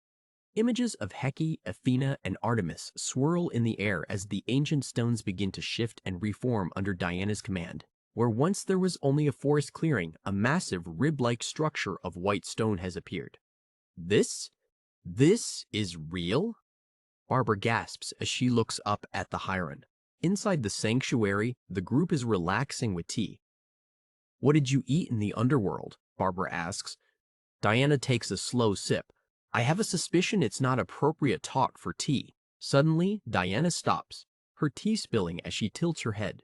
Images of Hecate, Athena, and Artemis swirl in the air as the ancient stones begin to shift and reform under Diana's command. Where once there was only a forest clearing, a massive rib-like structure of white stone has appeared. This is real?" Barbara gasps as she looks up at the Hiron. Inside the sanctuary, the group is relaxing with tea. "What did you eat in the underworld?" Barbara asks. Diana takes a slow sip. "I have a suspicion it's not appropriate talk for tea." Suddenly, Diana stops, her tea spilling as she tilts her head.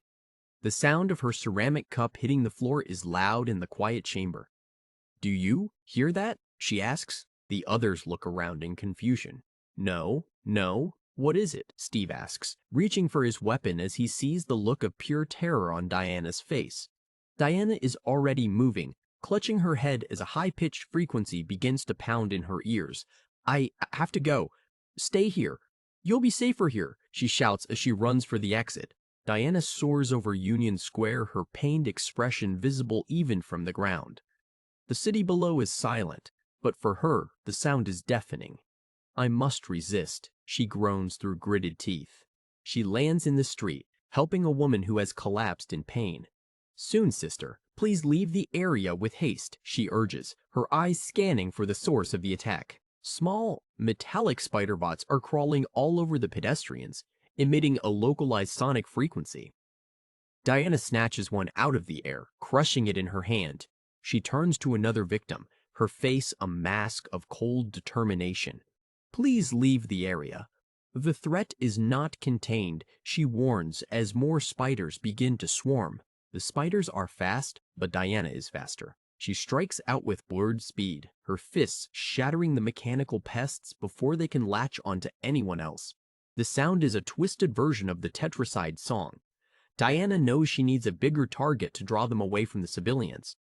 The sound of her ceramic cup hitting the floor is loud in the quiet chamber. "Do you hear that?" she asks. The others look around in confusion. No. What is it?" Steve asks, reaching for his weapon as he sees the look of pure terror on Diana's face. Diana is already moving, clutching her head as a high-pitched frequency begins to pound in her ears. "I have to go. Stay here. You'll be safer here," she shouts as she runs for the exit. Diana soars over Union Square, her pained expression visible even from the ground. The city below is silent, but for her, the sound is deafening. "I must resist," she groans through gritted teeth. She lands in the street, helping a woman who has collapsed in pain. "Soon, sister. Please leave the area with haste," she urges, her eyes scanning for the source of the attack. Small, metallic spider bots are crawling all over the pedestrians, emitting a localized sonic frequency. Diana snatches one out of the air, crushing it in her hand. She turns to another victim, her face a mask of cold determination. "Please leave the area." The threat is not contained, she warns as more spiders begin to swarm. The spiders are fast, but Diana is faster. She strikes out with blurred speed, her fists shattering the mechanical pests before they can latch onto anyone else. The sound is a twisted version of the Tetracide song. Diana knows she needs a bigger target to draw them away from the civilians.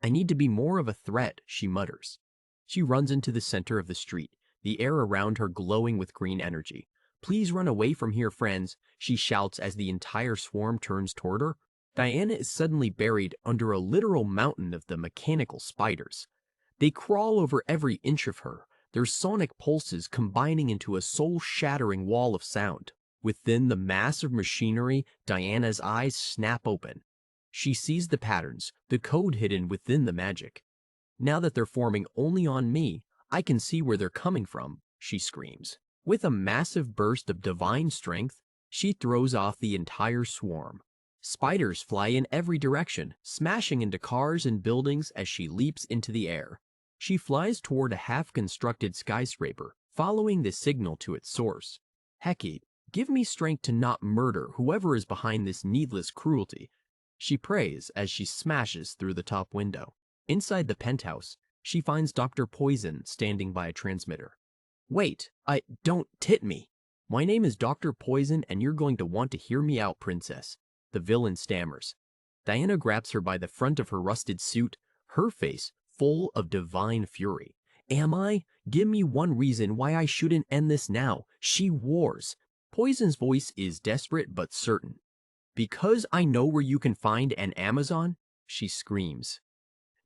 "I need to be more of a threat," she mutters. She runs into the center of the street, the air around her glowing with green energy. "Please run away from here, friends," she shouts as the entire swarm turns toward her. Diana is suddenly buried under a literal mountain of the mechanical spiders. They crawl over every inch of her, their sonic pulses combining into a soul-shattering wall of sound. Within the mass of machinery, Diana's eyes snap open. She sees the patterns, the code hidden within the magic. "Now that they're forming only on me, I can see where they're coming from," she screams. With a massive burst of divine strength, she throws off the entire swarm. Spiders fly in every direction, smashing into cars and buildings as she leaps into the air. She flies toward a half-constructed skyscraper, following the signal to its source. Hecate, give me strength to not murder whoever is behind this needless cruelty, she prays as she smashes through the top window. Inside the penthouse, she finds Dr. Poison standing by a transmitter. Wait, don't tit me. My name is Dr. Poison and you're going to want to hear me out, princess, the villain stammers. Diana grabs her by the front of her rusted suit, her face full of divine fury. Am I? Give me one reason why I shouldn't end this now. She roars. Poison's voice is desperate but certain. Because I know where you can find an Amazon, she screams.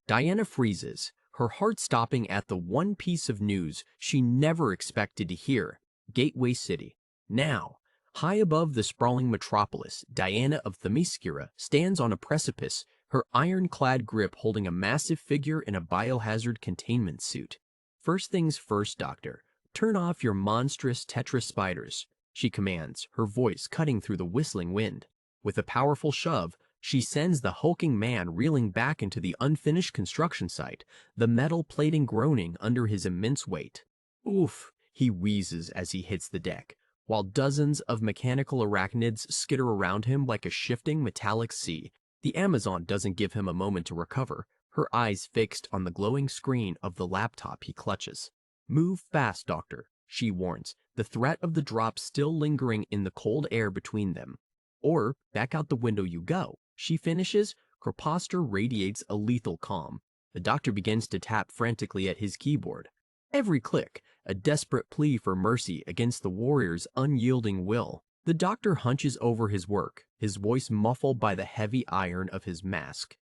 Diana freezes, her heart stopping at the one piece of news she never expected to hear. Gateway City. Now, high above the sprawling metropolis, Diana of Themyscira stands on a precipice, her ironclad grip holding a massive figure in a biohazard containment suit. First things first, Doctor. Turn off your monstrous tetra spiders, she commands, her voice cutting through the whistling wind. With a powerful shove, she sends the hulking man reeling back into the unfinished construction site, the metal plating groaning under his immense weight. Oof, he wheezes as he hits the deck, while dozens of mechanical arachnids skitter around him like a shifting metallic sea. The Amazon doesn't give him a moment to recover, her eyes fixed on the glowing screen of the laptop he clutches. Move fast, Doctor, she warns, the threat of the drop still lingering in the cold air between them. Or back out the window you go, she finishes. Her posture radiates a lethal calm. The doctor begins to tap frantically at his keyboard. Every click, a desperate plea for mercy against the warrior's unyielding will. The doctor hunches over his work, his voice muffled by the heavy iron of his mask.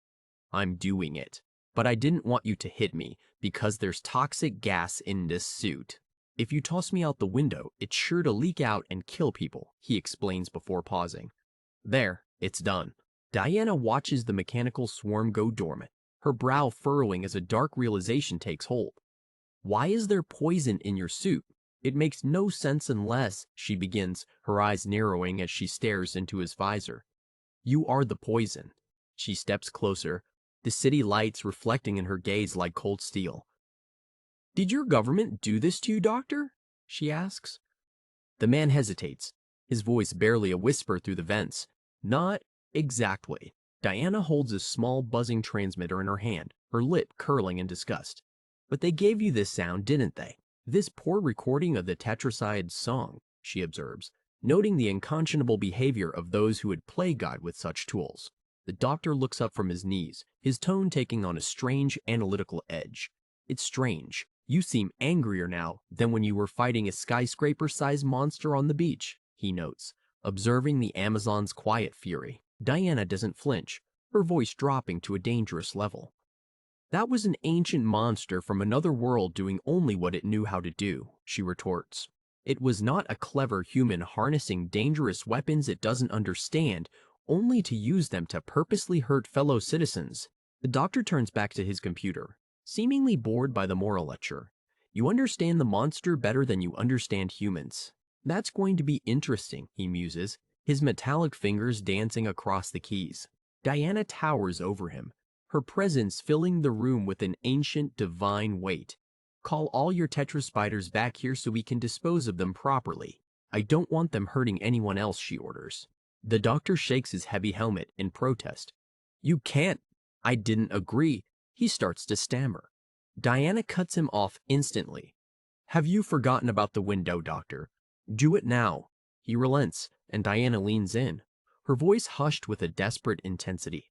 I'm doing it, but I didn't want you to hit me because there's toxic gas in this suit. If you toss me out the window, it's sure to leak out and kill people, he explains before pausing. There, it's done. Diana watches the mechanical swarm go dormant, her brow furrowing as a dark realization takes hold. Why is there poison in your suit? It makes no sense unless, she begins, her eyes narrowing as she stares into his visor. You are the poison. She steps closer, the city lights reflecting in her gaze like cold steel. Did your government do this to you, Doctor? She asks. The man hesitates, his voice barely a whisper through the vents. Not exactly. Diana holds a small buzzing transmitter in her hand, her lip curling in disgust. But they gave you this sound, didn't they? This poor recording of the Tetracide song, she observes, noting the unconscionable behavior of those who would play God with such tools. The doctor looks up from his knees, his tone taking on a strange analytical edge. It's strange. You seem angrier now than when you were fighting a skyscraper-sized monster on the beach, he notes, observing the Amazon's quiet fury. Diana doesn't flinch, her voice dropping to a dangerous level. That was an ancient monster from another world doing only what it knew how to do, she retorts. It was not a clever human harnessing dangerous weapons it doesn't understand, only to use them to purposely hurt fellow citizens. The doctor turns back to his computer, seemingly bored by the moral lecture. You understand the monster better than you understand humans. That's going to be interesting, he muses, his metallic fingers dancing across the keys. Diana towers over him, her presence filling the room with an ancient divine weight. Call all your tetra spiders back here so we can dispose of them properly. I don't want them hurting anyone else, she orders. The doctor shakes his heavy helmet in protest. You can't. I didn't agree. He starts to stammer. Diana cuts him off instantly. Have you forgotten about the window, Doctor? Do it now. He relents, and Diana leans in, her voice hushed with a desperate intensity.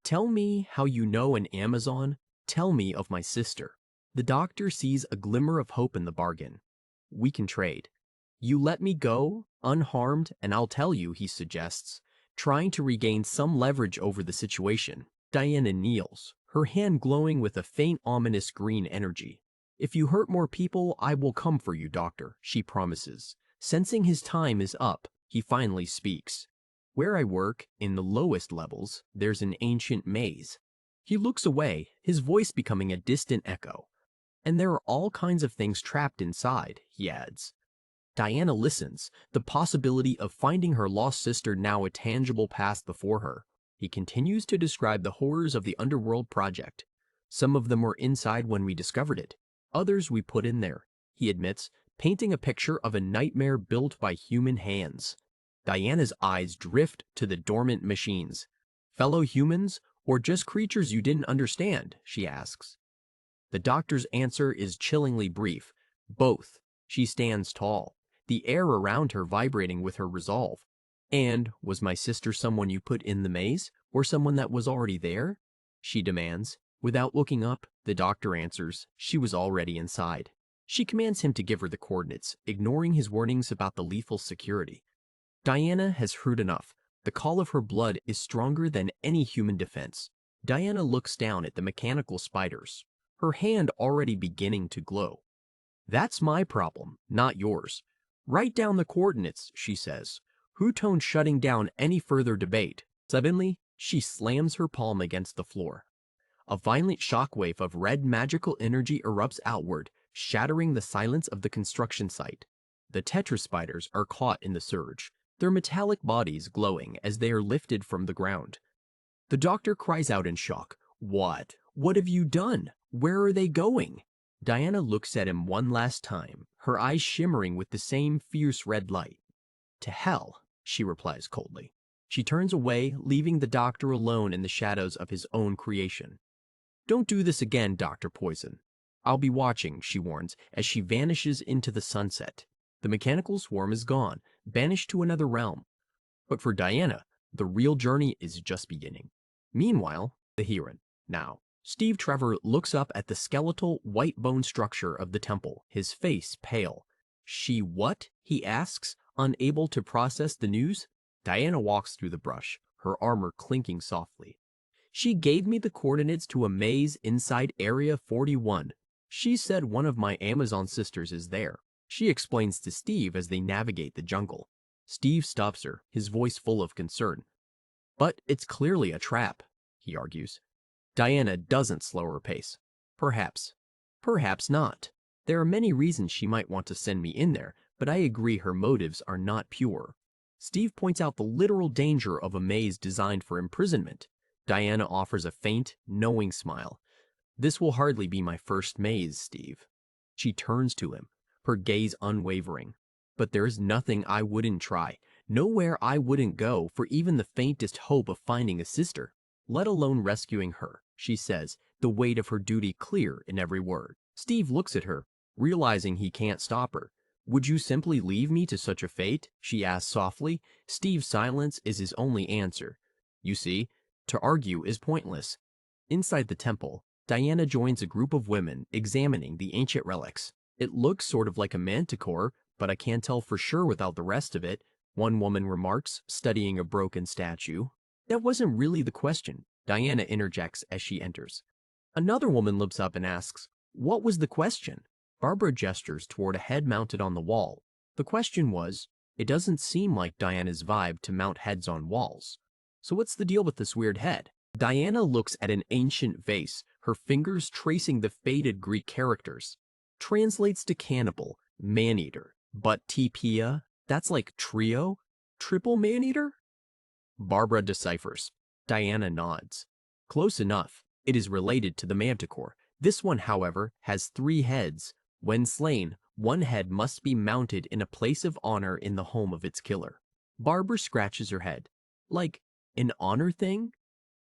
Tell me how you know an Amazon. Tell me of my sister. The doctor sees a glimmer of hope in the bargain. We can trade. You let me go, unharmed, and I'll tell you, he suggests, trying to regain some leverage over the situation. Diana kneels, her hand glowing with a faint ominous green energy. If you hurt more people, I will come for you, Doctor, she promises. Sensing his time is up, he finally speaks. Where I work, in the lowest levels, there's an ancient maze. He looks away, his voice becoming a distant echo. And there are all kinds of things trapped inside, he adds. Diana listens, the possibility of finding her lost sister now a tangible path before her. He continues to describe the horrors of the Underworld project. Some of them were inside when we discovered it. Others we put in there, he admits, painting a picture of a nightmare built by human hands. Diana's eyes drift to the dormant machines. Fellow humans, or just creatures you didn't understand, she asks. The doctor's answer is chillingly brief. Both. She stands tall, the air around her vibrating with her resolve. And was my sister someone you put in the maze, or someone that was already there? She demands. Without looking up, the doctor answers, she was already inside. She commands him to give her the coordinates, ignoring his warnings about the lethal security. Diana has heard enough. The call of her blood is stronger than any human defense. Diana looks down at the mechanical spiders, her hand already beginning to glow. That's my problem, not yours. Write down the coordinates, she says. Hutone shutting down any further debate. Suddenly, she slams her palm against the floor. A violent shockwave of red magical energy erupts outward, shattering the silence of the construction site. The Tetra spiders are caught in the surge, their metallic bodies glowing as they are lifted from the ground. The doctor cries out in shock. What? What have you done? Where are they going? Diana looks at him one last time, her eyes shimmering with the same fierce red light. To hell, she replies coldly. She turns away, leaving the doctor alone in the shadows of his own creation. Don't do this again, Dr. Poison. I'll be watching, she warns, as she vanishes into the sunset. The mechanical swarm is gone, banished to another realm. But for Diana, the real journey is just beginning. Meanwhile, the heron. Now, Steve Trevor looks up at the skeletal, white bone structure of the temple, his face pale. She what? He asks, unable to process the news. Diana walks through the brush, her armor clinking softly. She gave me the coordinates to a maze inside Area 41. She said one of my Amazon sisters is there. She explains to Steve as they navigate the jungle. Steve stops her, his voice full of concern. But it's clearly a trap, he argues. Diana doesn't slow her pace. Perhaps. Perhaps not. There are many reasons she might want to send me in there, but I agree her motives are not pure. Steve points out the literal danger of a maze designed for imprisonment. Diana offers a faint, knowing smile. This will hardly be my first maze, Steve. She turns to him, her gaze unwavering. But there is nothing I wouldn't try, nowhere I wouldn't go for even the faintest hope of finding a sister, let alone rescuing her, she says, the weight of her duty clear in every word. Steve looks at her, realizing he can't stop her. Would you simply leave me to such a fate? She asks softly. Steve's silence is his only answer. You see, to argue is pointless. Inside the temple, Diana joins a group of women examining the ancient relics. It looks sort of like a manticore, but I can't tell for sure without the rest of it, one woman remarks, studying a broken statue. That wasn't really the question, Diana interjects as she enters. Another woman looks up and asks, what was the question? Barbara gestures toward a head mounted on the wall. The question was, it doesn't seem like Diana's vibe to mount heads on walls. So what's the deal with this weird head? Diana looks at an ancient vase, her fingers tracing the faded Greek characters. Translates to cannibal, man-eater. But T-Pia, that's like trio? Triple man-eater? Barbara deciphers. Diana nods. Close enough. It is related to the manticore. This one, however, has 3 heads. When slain, one head must be mounted in a place of honor in the home of its killer. Barbara scratches her head. Like, an honor thing?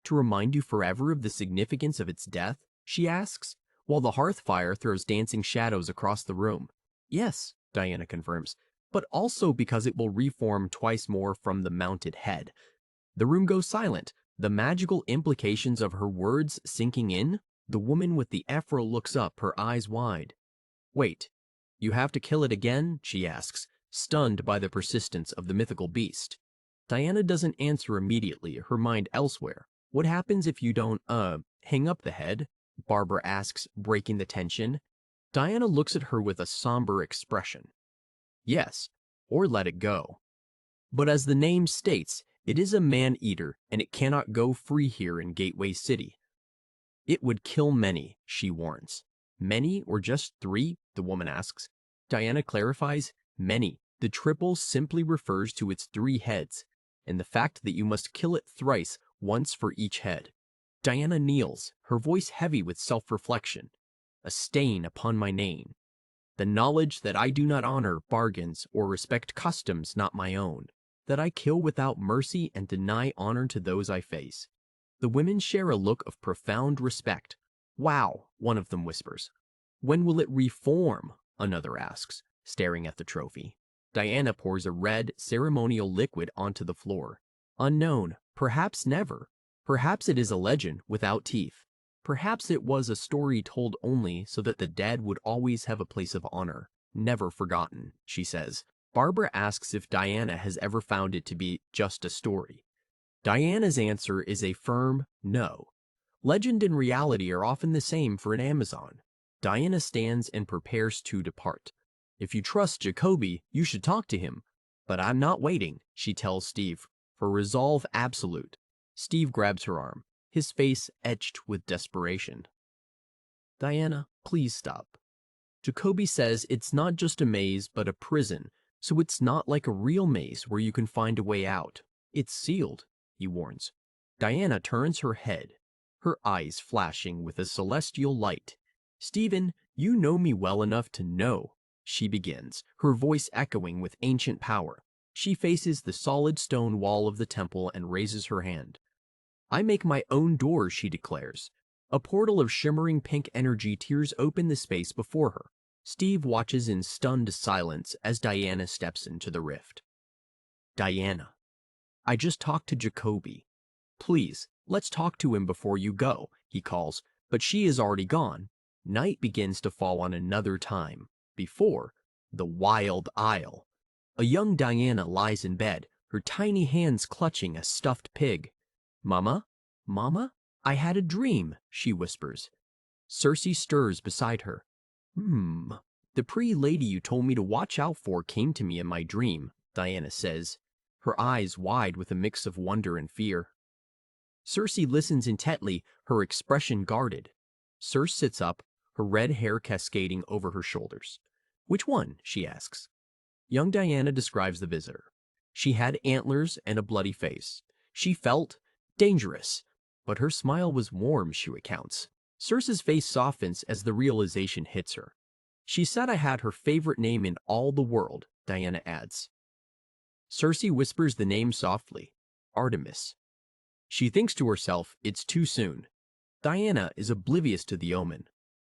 To remind you forever of the significance of its death? She asks, while the hearth fire throws dancing shadows across the room. Yes, Diana confirms, but also because it will reform twice more from the mounted head. The room goes silent, the magical implications of her words sinking in. The woman with the afro looks up, her eyes wide. Wait, you have to kill it again? She asks, stunned by the persistence of the mythical beast. Diana doesn't answer immediately, her mind elsewhere. What happens if you don't, hang up the head? Barbara asks, breaking the tension. Diana looks at her with a somber expression. Yes, or let it go. But as the name states, it is a man-eater, and it cannot go free here in Gateway City. It would kill many, she warns. Many or just 3? The woman asks. Diana clarifies, many. The triple simply refers to its 3 heads, and the fact that you must kill it thrice, once for each head. Diana kneels, her voice heavy with self-reflection. A stain upon my name. The knowledge that I do not honor bargains or respect customs not my own. That I kill without mercy and deny honor to those I face. The women share a look of profound respect. Wow, one of them whispers. When will it reform? Another asks, staring at the trophy. Diana pours a red, ceremonial liquid onto the floor. Unknown, perhaps never. Perhaps it is a legend without teeth. Perhaps it was a story told only so that the dead would always have a place of honor. Never forgotten, she says. Barbara asks if Diana has ever found it to be just a story. Diana's answer is a firm no. Legend and reality are often the same for an Amazon. Diana stands and prepares to depart. If you trust Jacoby, you should talk to him. But I'm not waiting, she tells Steve, for resolve absolute. Steve grabs her arm, his face etched with desperation. Diana, please stop. Jacoby says it's not just a maze, but a prison, so it's not like a real maze where you can find a way out. It's sealed, he warns. Diana turns her head, her eyes flashing with a celestial light. Stephen, you know me well enough to know, she begins, her voice echoing with ancient power. She faces the solid stone wall of the temple and raises her hand. I make my own doors, she declares. A portal of shimmering pink energy tears open the space before her. Steve watches in stunned silence as Diana steps into the rift. Diana, I just talked to Jacoby. Please, let's talk to him before you go, he calls, but she is already gone. Night begins to fall on another time. Before, the wild isle. A young Diana lies in bed, her tiny hands clutching a stuffed pig. Mama? Mama? I had a dream, she whispers. Cersei stirs beside her. The pretty lady you told me to watch out for came to me in my dream, Diana says, her eyes wide with a mix of wonder and fear. Cersei listens intently, her expression guarded. Cersei sits up, her red hair cascading over her shoulders. Which one? She asks. Young Diana describes the visitor. She had antlers and a bloody face. She felt dangerous, but her smile was warm, she recounts. Cersei's face softens as the realization hits her. She said I had her favorite name in all the world, Diana adds. Cersei whispers the name softly, Artemis. She thinks to herself, it's too soon. Diana is oblivious to the omen.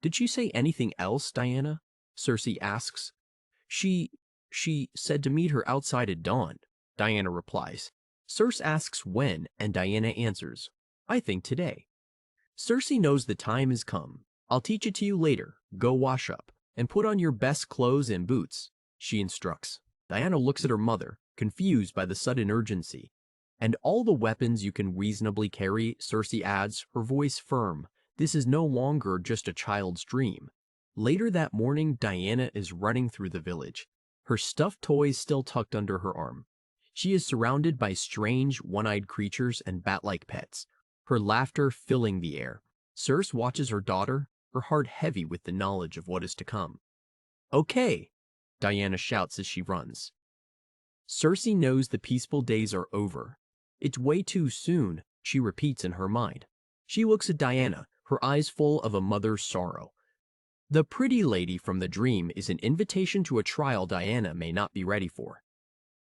Did she say anything else, Diana? Cersei asks. She said to meet her outside at dawn, Diana replies. Cersei asks when, and Diana answers, I think today. Cersei knows the time has come. I'll teach it to you later. Go wash up, and put on your best clothes and boots, she instructs. Diana looks at her mother, confused by the sudden urgency. And all the weapons you can reasonably carry, Cersei adds, her voice firm. This is no longer just a child's dream. Later that morning, Diana is running through the village, her stuffed toys still tucked under her arm. She is surrounded by strange, one-eyed creatures and bat-like pets, her laughter filling the air. Cersei watches her daughter, her heart heavy with the knowledge of what is to come. Okay, Diana shouts as she runs. Cersei knows the peaceful days are over. It's way too soon, she repeats in her mind. She looks at Diana, her eyes full of a mother's sorrow. The pretty lady from the dream is an invitation to a trial Diana may not be ready for.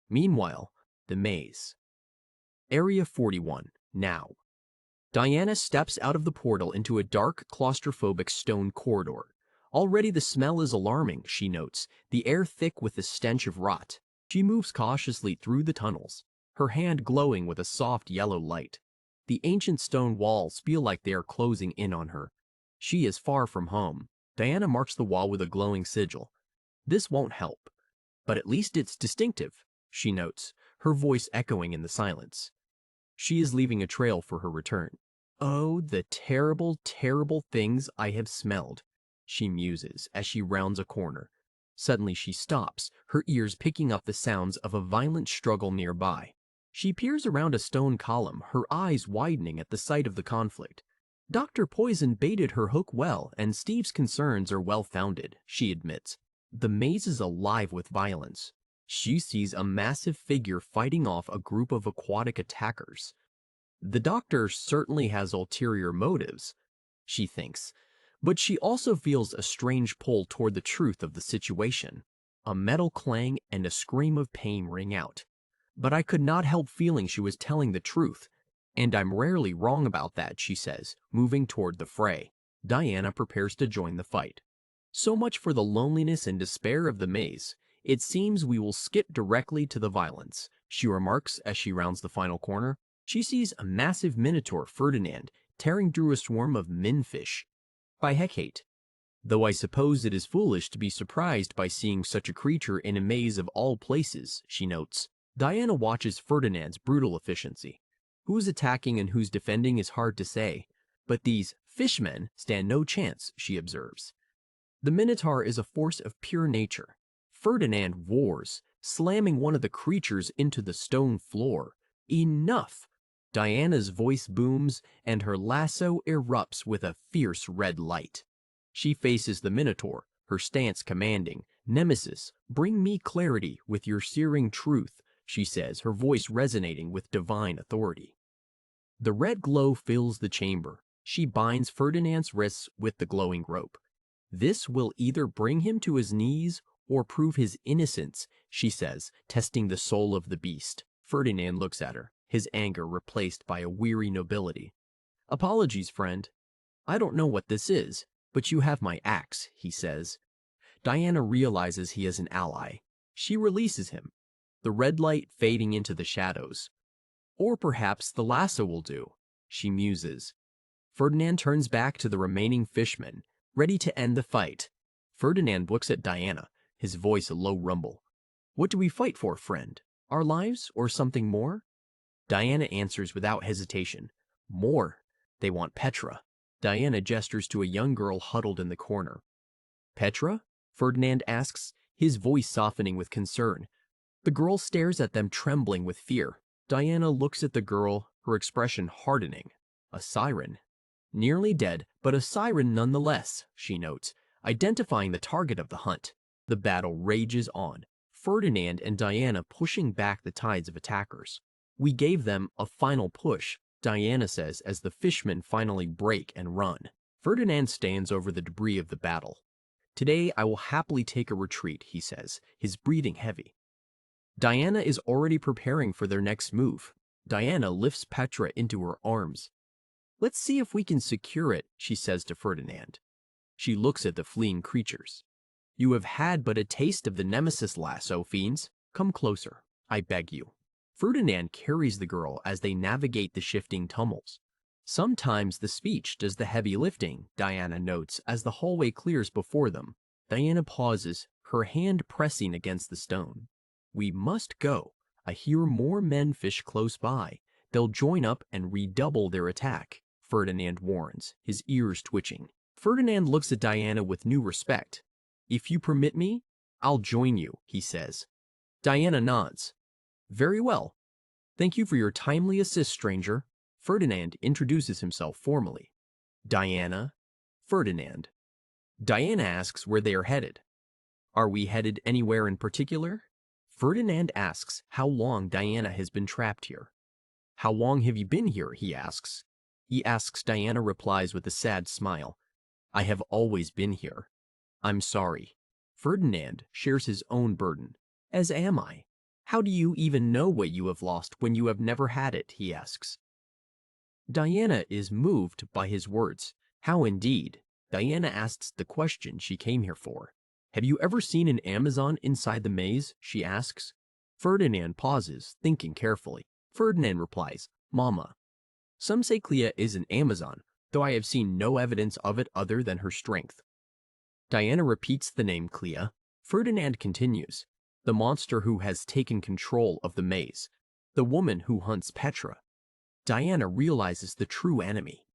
Meanwhile, the maze. Area 41, now. Diana steps out of the portal into a dark, claustrophobic stone corridor. Already the smell is alarming, she notes, the air thick with the stench of rot. She moves cautiously through the tunnels, her hand glowing with a soft yellow light. The ancient stone walls feel like they are closing in on her. She is far from home. Diana marks the wall with a glowing sigil. This won't help, but at least it's distinctive, she notes, her voice echoing in the silence. She is leaving a trail for her return. Oh, the terrible, terrible things I have smelled, she muses as she rounds a corner. Suddenly she stops, her ears picking up the sounds of a violent struggle nearby. She peers around a stone column, her eyes widening at the sight of the conflict. Dr. Poison baited her hook well, and Steve's concerns are well-founded, she admits. The maze is alive with violence. She sees a massive figure fighting off a group of aquatic attackers. The doctor certainly has ulterior motives, she thinks, but she also feels a strange pull toward the truth of the situation. A metal clang and a scream of pain ring out. But I could not help feeling she was telling the truth, and I'm rarely wrong about that, she says, moving toward the fray. Diana prepares to join the fight. So much for the loneliness and despair of the maze. It seems we will skip directly to the violence, she remarks as she rounds the final corner. She sees a massive minotaur, Ferdinand, tearing through a swarm of minfish. By Hecate. Though I suppose it is foolish to be surprised by seeing such a creature in a maze of all places, she notes. Diana watches Ferdinand's brutal efficiency. Who's attacking and who's defending is hard to say, but these fishmen stand no chance, she observes. The Minotaur is a force of pure nature. Ferdinand roars, slamming one of the creatures into the stone floor. Enough! Diana's voice booms, and her lasso erupts with a fierce red light. She faces the Minotaur, her stance commanding. Nemesis, bring me clarity with your searing truth, she says, her voice resonating with divine authority. The red glow fills the chamber. She binds Ferdinand's wrists with the glowing rope. This will either bring him to his knees or prove his innocence, she says, testing the soul of the beast. Ferdinand looks at her, his anger replaced by a weary nobility. Apologies, friend. I don't know what this is, but you have my axe, he says. Diana realizes he is an ally. She releases him, the red light fading into the shadows. Or perhaps the lasso will do, she muses. Ferdinand turns back to the remaining fishmen, ready to end the fight. Ferdinand looks at Diana, his voice a low rumble. What do we fight for, friend? Our lives or something more? Diana answers without hesitation. More. They want Petra. Diana gestures to a young girl huddled in the corner. Petra? Ferdinand asks, his voice softening with concern. The girl stares at them, trembling with fear. Diana looks at the girl, her expression hardening. A siren. Nearly dead, but a siren nonetheless, she notes, identifying the target of the hunt. The battle rages on, Ferdinand and Diana pushing back the tides of attackers. We gave them a final push, Diana says as the fishmen finally break and run. Ferdinand stands over the debris of the battle. Today I will happily take a retreat, he says, his breathing heavy. Diana is already preparing for their next move. Diana lifts Petra into her arms. Let's see if we can secure it, she says to Ferdinand. She looks at the fleeing creatures. You have had but a taste of the nemesis lasso, fiends. Come closer, I beg you. Ferdinand carries the girl as they navigate the shifting tumults. Sometimes the speech does the heavy lifting, Diana notes as the hallway clears before them. Diana pauses, her hand pressing against the stone. We must go. I hear more men fish close by. They'll join up and redouble their attack, Ferdinand warns, his ears twitching. Ferdinand looks at Diana with new respect. If you permit me, I'll join you, he says. Diana nods. Very well. Thank you for your timely assist, stranger. Ferdinand introduces himself formally. Diana, Ferdinand. Diana asks where they are headed. Are we headed anywhere in particular? Ferdinand asks how long Diana has been trapped here. How long have you been here, he asks. Diana replies with a sad smile. I have always been here. I'm sorry. Ferdinand shares his own burden. As am I. How do you even know what you have lost when you have never had it, he asks. Diana is moved by his words. How indeed? Diana asks the question she came here for. Have you ever seen an Amazon inside the maze? She asks. Ferdinand pauses, thinking carefully. Ferdinand replies, Mama. Some say Clea is an Amazon, though I have seen no evidence of it other than her strength. Diana repeats the name Clea. Ferdinand continues. The monster who has taken control of the maze. The woman who hunts Petra. Diana realizes the true enemy.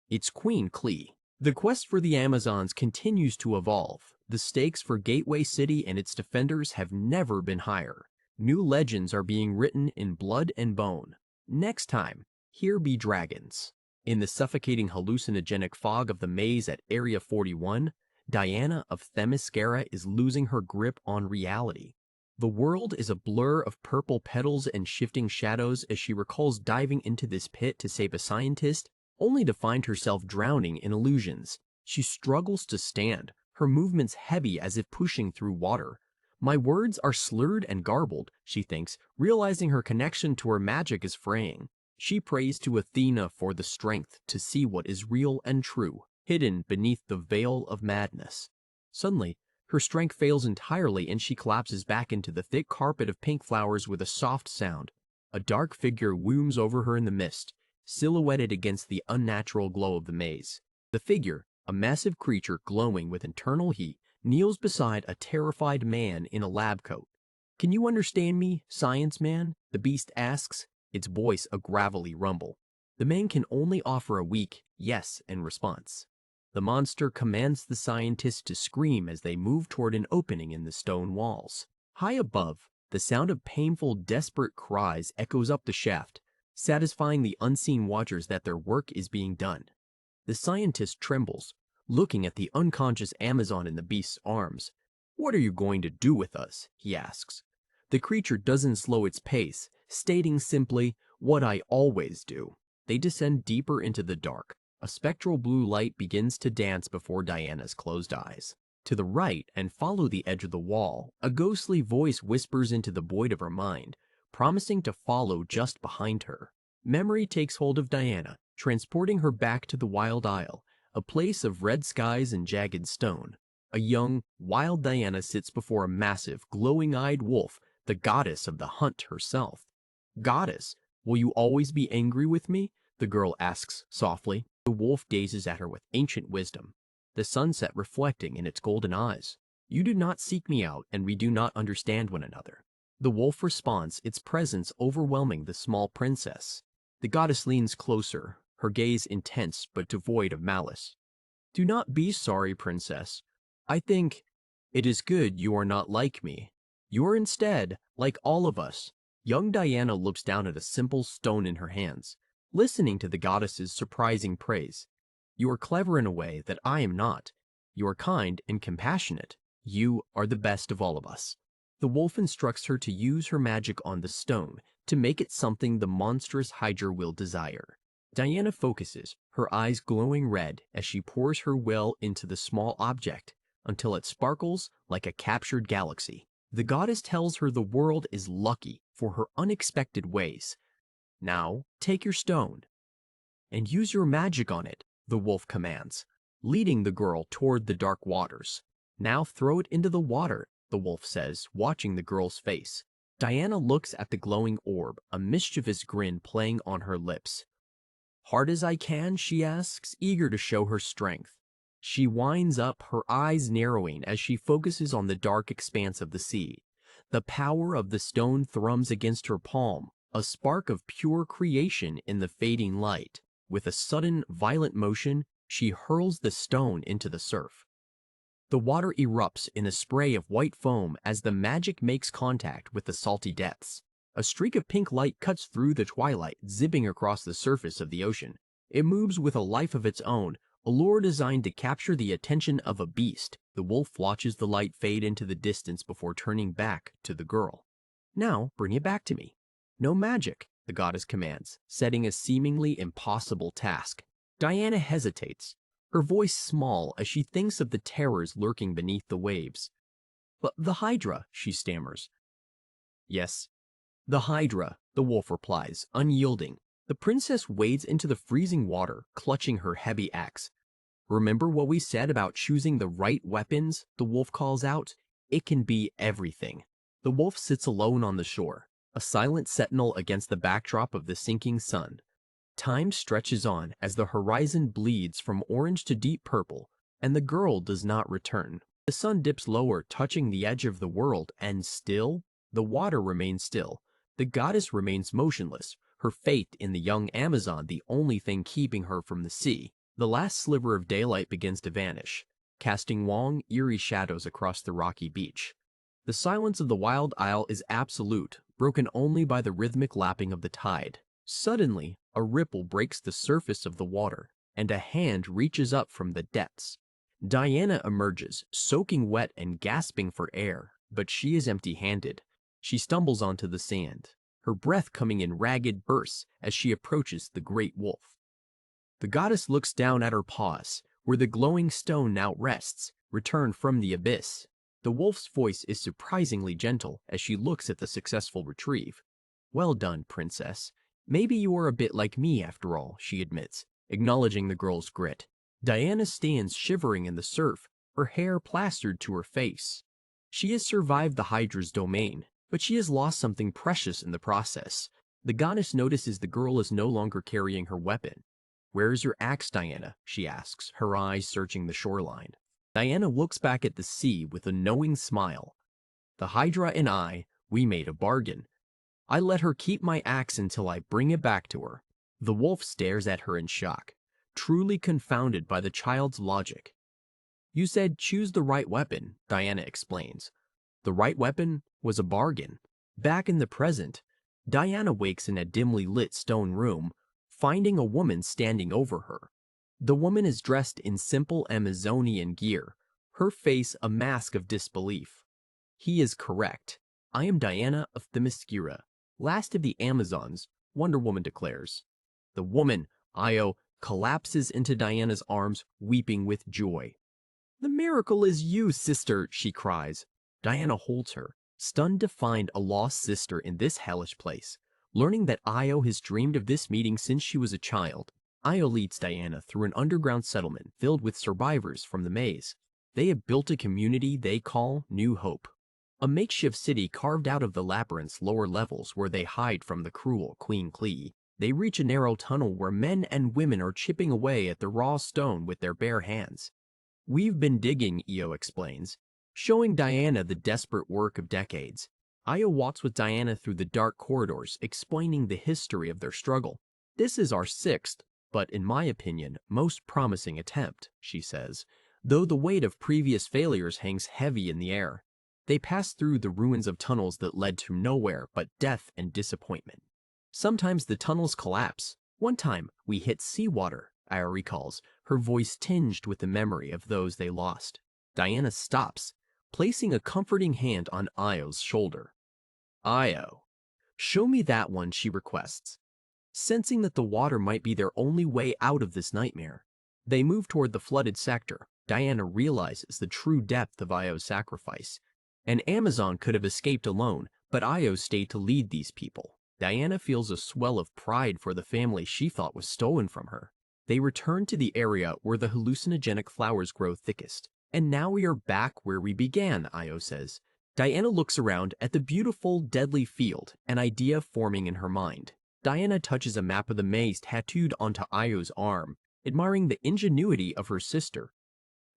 It's Queen Clea. The quest for the Amazons continues to evolve. The stakes for Gateway City and its defenders have never been higher. New legends are being written in blood and bone. Next time, here be dragons. In the suffocating hallucinogenic fog of the maze at Area 41, Diana of Themyscira is losing her grip on reality. The world is a blur of purple petals and shifting shadows as she recalls diving into this pit to save a scientist, only to find herself drowning in illusions. She struggles to stand, her movements heavy as if pushing through water. My words are slurred and garbled, she thinks, realizing her connection to her magic is fraying. She prays to Athena for the strength to see what is real and true, hidden beneath the veil of madness. Suddenly, her strength fails entirely and she collapses back into the thick carpet of pink flowers with a soft sound. A dark figure looms over her in the mist, silhouetted against the unnatural glow of the maze. The figure, a massive creature glowing with internal heat, kneels beside a terrified man in a lab coat. "Can you understand me, science man?" the beast asks, its voice a gravelly rumble. The man can only offer a weak yes in response. The monster commands the scientists to scream as they move toward an opening in the stone walls. High above, the sound of painful, desperate cries echoes up the shaft, satisfying the unseen watchers that their work is being done. The scientist trembles, looking at the unconscious Amazon in the beast's arms. "What are you going to do with us?" he asks. The creature doesn't slow its pace, stating simply, "What I always do." They descend deeper into the dark. A spectral blue light begins to dance before Diana's closed eyes. To the right, and follow the edge of the wall, a ghostly voice whispers into the void of her mind, promising to follow just behind her. Memory takes hold of Diana, transporting her back to the Wild Isle, a place of red skies and jagged stone. A young, wild Diana sits before a massive, glowing-eyed wolf, the goddess of the hunt herself. "Goddess, will you always be angry with me?" the girl asks softly. The wolf gazes at her with ancient wisdom, the sunset reflecting in its golden eyes. "You do not seek me out, and we do not understand one another." The wolf responds, its presence overwhelming the small princess. The goddess leans closer, her gaze intense but devoid of malice. "Do not be sorry, princess. I think it is good you are not like me. You are instead like all of us." Young Diana looks down at a simple stone in her hands, listening to the goddess's surprising praise. "You are clever in a way that I am not. You are kind and compassionate. You are the best of all of us." The wolf instructs her to use her magic on the stone to make it something the monstrous hydra will desire. Diana focuses, her eyes glowing red as she pours her will into the small object until it sparkles like a captured galaxy. The goddess tells her the world is lucky for her unexpected ways. "Now, take your stone and use your magic on it," the wolf commands, leading the girl toward the dark waters. "Now throw it into the water," the wolf says, watching the girl's face. Diana looks at the glowing orb, a mischievous grin playing on her lips. "Hard as I can?" she asks, eager to show her strength. She winds up, her eyes narrowing as she focuses on the dark expanse of the sea. The power of the stone thrums against her palm, a spark of pure creation in the fading light. With a sudden, violent motion, she hurls the stone into the surf. The water erupts in a spray of white foam as the magic makes contact with the salty depths. A streak of pink light cuts through the twilight, zipping across the surface of the ocean. It moves with a life of its own, a lure designed to capture the attention of a beast. The wolf watches the light fade into the distance before turning back to the girl. "Now, bring it back to me." "No magic," the goddess commands, setting a seemingly impossible task. Diana hesitates, her voice small as she thinks of the terrors lurking beneath the waves. "But the Hydra," she stammers. "Yes, the Hydra," the wolf replies, unyielding. The princess wades into the freezing water, clutching her heavy axe. "Remember what we said about choosing the right weapons?" the wolf calls out. "It can be everything." The wolf sits alone on the shore, a silent sentinel against the backdrop of the sinking sun. Time stretches on as the horizon bleeds from orange to deep purple, and the girl does not return. The sun dips lower, touching the edge of the world, and still, the water remains still. The goddess remains motionless, her faith in the young Amazon the only thing keeping her from the sea. The last sliver of daylight begins to vanish, casting long, eerie shadows across the rocky beach. The silence of the Wild Isle is absolute, broken only by the rhythmic lapping of the tide. Suddenly, a ripple breaks the surface of the water, and a hand reaches up from the depths. Diana emerges, soaking wet and gasping for air. but she is empty-handed. She stumbles onto the sand, her breath coming in ragged bursts as she approaches the great wolf. The goddess looks down at her paws, where the glowing stone now rests, returned from the abyss. The wolf's voice is surprisingly gentle as she looks at the successful retrieve. "Well done, princess. Maybe you are a bit like me after all," she admits, acknowledging the girl's grit. Diana stands shivering in the surf, her hair plastered to her face. She has survived the Hydra's domain, but she has lost something precious in the process. The goddess notices the girl is no longer carrying her weapon. "Where is your axe, Diana?" she asks, her eyes searching the shoreline. Diana looks back at the sea with a knowing smile. "The Hydra and we made a bargain. I let her keep my axe until I bring it back to her." The wolf stares at her in shock, truly confounded by the child's logic. "You said choose the right weapon," Diana explains. The right weapon was a bargain. Back in the present, Diana wakes in a dimly lit stone room, finding a woman standing over her. The woman is dressed in simple Amazonian gear, her face a mask of disbelief. He is correct. "I am Diana of Themyscira, last of the Amazons," Wonder Woman declares. The woman, Io, collapses into Diana's arms, weeping with joy. "The miracle is you, sister," she cries. Diana holds her, stunned to find a lost sister in this hellish place. Learning that Io has dreamed of this meeting since she was a child, Io leads Diana through an underground settlement filled with survivors from the maze. They have built a community they call New Hope, a makeshift city carved out of the labyrinth's lower levels where they hide from the cruel Queen Clee. They reach a narrow tunnel where men and women are chipping away at the raw stone with their bare hands. "We've been digging," Io explains, showing Diana the desperate work of decades. Io walks with Diana through the dark corridors, explaining the history of their struggle. "This is our sixth, but in my opinion, most promising attempt," she says, though the weight of previous failures hangs heavy in the air. They pass through the ruins of tunnels that led to nowhere but death and disappointment. Sometimes the tunnels collapse. "One time, we hit seawater," Io recalls, her voice tinged with the memory of those they lost. Diana stops, placing a comforting hand on Io's shoulder. "Io, show me that one," she requests, sensing that the water might be their only way out of this nightmare. They move toward the flooded sector. Diana realizes the true depth of Io's sacrifice. An Amazon could have escaped alone, but Io stayed to lead these people. Diana feels a swell of pride for the family she thought was stolen from her. They return to the area where the hallucinogenic flowers grow thickest. "And now we are back where we began," Io says. Diana looks around at the beautiful, deadly field, an idea forming in her mind. Diana touches a map of the maze tattooed onto Io's arm, admiring the ingenuity of her sister.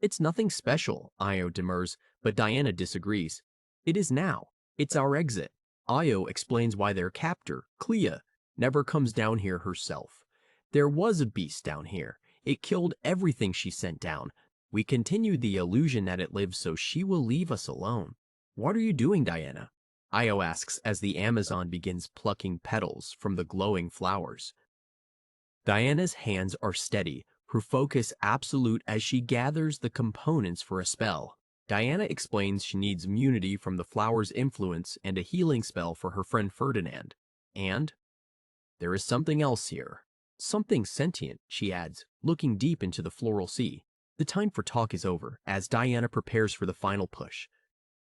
"It's nothing special," Io demurs, but Diana disagrees. "It is now. It's our exit." Io explains why their captor, Clea, never comes down here herself. "There was a beast down here. It killed everything she sent down. We continue the illusion that it lives so she will leave us alone." "What are you doing, Diana?" Io asks as the Amazon begins plucking petals from the glowing flowers. Diana's hands are steady, her focus absolute as she gathers the components for a spell. Diana explains she needs immunity from the flower's influence and a healing spell for her friend Ferdinand. And there is something else here. Something sentient, she adds, looking deep into the floral sea. The time for talk is over, as Diana prepares for the final push.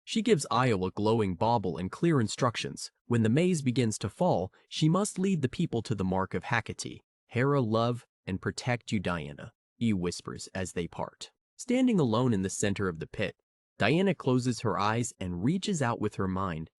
She gives Io a glowing bauble and clear instructions. When the maze begins to fall, she must lead the people to the mark of Hecate. "Hera love and protect you, Diana," Io whispers as they part. Standing alone in the center of the pit, Diana closes her eyes and reaches out with her mind.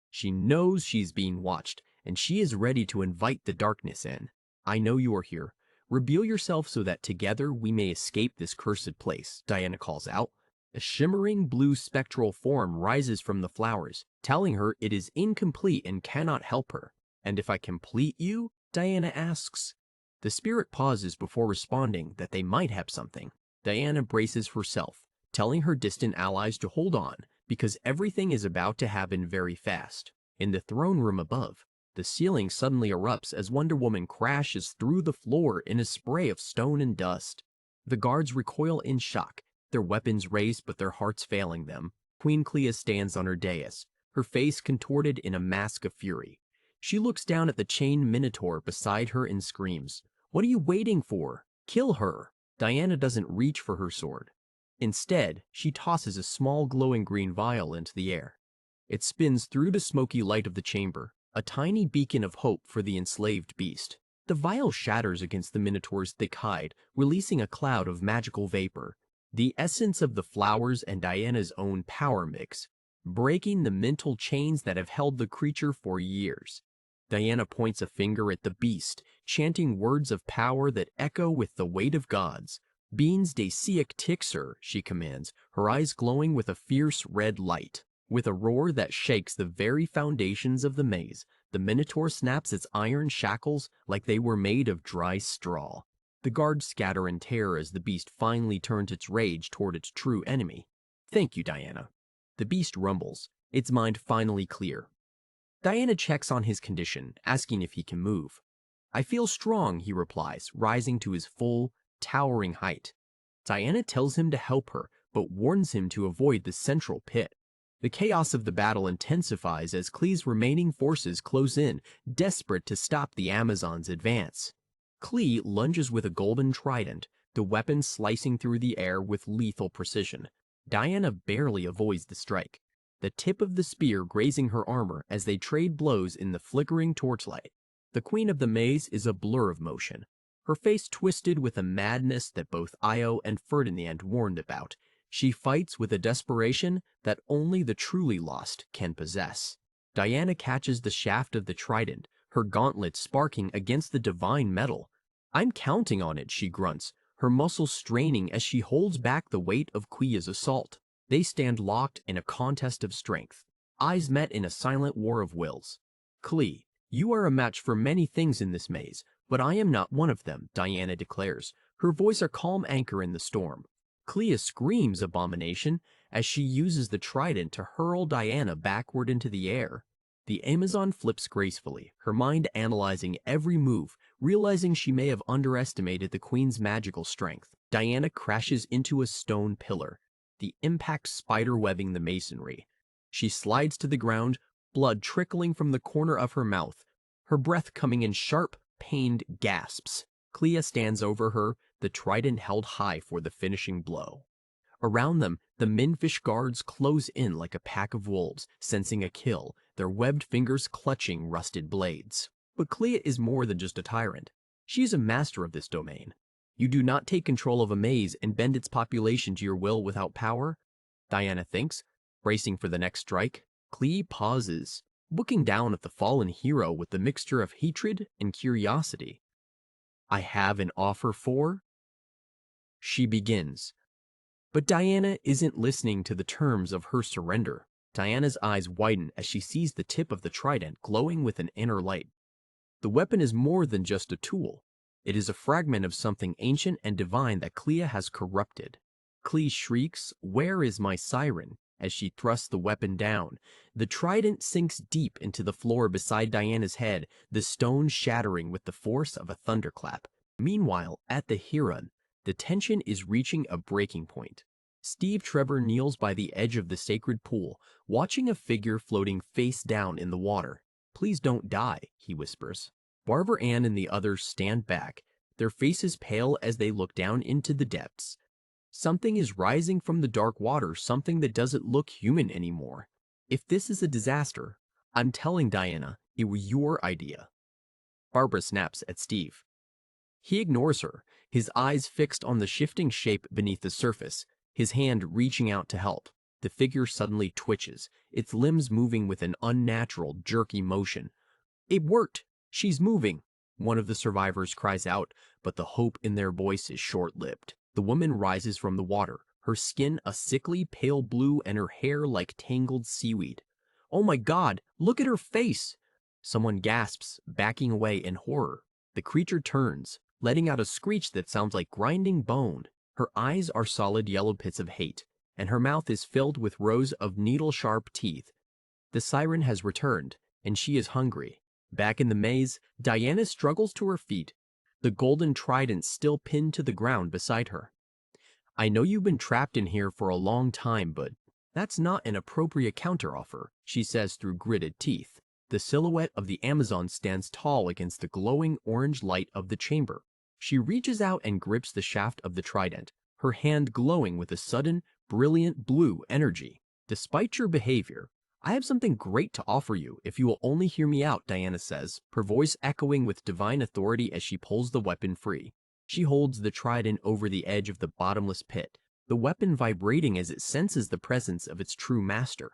She knows she's being watched, and she is ready to invite the darkness in. "I know you are here. Reveal yourself so that together we may escape this cursed place," Diana calls out. A shimmering blue spectral form rises from the flowers, telling her it is incomplete and cannot help her. "And if I complete you?" Diana asks. The spirit pauses before responding that they might have something. Diana braces herself, telling her distant allies to hold on, because everything is about to happen very fast. In the throne room above, the ceiling suddenly erupts as Wonder Woman crashes through the floor in a spray of stone and dust. The guards recoil in shock, their weapons raised but their hearts failing them. Queen Clea stands on her dais, her face contorted in a mask of fury. She looks down at the chained minotaur beside her and screams, "What are you waiting for? Kill her!" Diana doesn't reach for her sword. Instead, she tosses a small glowing green vial into the air. It spins through the smoky light of the chamber, a tiny beacon of hope for the enslaved beast. The vial shatters against the minotaur's thick hide, releasing a cloud of magical vapor, the essence of the flowers and Diana's own power mix, breaking the mental chains that have held the creature for years. Diana points a finger at the beast, chanting words of power that echo with the weight of gods. "Beans de siak tixer," she commands, her eyes glowing with a fierce red light. With a roar that shakes the very foundations of the maze, the minotaur snaps its iron shackles like they were made of dry straw. The guards scatter in terror as the beast finally turns its rage toward its true enemy. "Thank you, Diana." The beast rumbles, its mind finally clear. Diana checks on his condition, asking if he can move. "I feel strong," he replies, rising to his full, towering height. Diana tells him to help her, but warns him to avoid the central pit. The chaos of the battle intensifies as Clee's remaining forces close in, desperate to stop the Amazons' advance. Clee lunges with a golden trident, the weapon slicing through the air with lethal precision. Diana barely avoids the strike, the tip of the spear grazing her armor as they trade blows in the flickering torchlight. The Queen of the Maze is a blur of motion, her face twisted with a madness that both Io and Ferdinand warned about. She fights with a desperation that only the truly lost can possess. Diana catches the shaft of the trident, her gauntlet sparking against the divine metal. "I'm counting on it," she grunts, her muscles straining as she holds back the weight of Quea's assault. They stand locked in a contest of strength, eyes met in a silent war of wills. "Clee, you are a match for many things in this maze, but I am not one of them," Diana declares, her voice a calm anchor in the storm. Clea screams abomination as she uses the trident to hurl Diana backward into the air. The Amazon flips gracefully, her mind analyzing every move, realizing she may have underestimated the Queen's magical strength. Diana crashes into a stone pillar, the impact spiderwebbing the masonry. She slides to the ground, blood trickling from the corner of her mouth, her breath coming in sharp, pained gasps. Clea stands over her, the trident held high for the finishing blow. Around them, the Minfish guards close in like a pack of wolves, sensing a kill, their webbed fingers clutching rusted blades. But Clea is more than just a tyrant. She is a master of this domain. You do not take control of a maze and bend its population to your will without power, Diana thinks, bracing for the next strike. Clea pauses, looking down at the fallen hero with the mixture of hatred and curiosity. "I have an offer for..." she begins. But Diana isn't listening to the terms of her surrender. Diana's eyes widen as she sees the tip of the trident glowing with an inner light. The weapon is more than just a tool. It is a fragment of something ancient and divine that Clea has corrupted. Clea shrieks, "Where is my siren?" as she thrusts the weapon down. The trident sinks deep into the floor beside Diana's head, the stone shattering with the force of a thunderclap. Meanwhile, at the Huron, the tension is reaching a breaking point. Steve Trevor kneels by the edge of the sacred pool, watching a figure floating face down in the water. "Please don't die," he whispers. Barbara Ann and the others stand back, their faces pale as they look down into the depths. Something is rising from the dark water, something that doesn't look human anymore. "If this is a disaster, I'm telling Diana it was your idea." Barbara snaps at Steve. He ignores her, his eyes fixed on the shifting shape beneath the surface, his hand reaching out to help. The figure suddenly twitches, its limbs moving with an unnatural, jerky motion. "It worked! She's moving!" one of the survivors cries out, but the hope in their voice is short-lived. The woman rises from the water, her skin a sickly pale blue and her hair like tangled seaweed. "Oh my God, look at her face!" Someone gasps, backing away in horror. The creature turns, letting out a screech that sounds like grinding bone. Her eyes are solid yellow pits of hate, and her mouth is filled with rows of needle-sharp teeth. The siren has returned, and she is hungry. Back in the maze, Diana struggles to her feet, the golden trident still pinned to the ground beside her. "I know you've been trapped in here for a long time, but That's not an appropriate counteroffer, she says through gritted teeth. The silhouette of the Amazon stands tall against the glowing orange light of the chamber. She reaches out and grips the shaft of the trident, her hand glowing with a sudden, brilliant blue energy. Despite your behavior, I have something great to offer you if you will only hear me out, Diana says, her voice echoing with divine authority as she pulls the weapon free. She holds the trident over the edge of the bottomless pit, the weapon vibrating as it senses the presence of its true master.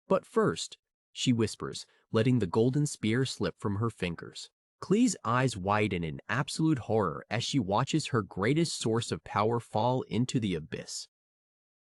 But first, she whispers, letting the golden spear slip from her fingers. Klee's eyes widen in absolute horror as she watches her greatest source of power fall into the abyss.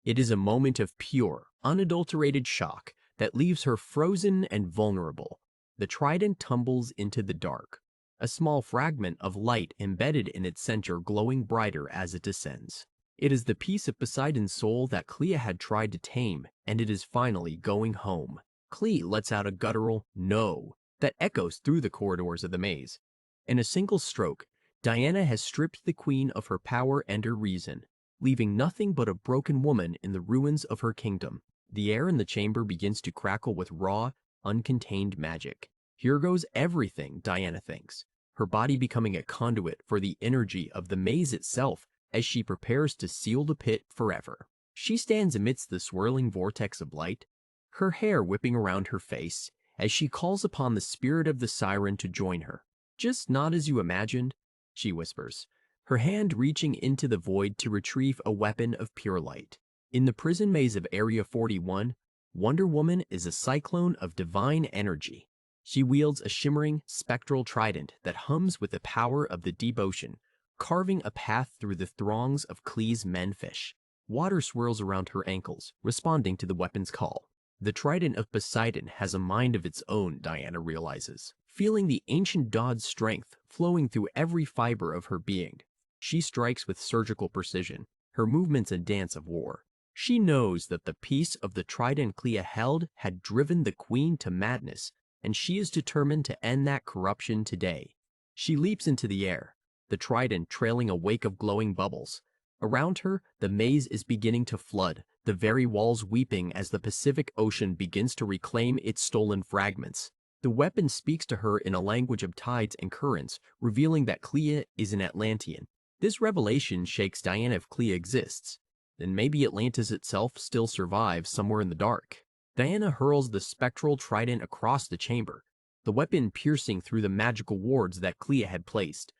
It is a moment of pure, unadulterated shock that leaves her frozen and vulnerable. The trident tumbles into the dark, a small fragment of light embedded in its center glowing brighter as it descends. It is the piece of Poseidon's soul that Clea had tried to tame, and it is finally going home. Clea lets out a guttural "no" that echoes through the corridors of the maze. In a single stroke, Diana has stripped the queen of her power and her reason, leaving nothing but a broken woman in the ruins of her kingdom. The air in the chamber begins to crackle with raw, uncontained magic. Here goes everything, Diana thinks, her body becoming a conduit for the energy of the maze itself as she prepares to seal the pit forever. She stands amidst the swirling vortex of light, her hair whipping around her face, as she calls upon the spirit of the siren to join her. "Just not as you imagined," she whispers, her hand reaching into the void to retrieve a weapon of pure light. In the prison maze of Area 41, Wonder Woman is a cyclone of divine energy. She wields a shimmering, spectral trident that hums with the power of the deep ocean, carving a path through the throngs of Klee's menfish. Water swirls around her ankles, responding to the weapon's call. The trident of Poseidon has a mind of its own, Diana realizes, feeling the ancient god's strength flowing through every fiber of her being. She strikes with surgical precision, her movements a dance of war. She knows that the piece of the trident Clea held had driven the queen to madness, and she is determined to end that corruption today. She leaps into the air, the trident trailing a wake of glowing bubbles. Around her, the maze is beginning to flood, the very walls weeping as the Pacific Ocean begins to reclaim its stolen fragments. The weapon speaks to her in a language of tides and currents, revealing that Clea is an Atlantean. This revelation shakes Diana if Clea exists. Then maybe Atlantis itself still survives somewhere in the dark. Diana hurls the spectral trident across the chamber, the weapon piercing through the magical wards that Clea had placed.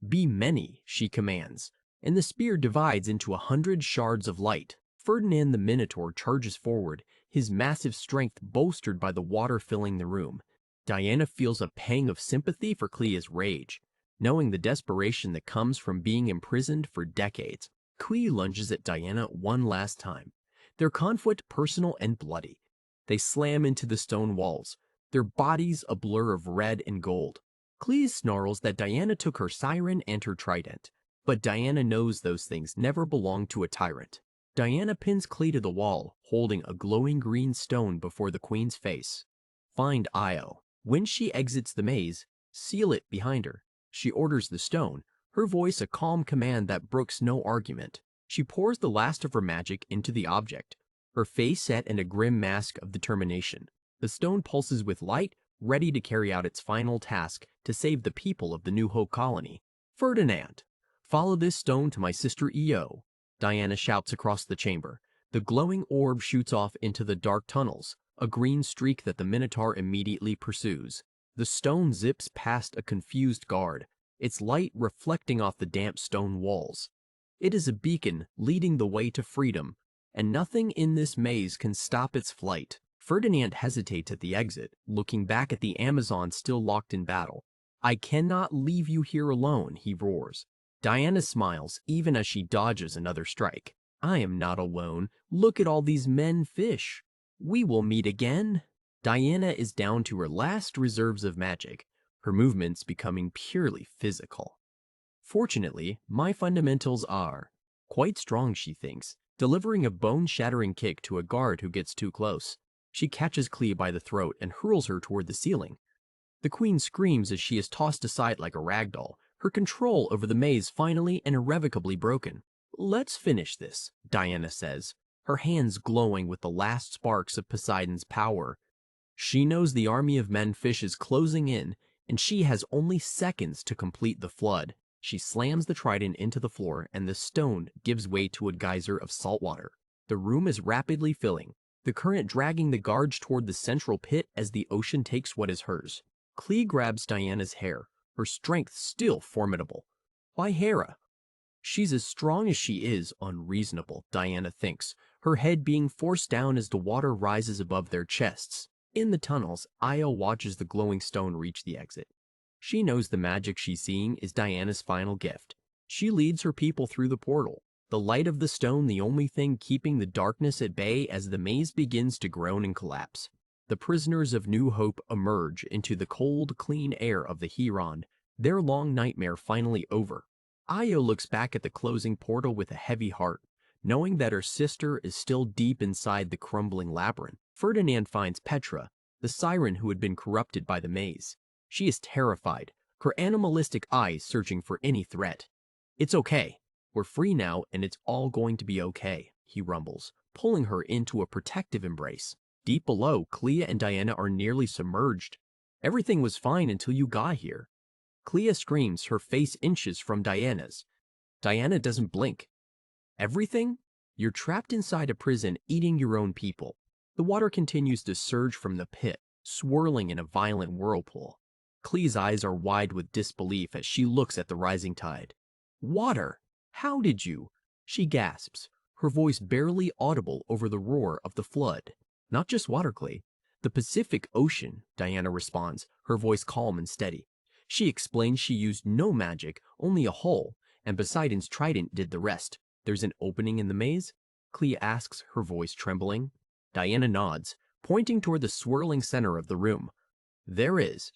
"Be many," she commands, and the spear divides into 100 shards of light. Ferdinand the Minotaur charges forward, his massive strength bolstered by the water filling the room. Diana feels a pang of sympathy for Clea's rage, knowing the desperation that comes from being imprisoned for decades. Clea lunges at Diana one last time, their conflict personal and bloody. They slam into the stone walls, their bodies a blur of red and gold. Clea snarls that Diana took her siren and her trident, but Diana knows those things never belonged to a tyrant. Diana pins Clea to the wall, holding a glowing green stone before the queen's face. "Find Io. When she exits the maze, seal it behind her." She orders the stone, her voice a calm command that brooks no argument. She pours the last of her magic into the object, her face set in a grim mask of determination. The stone pulses with light, ready to carry out its final task to save the people of the New Hope colony. "Ferdinand, follow this stone to my sister Io," Diana shouts across the chamber. The glowing orb shoots off into the dark tunnels, a green streak that the Minotaur immediately pursues. The stone zips past a confused guard, its light reflecting off the damp stone walls. It is a beacon leading the way to freedom, and nothing in this maze can stop its flight. Ferdinand hesitates at the exit, looking back at the Amazon still locked in battle. "I cannot leave you here alone," he roars. Diana smiles, even as she dodges another strike. "I am not alone. Look at all these men fish. We will meet again." Diana is down to her last reserves of magic, her movements becoming purely physical. "Fortunately, my fundamentals are quite strong," she thinks, delivering a bone-shattering kick to a guard who gets too close. She catches Clea by the throat and hurls her toward the ceiling. The queen screams as she is tossed aside like a rag doll, her control over the maze finally and irrevocably broken. "Let's finish this," Diana says, her hands glowing with the last sparks of Poseidon's power. She knows the army of men-fish is closing in, and she has only seconds to complete the flood. She slams the trident into the floor, and the stone gives way to a geyser of salt water. The room is rapidly filling, the current dragging the guards toward the central pit as the ocean takes what is hers. Clea grabs Diana's hair, her strength still formidable. Why Hera? She's as strong as she is unreasonable, Diana thinks, her head being forced down as the water rises above their chests. In the tunnels, Io watches the glowing stone reach the exit. She knows the magic she's seeing is Diana's final gift. She leads her people through the portal, the light of the stone the only thing keeping the darkness at bay as the maze begins to groan and collapse. The prisoners of New Hope emerge into the cold, clean air of the Huron, their long nightmare finally over. Io looks back at the closing portal with a heavy heart, knowing that her sister is still deep inside the crumbling labyrinth. Ferdinand finds Petra, the siren who had been corrupted by the maze. She is terrified, her animalistic eyes searching for any threat. "It's okay. We're free now, and it's all going to be okay," he rumbles, pulling her into a protective embrace. Deep below, Clea and Diana are nearly submerged. "Everything was fine until you got here." Clea screams, her face inches from Diana's. Diana doesn't blink. "Everything? You're trapped inside a prison, eating your own people." The water continues to surge from the pit, swirling in a violent whirlpool. Clea's eyes are wide with disbelief as she looks at the rising tide. "Water! How did you?" She gasps, her voice barely audible over the roar of the flood. "Not just water, Clea. The Pacific Ocean," Diana responds, her voice calm and steady. She explains she used no magic, only a hole, and Poseidon's trident did the rest. "There's an opening in the maze?" Clea asks, her voice trembling. Diana nods, pointing toward the swirling center of the room. "There is.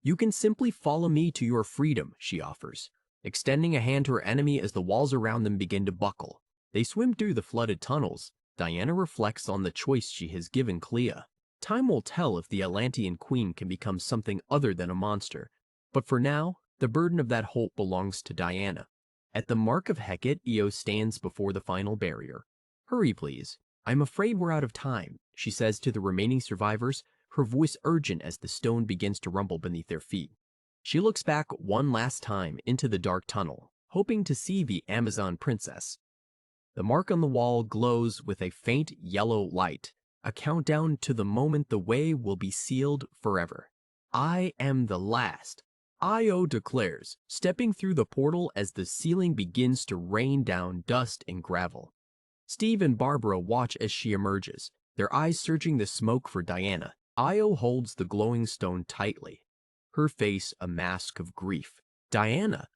You can simply follow me to your freedom," she offers, extending a hand to her enemy as the walls around them begin to buckle. They swim through the flooded tunnels. Diana reflects on the choice she has given Clea. Time will tell if the Atlantean queen can become something other than a monster, but for now, the burden of that hope belongs to Diana. At the mark of Hecate, Io stands before the final barrier. "Hurry, please. I'm afraid we're out of time," she says to the remaining survivors, her voice urgent as the stone begins to rumble beneath their feet. She looks back one last time into the dark tunnel, hoping to see the Amazon princess. The mark on the wall glows with a faint yellow light, a countdown to the moment the way will be sealed forever. "I am the last," Io declares, stepping through the portal as the ceiling begins to rain down dust and gravel. Steve and Barbara watch as she emerges, their eyes searching the smoke for Diana. Io holds the glowing stone tightly, her face a mask of grief. "Diana,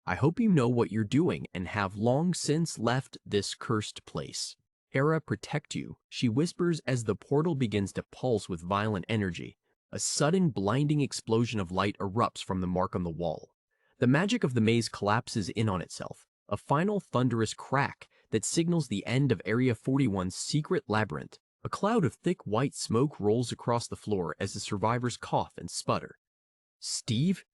I hope you know what you're doing and have long since left this cursed place. Hera protect you," she whispers as the portal begins to pulse with violent energy. A sudden blinding explosion of light erupts from the mark on the wall. The magic of the maze collapses in on itself, a final thunderous crack that signals the end of Area 41's secret labyrinth. A cloud of thick white smoke rolls across the floor as the survivors cough and sputter. "Steve?"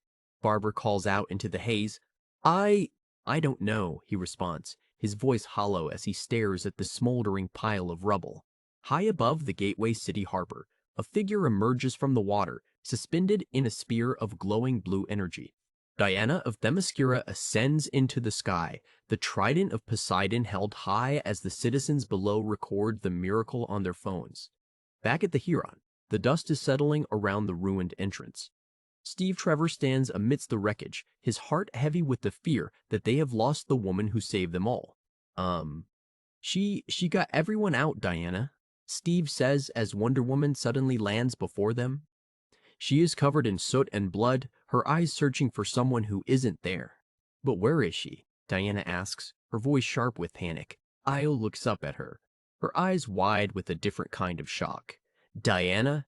Barbara calls out into the haze. I don't know," he responds, his voice hollow as he stares at the smoldering pile of rubble. High above the Gateway City harbor, a figure emerges from the water, suspended in a spear of glowing blue energy. Diana of Themyscira ascends into the sky, the trident of Poseidon held high as the citizens below record the miracle on their phones. Back at the Huron, the dust is settling around the ruined entrance. Steve Trevor stands amidst the wreckage, his heart heavy with the fear that they have lost the woman who saved them all. She got everyone out, Diana," Steve says as Wonderwoman suddenly lands before them. She is covered in soot and blood, her eyes searching for someone who isn't there. "But where is she?" Diana asks, her voice sharp with panic. Io looks up at her, her eyes wide with a different kind of shock. "Diana?"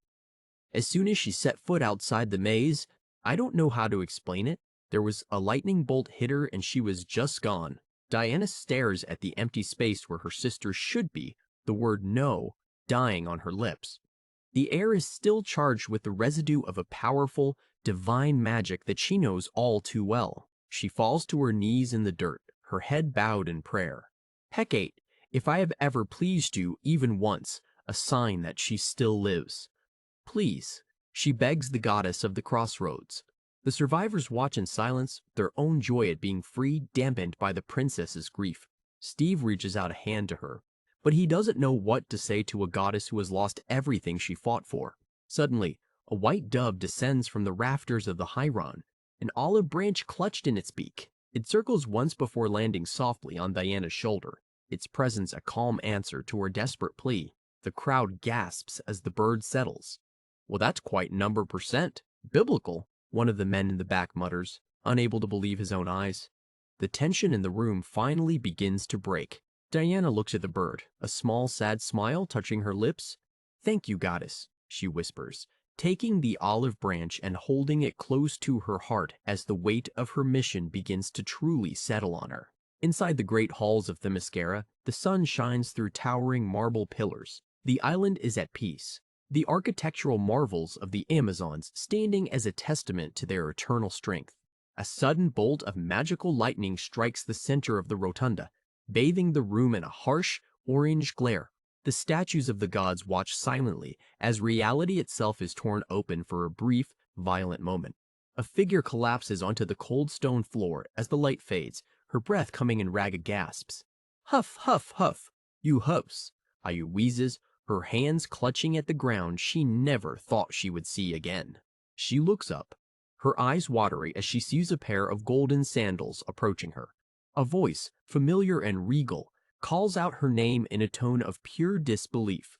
As soon as she set foot outside the maze, I don't know how to explain it. There was a lightning bolt hit her and she was just gone. Diana stares at the empty space where her sister should be, the word "no" dying on her lips. The air is still charged with the residue of a powerful, divine magic that she knows all too well. She falls to her knees in the dirt, her head bowed in prayer. "Hecate, If I have ever pleased you even once, a sign that she still lives. Please, she begs the goddess of the crossroads. The survivors watch in silence, their own joy at being free dampened by the princess's grief. Steve reaches out a hand to her, but he doesn't know what to say to a goddess who has lost everything she fought for. Suddenly, a white dove descends from the rafters of the Hyron, an olive branch clutched in its beak. It circles once before landing softly on Diana's shoulder, its presence a calm answer to her desperate plea. The crowd gasps as the bird settles. Well, that's quite number percent. Biblical, one of the men in the back mutters, unable to believe his own eyes. The tension in the room finally begins to break. Diana looks at the bird, a small, sad smile touching her lips. Thank you, goddess, she whispers, taking the olive branch and holding it close to her heart as the weight of her mission begins to truly settle on her. Inside the great halls of Themyscira, the sun shines through towering marble pillars. The island is at peace, the architectural marvels of the Amazons standing as a testament to their eternal strength. A sudden bolt of magical lightning strikes the center of the rotunda, bathing the room in a harsh, orange glare. The statues of the gods watch silently as reality itself is torn open for a brief, violent moment. A figure collapses onto the cold stone floor as the light fades, her breath coming in ragged gasps. Huff, huff, huff. You huffs. Ayu wheezes, her hands clutching at the ground she never thought she would see again. She looks up, her eyes watery as she sees a pair of golden sandals approaching her. A voice, familiar and regal, calls out her name in a tone of pure disbelief.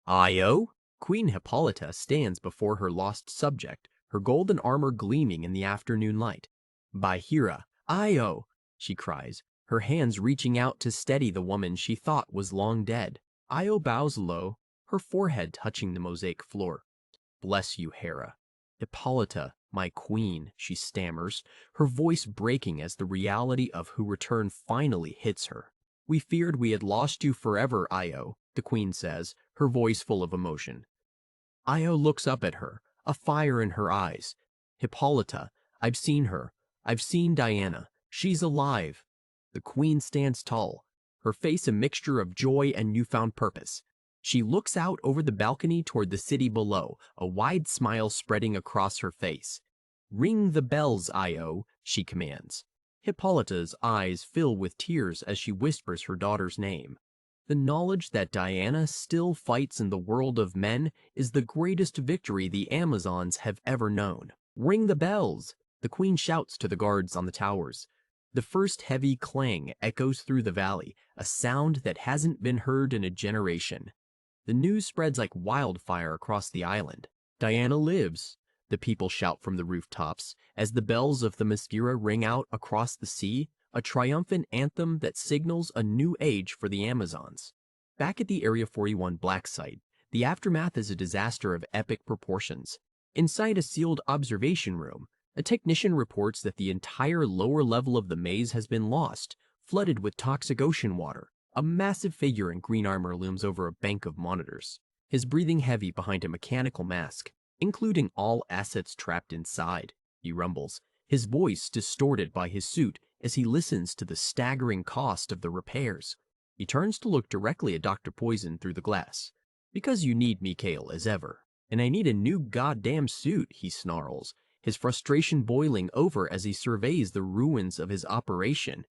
Io? Queen Hippolyta stands before her lost subject, her golden armor gleaming in the afternoon light. By Hera, Io, she cries, her hands reaching out to steady the woman she thought was long dead. Io bows low, her forehead touching the mosaic floor. Bless you, Hera. Hippolyta, my queen, she stammers, her voice breaking as the reality of her return finally hits her. We feared we had lost you forever, Io, the queen says, her voice full of emotion. Io looks up at her, a fire in her eyes. Hippolyta, I've seen her. I've seen Diana. She's alive. The queen stands tall, her face a mixture of joy and newfound purpose. She looks out over the balcony toward the city below, a wide smile spreading across her face. Ring the bells, Io, she commands. Hippolyta's eyes fill with tears as she whispers her daughter's name. The knowledge that Diana still fights in the world of men is the greatest victory the Amazons have ever known. Ring the bells! The queen shouts to the guards on the towers. The first heavy clang echoes through the valley, a sound that hasn't been heard in a generation. The news spreads like wildfire across the island. Diana lives, the people shout from the rooftops as the bells of the Themyscira ring out across the sea, a triumphant anthem that signals a new age for the Amazons. Back at the Area 41 Black Site, the aftermath is a disaster of epic proportions. Inside a sealed observation room, a technician reports that the entire lower level of the maze has been lost, flooded with toxic ocean water. A massive figure in green armor looms over a bank of monitors, his breathing heavy behind a mechanical mask, including all assets trapped inside. He rumbles, his voice distorted by his suit as he listens to the staggering cost of the repairs. He turns to look directly at Dr. Poison through the glass. Because you need me, Kale, as ever. And I need a new goddamn suit, he snarls, his frustration boiling over as he surveys the ruins of his operation.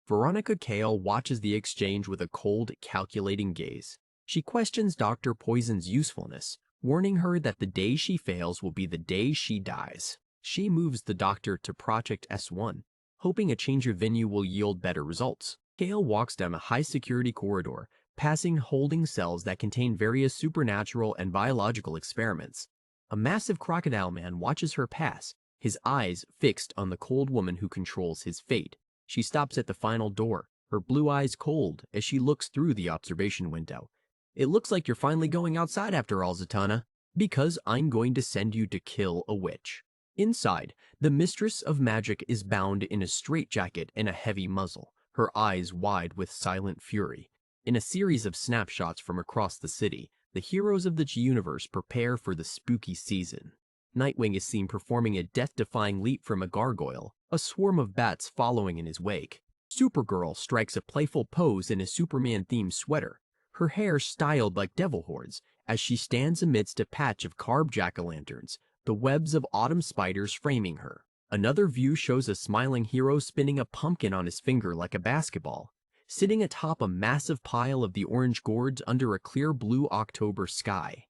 Veronica Kale watches the exchange with a cold, calculating gaze. She questions Dr. Poison's usefulness, warning her that the day she fails will be the day she dies. She moves the doctor to Project S1, hoping a change of venue will yield better results. Kale walks down a high-security corridor, passing holding cells that contain various supernatural and biological experiments. A massive crocodile man watches her pass, his eyes fixed on the cold woman who controls his fate. She stops at the final door, her blue eyes cold as she looks through the observation window. It looks like you're finally going outside after all, Zatanna, because I'm going to send you to kill a witch. Inside, the Mistress of Magic is bound in a straitjacket and a heavy muzzle, her eyes wide with silent fury. In a series of snapshots from across the city, the heroes of the universe prepare for the spooky season. Nightwing is seen performing a death-defying leap from a gargoyle, a swarm of bats following in his wake. Supergirl strikes a playful pose in a Superman-themed sweater, her hair styled like devil horns, as she stands amidst a patch of carved jack-o'-lanterns, the webs of autumn spiders framing her. Another view shows a smiling hero spinning a pumpkin on his finger like a basketball, sitting atop a massive pile of the orange gourds under a clear blue October sky.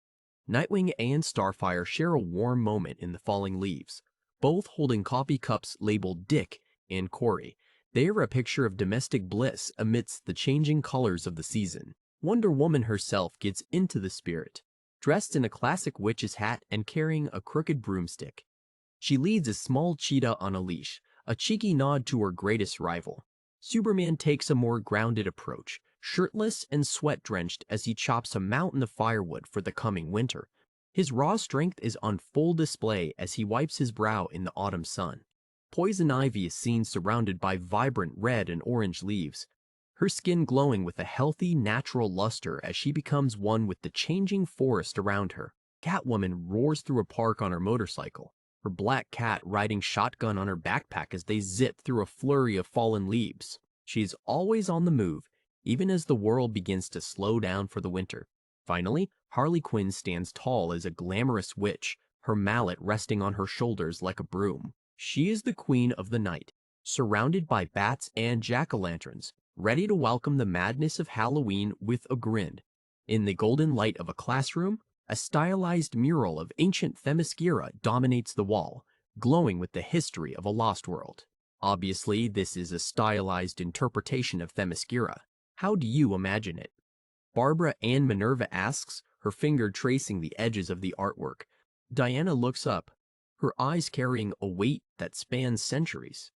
Nightwing and Starfire share a warm moment in the falling leaves, both holding coffee cups labeled Dick and Corey. They are a picture of domestic bliss amidst the changing colors of the season. Wonder Woman herself gets into the spirit, dressed in a classic witch's hat and carrying a crooked broomstick. She leads a small cheetah on a leash, a cheeky nod to her greatest rival. Superman takes a more grounded approach, shirtless and sweat-drenched as he chops a mountain of firewood for the coming winter. His raw strength is on full display as he wipes his brow in the autumn sun. Poison Ivy is seen surrounded by vibrant red and orange leaves, her skin glowing with a healthy, natural luster as she becomes one with the changing forest around her. Catwoman roars through a park on her motorcycle, her black cat riding shotgun on her backpack as they zip through a flurry of fallen leaves. She is always on the move, even as the world begins to slow down for the winter. Finally, Harley Quinn stands tall as a glamorous witch, her mallet resting on her shoulders like a broom. She is the queen of the night, surrounded by bats and jack-o'-lanterns, ready to welcome the madness of Halloween with a grin. In the golden light of a classroom, a stylized mural of ancient Themyscira dominates the wall, glowing with the history of a lost world. Obviously, this is a stylized interpretation of Themyscira. How do you imagine it? Barbara Ann Minerva asks, her finger tracing the edges of the artwork. Diana looks up, her eyes carrying a weight that spans centuries.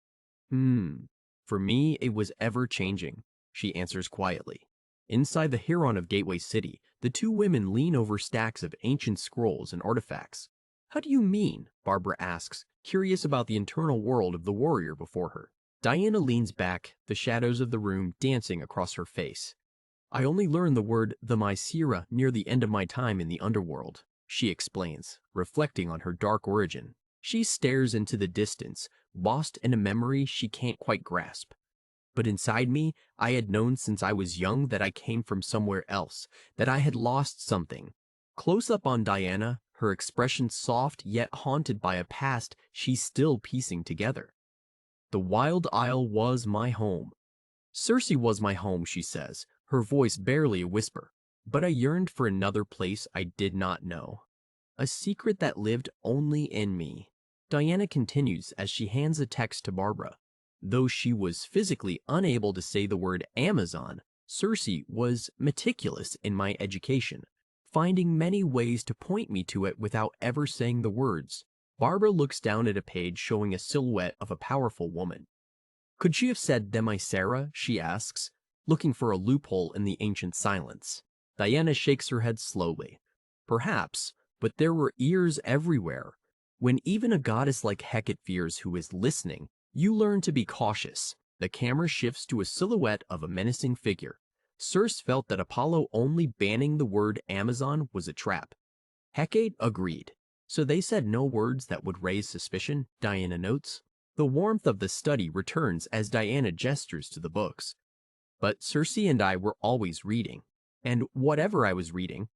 For me, it was ever-changing, she answers quietly. Inside the Huron of Gateway City, the two women lean over stacks of ancient scrolls and artifacts. How do you mean? Barbara asks, curious about the internal world of the warrior before her. Diana leans back, the shadows of the room dancing across her face. I only learned the word the Mycera near the end of my time in the underworld, she explains, reflecting on her dark origin. She stares into the distance, lost in a memory she can't quite grasp. But inside me, I had known since I was young that I came from somewhere else, that I had lost something. Close up on Diana, her expression soft yet haunted by a past she's still piecing together. The Wild Isle was my home. Circe was my home, she says, her voice barely a whisper. But I yearned for another place I did not know. A secret that lived only in me. Diana continues as she hands a text to Barbara. Though she was physically unable to say the word Amazon, Circe was meticulous in my education, finding many ways to point me to it without ever saying the words. Barbara looks down at a page showing a silhouette of a powerful woman. Could she have said Themyscira, she asks, looking for a loophole in the ancient silence. Diana shakes her head slowly. Perhaps, but there were ears everywhere. When even a goddess like Hecate fears who is listening, you learn to be cautious. The camera shifts to a silhouette of a menacing figure. Circe felt that Apollo only banning the word Amazon was a trap. Hecate agreed. So they said no words that would raise suspicion, Diana notes. The warmth of the study returns as Diana gestures to the books. But Circe and I were always reading. And whatever I was reading,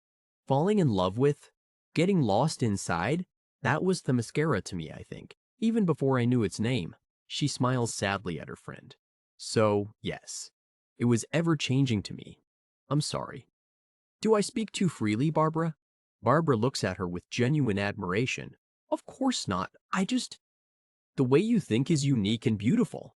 falling in love with, getting lost inside, that was Themyscira to me, I think, even before I knew its name. She smiles sadly at her friend. So, yes, it was ever-changing to me. I'm sorry. Do I speak too freely, Barbara? Barbara looks at her with genuine admiration. Of course not. The way you think is unique and beautiful.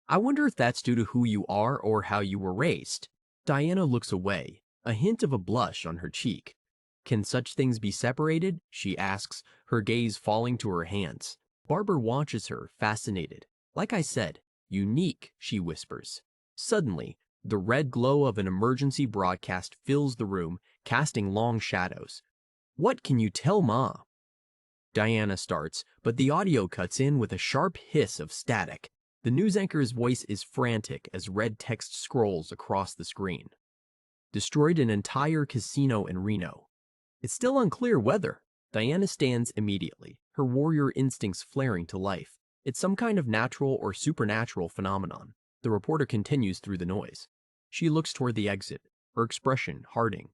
I wonder if that's due to who you are or how you were raised. Diana looks away, a hint of a blush on her cheek. Can such things be separated? She asks, her gaze falling to her hands. Barbara watches her, fascinated. Like I said, unique, she whispers. Suddenly, the red glow of an emergency broadcast fills the room, casting long shadows. What can you tell Ma? Diana starts, but the audio cuts in with a sharp hiss of static. The news anchor's voice is frantic as red text scrolls across the screen. Destroyed an entire casino in Reno. It's still unclear whether. Diana stands immediately, her warrior instincts flaring to life. It's some kind of natural or supernatural phenomenon. The reporter continues through the noise. She looks toward the exit, her expression hardening.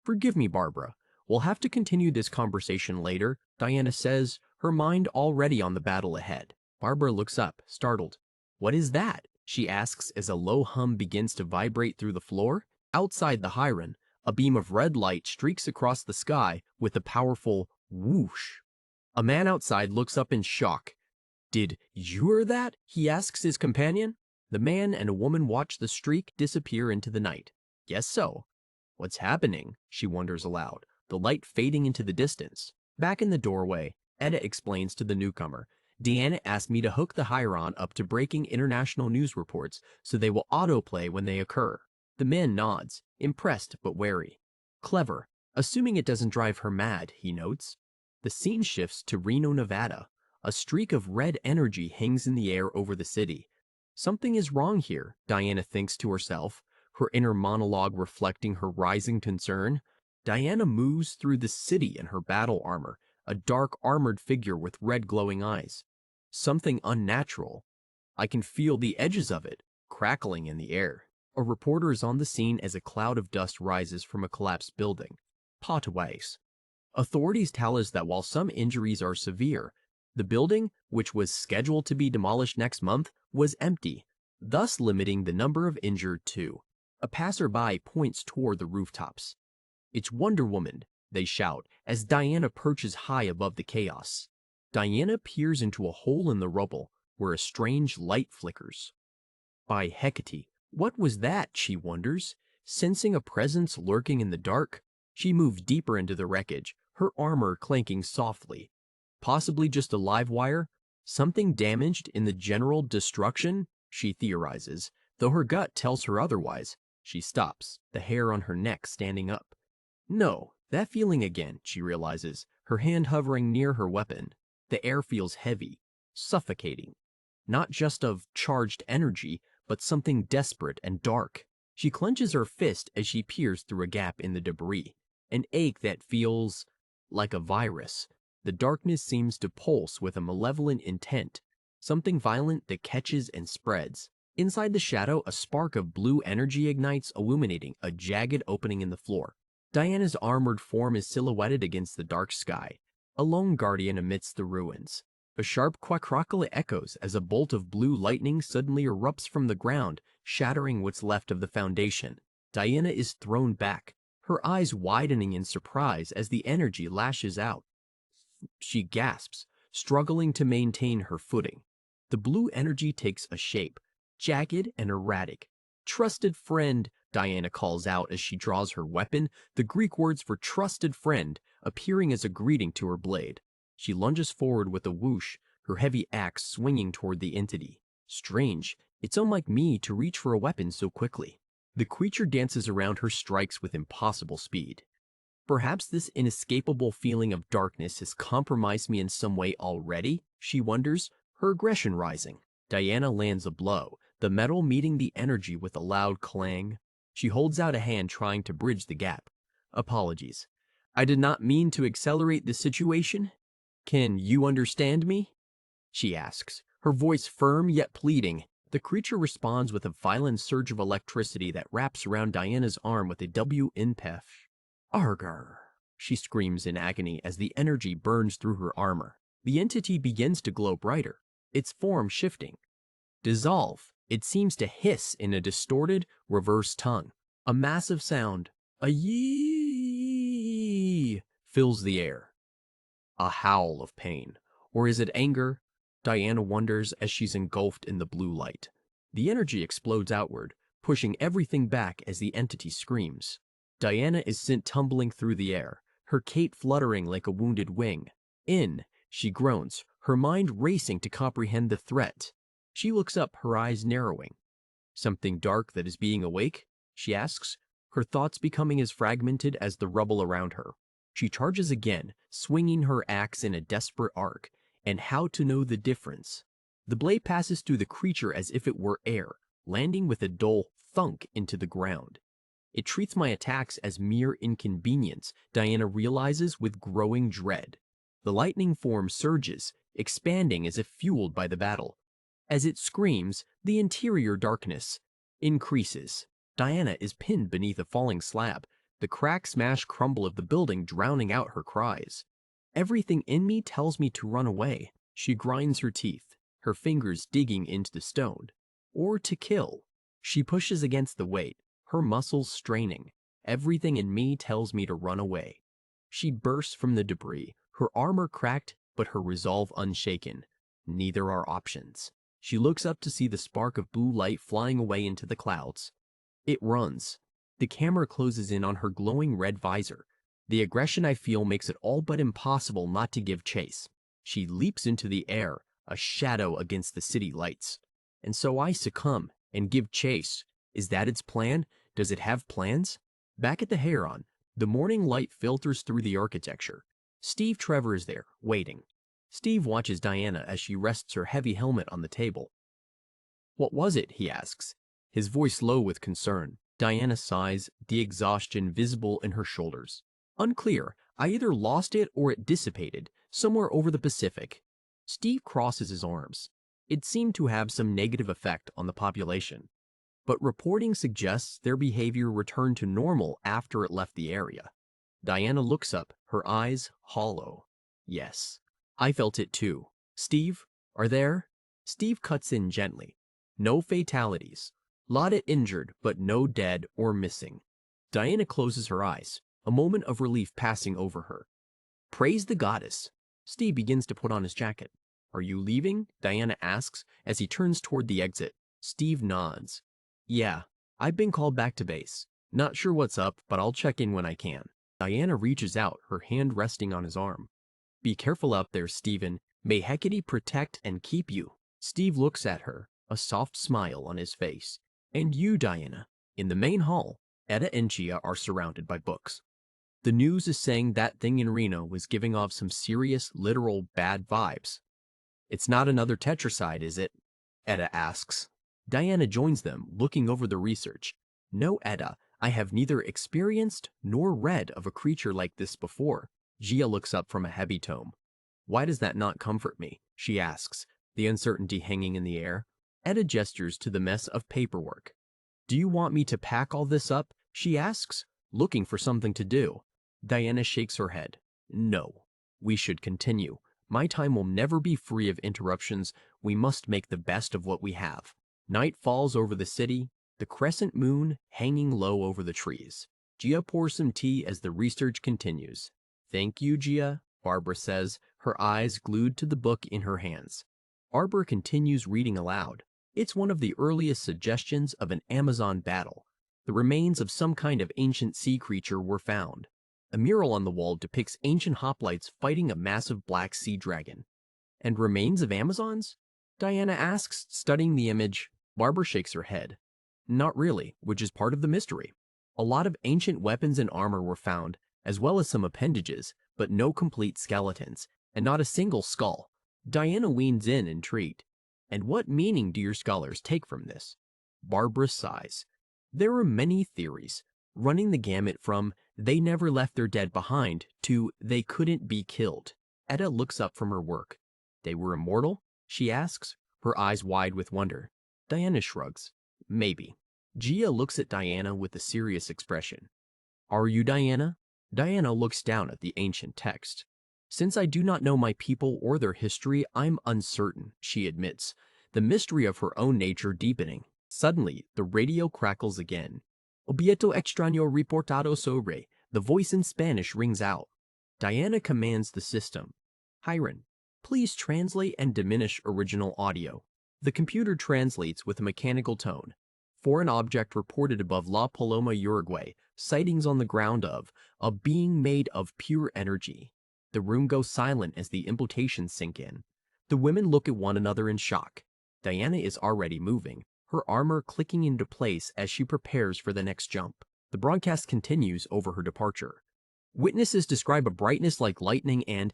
Forgive me, Barbara. We'll have to continue this conversation later, Diana says, her mind already on the battle ahead. Barbara looks up, startled. What is that? She asks as a low hum begins to vibrate through the floor. Outside the Hyron, a beam of red light streaks across the sky with a powerful whoosh. A man outside looks up in shock. Did you hear that? He asks his companion. The man and a woman watch the streak disappear into the night. Guess so. What's happening? She wonders aloud, the light fading into the distance. Back in the doorway, Edda explains to the newcomer. Deanna asked me to hook the Hyron up to breaking international news reports so they will autoplay when they occur. The man nods, impressed but wary. Clever, assuming it doesn't drive her mad, he notes. The scene shifts to Reno, Nevada. A streak of red energy hangs in the air over the city. Something is wrong here, Diana thinks to herself, her inner monologue reflecting her rising concern. Diana moves through the city in her battle armor, a dark armored figure with red glowing eyes. Something unnatural. I can feel the edges of it, crackling in the air. A reporter is on the scene as a cloud of dust rises from a collapsed building. Potaways. Authorities tell us that while some injuries are severe, the building, which was scheduled to be demolished next month, was empty, thus limiting the number of injured too. A passerby points toward the rooftops. It's Wonderwoman, they shout, as Diana perches high above the chaos. Diana peers into a hole in the rubble, where a strange light flickers. By Hecate, what was that, she wonders, sensing a presence lurking in the dark? She moves deeper into the wreckage, her armor clanking softly. Possibly just a live wire? Something damaged in the general destruction? She theorizes, though her gut tells her otherwise. She stops, the hair on her neck standing up. No, that feeling again, she realizes, her hand hovering near her weapon. The air feels heavy, suffocating. Not just of charged energy, but something desperate and dark. She clenches her fist as she peers through a gap in the debris, an ache that feels like a virus. The darkness seems to pulse with a malevolent intent, something violent that catches and spreads. Inside the shadow, a spark of blue energy ignites, illuminating a jagged opening in the floor. Diana's armored form is silhouetted against the dark sky, a lone guardian amidst the ruins. A sharp quackrockle echoes as a bolt of blue lightning suddenly erupts from the ground, shattering what's left of the foundation. Diana is thrown back, her eyes widening in surprise as the energy lashes out. She gasps, struggling to maintain her footing. The blue energy takes a shape, jagged and erratic. Trusted friend, Diana calls out as she draws her weapon, the Greek words for trusted friend appearing as a greeting to her blade. She lunges forward with a whoosh, her heavy axe swinging toward the entity. Strange, it's unlike me to reach for a weapon so quickly. The creature dances around her strikes with impossible speed. Perhaps this inescapable feeling of darkness has compromised me in some way already, she wonders, her aggression rising. Diana lands a blow, the metal meeting the energy with a loud clang. She holds out a hand trying to bridge the gap. Apologies. I did not mean to accelerate the situation. Can you understand me? She asks, her voice firm yet pleading. The creature responds with a violent surge of electricity that wraps around Diana's arm with a W-impef. Argar, she screams in agony as the energy burns through her armor. The entity begins to glow brighter, its form shifting. Dissolve, it seems to hiss in a distorted, reverse tongue. A massive sound, a yee, fills the air. A howl of pain. Or is it anger? Diana wonders as she's engulfed in the blue light. The energy explodes outward, pushing everything back as the entity screams. Diana is sent tumbling through the air, her cape fluttering like a wounded wing. She groans, her mind racing to comprehend the threat. She looks up, her eyes narrowing. Something dark that is being awake? She asks, her thoughts becoming as fragmented as the rubble around her. She charges again, swinging her axe in a desperate arc, and how to know the difference. The blade passes through the creature as if it were air, landing with a dull thunk into the ground. It treats my attacks as mere inconvenience, Diana realizes with growing dread. The lightning form surges, expanding as if fueled by the battle. As it screams, the interior darkness increases. Diana is pinned beneath a falling slab, the crack-smash crumble of the building drowning out her cries. Everything in me tells me to run away. She grinds her teeth, her fingers digging into the stone. Or to kill. She pushes against the weight, her muscles straining. Everything in me tells me to run away. She bursts from the debris, her armor cracked, but her resolve unshaken. Neither are options. She looks up to see the spark of blue light flying away into the clouds. It runs. The camera closes in on her glowing red visor. The aggression I feel makes it all but impossible not to give chase. She leaps into the air, a shadow against the city lights. And so I succumb and give chase. Is that its plan? Does it have plans? Back at the Heron, the morning light filters through the architecture. Steve Trevor is there, waiting. Steve watches Diana as she rests her heavy helmet on the table. "What was it?" he asks, his voice low with concern. Diana sighs, the exhaustion visible in her shoulders. "Unclear. I either lost it or it dissipated, somewhere over the Pacific." Steve crosses his arms. It seemed to have some negative effect on the population, but reporting suggests their behavior returned to normal after it left the area. Diana looks up, her eyes hollow. "Yes, I felt it too. Steve, are there?" Steve cuts in gently. "No fatalities. Lotta injured, but no dead or missing." Diana closes her eyes, a moment of relief passing over her. "Praise the goddess." Steve begins to put on his jacket. "Are you leaving?" Diana asks as he turns toward the exit. Steve nods. "Yeah, I've been called back to base. Not sure what's up, but I'll check in when I can." Diana reaches out, her hand resting on his arm. "Be careful out there, Steven. May Hecate protect and keep you." Steve looks at her, a soft smile on his face. "And you, Diana." In the main hall, Etta and Gia are surrounded by books. "The news is saying that thing in Reno was giving off some serious, literal bad vibes." "It's not another tetracide, is it?" Etta asks. Diana joins them, looking over the research. "No, Etta, I have neither experienced nor read of a creature like this before." Gia looks up from a heavy tome. "Why does that not comfort me?" she asks, the uncertainty hanging in the air. Etta gestures to the mess of paperwork. "Do you want me to pack all this up?" she asks, looking for something to do. Diana shakes her head. "No, we should continue. My time will never be free of interruptions. We must make the best of what we have." Night falls over the city, the crescent moon hanging low over the trees. Gia pours some tea as the research continues. "Thank you, Gia," Barbara says, her eyes glued to the book in her hands. Barbara continues reading aloud. It's one of the earliest suggestions of an Amazon battle. The remains of some kind of ancient sea creature were found. A mural on the wall depicts ancient hoplites fighting a massive black sea dragon. "And remains of Amazons?" Diana asks, studying the image. Barbara shakes her head. "Not really, which is part of the mystery. A lot of ancient weapons and armor were found, as well as some appendages, but no complete skeletons, and not a single skull." Diana leans in, intrigued. "And what meaning do your scholars take from this?" Barbara sighs. "There are many theories, running the gamut from 'they never left their dead behind' to 'they couldn't be killed.'" Etta looks up from her work. "They were immortal?" she asks, her eyes wide with wonder. Diana shrugs. "Maybe." Gia looks at Diana with a serious expression. "Are you Diana?" Diana looks down at the ancient text. "Since I do not know my people or their history, I'm uncertain," she admits, the mystery of her own nature deepening. Suddenly, the radio crackles again. "Objeto extraño reportado sobre." The voice in Spanish rings out. Diana commands the system. "Hiron, please translate and diminish original audio." The computer translates with a mechanical tone. "Foreign object reported above La Paloma, Uruguay. Sightings on the ground of a being made of pure energy." The room goes silent as the implications sink in. The women look at one another in shock. Diana is already moving, her armor clicking into place as she prepares for the next jump. The broadcast continues over her departure. "Witnesses describe a brightness like lightning and,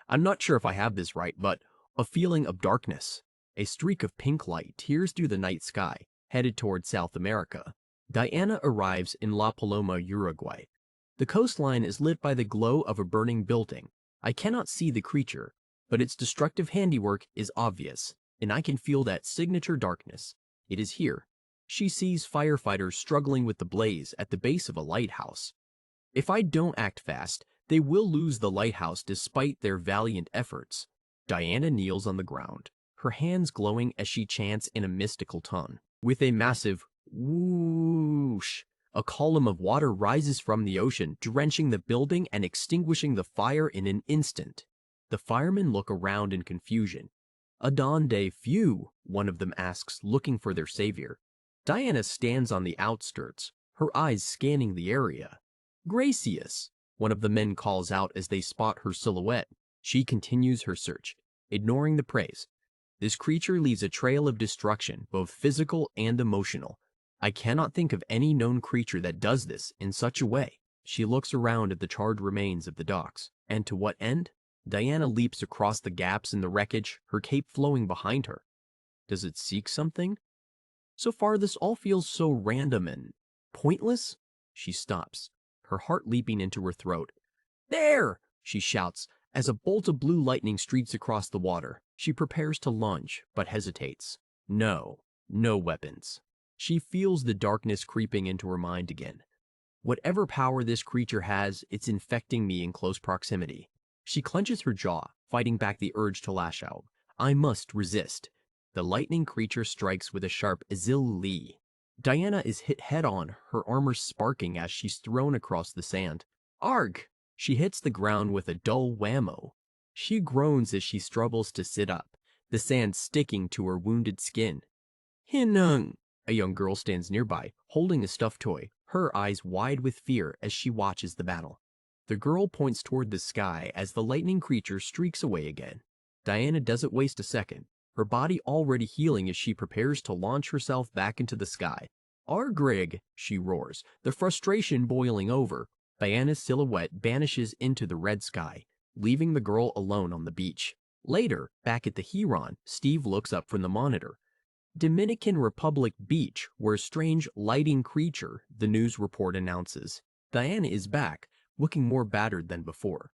I'm not sure if I have this right, but a feeling of darkness. A streak of pink light tears through the night sky, headed toward South America." Diana arrives in La Paloma, Uruguay. The coastline is lit by the glow of a burning building. I cannot see the creature, but its destructive handiwork is obvious. and I can feel that signature darkness. It is here. She sees firefighters struggling with the blaze at the base of a lighthouse. If I don't act fast, they will lose the lighthouse despite their valiant efforts. Diana kneels on the ground, her hands glowing as she chants in a mystical tongue. With a massive whoosh, a column of water rises from the ocean, drenching the building and extinguishing the fire in an instant. The firemen look around in confusion. "Adonde few?" one of them asks, looking for their savior. Diana stands on the outskirts, her eyes scanning the area. "Gracious," one of the men calls out as they spot her silhouette. She continues her search, ignoring the praise. This creature leaves a trail of destruction, both physical and emotional. I cannot think of any known creature that does this in such a way. She looks around at the charred remains of the docks. And to what end? Diana leaps across the gaps in the wreckage, her cape flowing behind her. Does it seek something? So far, this all feels so random and pointless. She stops, her heart leaping into her throat. "There!" she shouts, as a bolt of blue lightning streaks across the water. She prepares to lunge, but hesitates. No weapons. She feels the darkness creeping into her mind again. Whatever power this creature has, it's infecting me in close proximity. She clenches her jaw, fighting back the urge to lash out. I must resist. The lightning creature strikes with a sharp azil-lee. Diana is hit head-on, her armor sparking as she's thrown across the sand. Arg! She hits the ground with a dull whammo. She groans as she struggles to sit up, the sand sticking to her wounded skin. Hinung! A young girl stands nearby, holding a stuffed toy, her eyes wide with fear as she watches the battle. The girl points toward the sky as the lightning creature streaks away again. Diana doesn't waste a second, her body already healing as she prepares to launch herself back into the sky. Argrig! She roars, the frustration boiling over. Diana's silhouette vanishes into the red sky, leaving the girl alone on the beach. Later, back at the Huron, Steve looks up from the monitor. Dominican Republic Beach, where a strange lighting creature, the news report announces. Diana is back, looking more battered than before.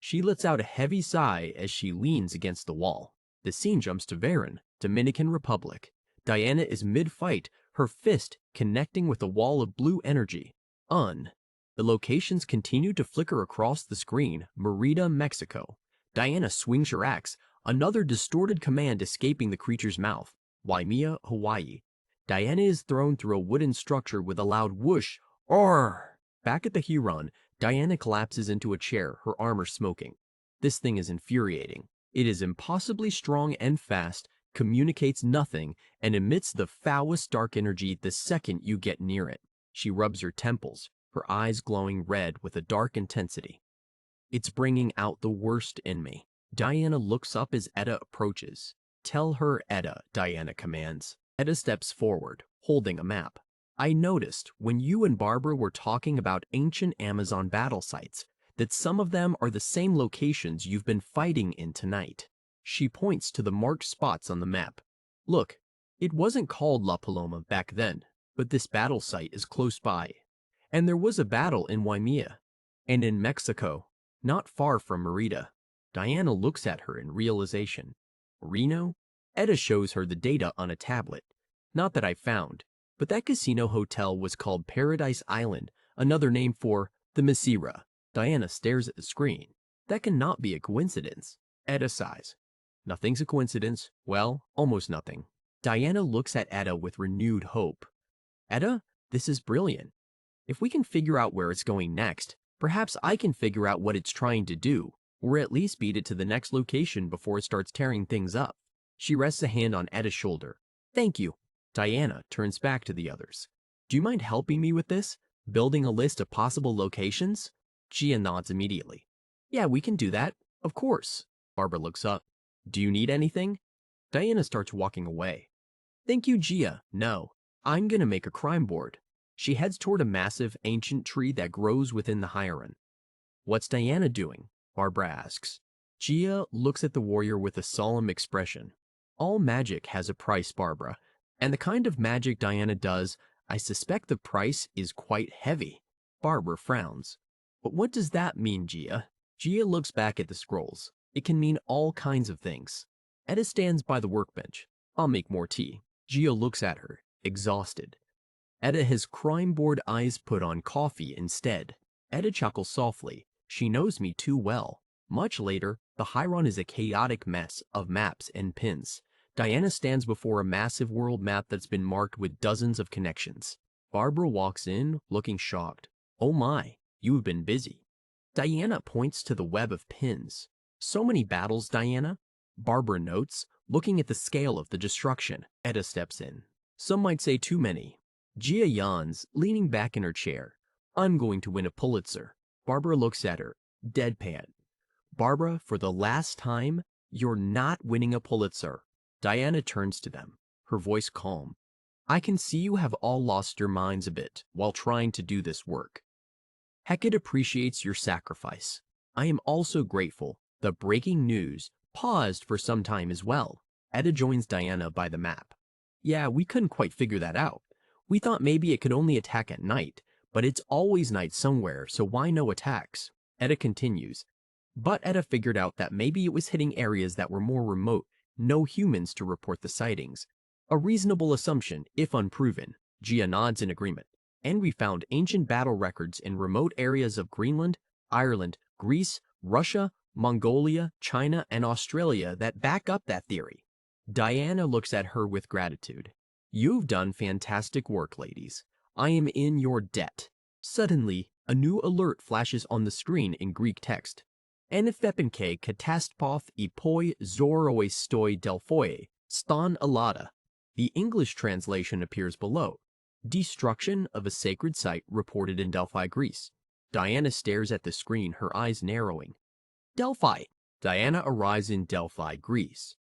She lets out a heavy sigh as she leans against the wall. The scene jumps to Varen, Dominican Republic. Diana is mid-fight, her fist connecting with a wall of blue energy. The locations continue to flicker across the screen. Merida, Mexico. Diana swings her axe, another distorted command escaping the creature's mouth. Waimea, Hawaii. Diana is thrown through a wooden structure with a loud whoosh. Arr! Back at the Huron, Diana collapses into a chair, her armor smoking. This thing is infuriating. It is impossibly strong and fast, communicates nothing, and emits the foulest dark energy the second you get near it. She rubs her temples, her eyes glowing red with a dark intensity. It's bringing out the worst in me. Diana looks up as Etta approaches. Tell her, Etta, Diana commands. Etta steps forward, holding a map. I noticed when you and Barbara were talking about ancient Amazon battle sites that some of them are the same locations you've been fighting in tonight. She points to the marked spots on the map. Look, it wasn't called La Paloma back then, but this battle site is close by. And there was a battle in Waimea, and in Mexico, not far from Merida. Diana looks at her in realization. Reno? Etta shows her the data on a tablet. Not that I found, but that casino hotel was called Paradise Island, another name for the Mesira. Diana stares at the screen. That cannot be a coincidence. Etta sighs. Nothing's a coincidence. Well, almost nothing. Diana looks at Etta with renewed hope. Etta, this is brilliant. If we can figure out where it's going next, perhaps I can figure out what it's trying to do, or at least beat it to the next location before it starts tearing things up. She rests a hand on Etta's shoulder. Thank you. Diana turns back to the others. Do you mind helping me with this? Building a list of possible locations? Gia nods immediately. Yeah, we can do that. Of course. Barbara looks up. Do you need anything? Diana starts walking away. Thank you, Gia. No. I'm gonna make a crime board. She heads toward a massive, ancient tree that grows within the Huron. What's Diana doing? Barbara asks. Gia looks at the warrior with a solemn expression. All magic has a price, Barbara. And the kind of magic Diana does, I suspect the price is quite heavy. Barbara frowns. But what does that mean, Gia? Gia looks back at the scrolls. It can mean all kinds of things. Etta stands by the workbench. I'll make more tea. Gia looks at her, exhausted. Etta has crime-bored eyes put on coffee instead. Etta chuckles softly. She knows me too well. Much later, the Chiron is a chaotic mess of maps and pins. Diana stands before a massive world map that's been marked with dozens of connections. Barbara walks in, looking shocked. Oh my, you've been busy. Diana points to the web of pins. So many battles, Diana? Barbara notes, looking at the scale of the destruction. Etta steps in. Some might say too many. Gia yawns, leaning back in her chair. I'm going to win a Pulitzer. Barbara looks at her, deadpan. Barbara, for the last time, you're not winning a Pulitzer. Diana turns to them, her voice calm. I can see you have all lost your minds a bit while trying to do this work. Hecate appreciates your sacrifice. I am also grateful the breaking news paused for some time as well. Etta joins Diana by the map. Yeah, we couldn't quite figure that out. We thought maybe it could only attack at night, but it's always night somewhere, so why no attacks? Etta continues. But Etta figured out that maybe it was hitting areas that were more remote, no humans to report the sightings. A reasonable assumption, if unproven. Gia nods in agreement. And we found ancient battle records in remote areas of Greenland, Ireland, Greece, Russia, Mongolia, China, and Australia that back up that theory. Diana looks at her with gratitude. You've done fantastic work, ladies. I am in your debt. Suddenly, a new alert flashes on the screen in Greek text. Enefepenke katastrophe ipoi zoroi stoi delphoi, ston alada. The English translation appears below. Destruction of a sacred site reported in Delphi, Greece. Diana stares at the screen, her eyes narrowing. Delphi. Diana arrives in Delphi, Greece.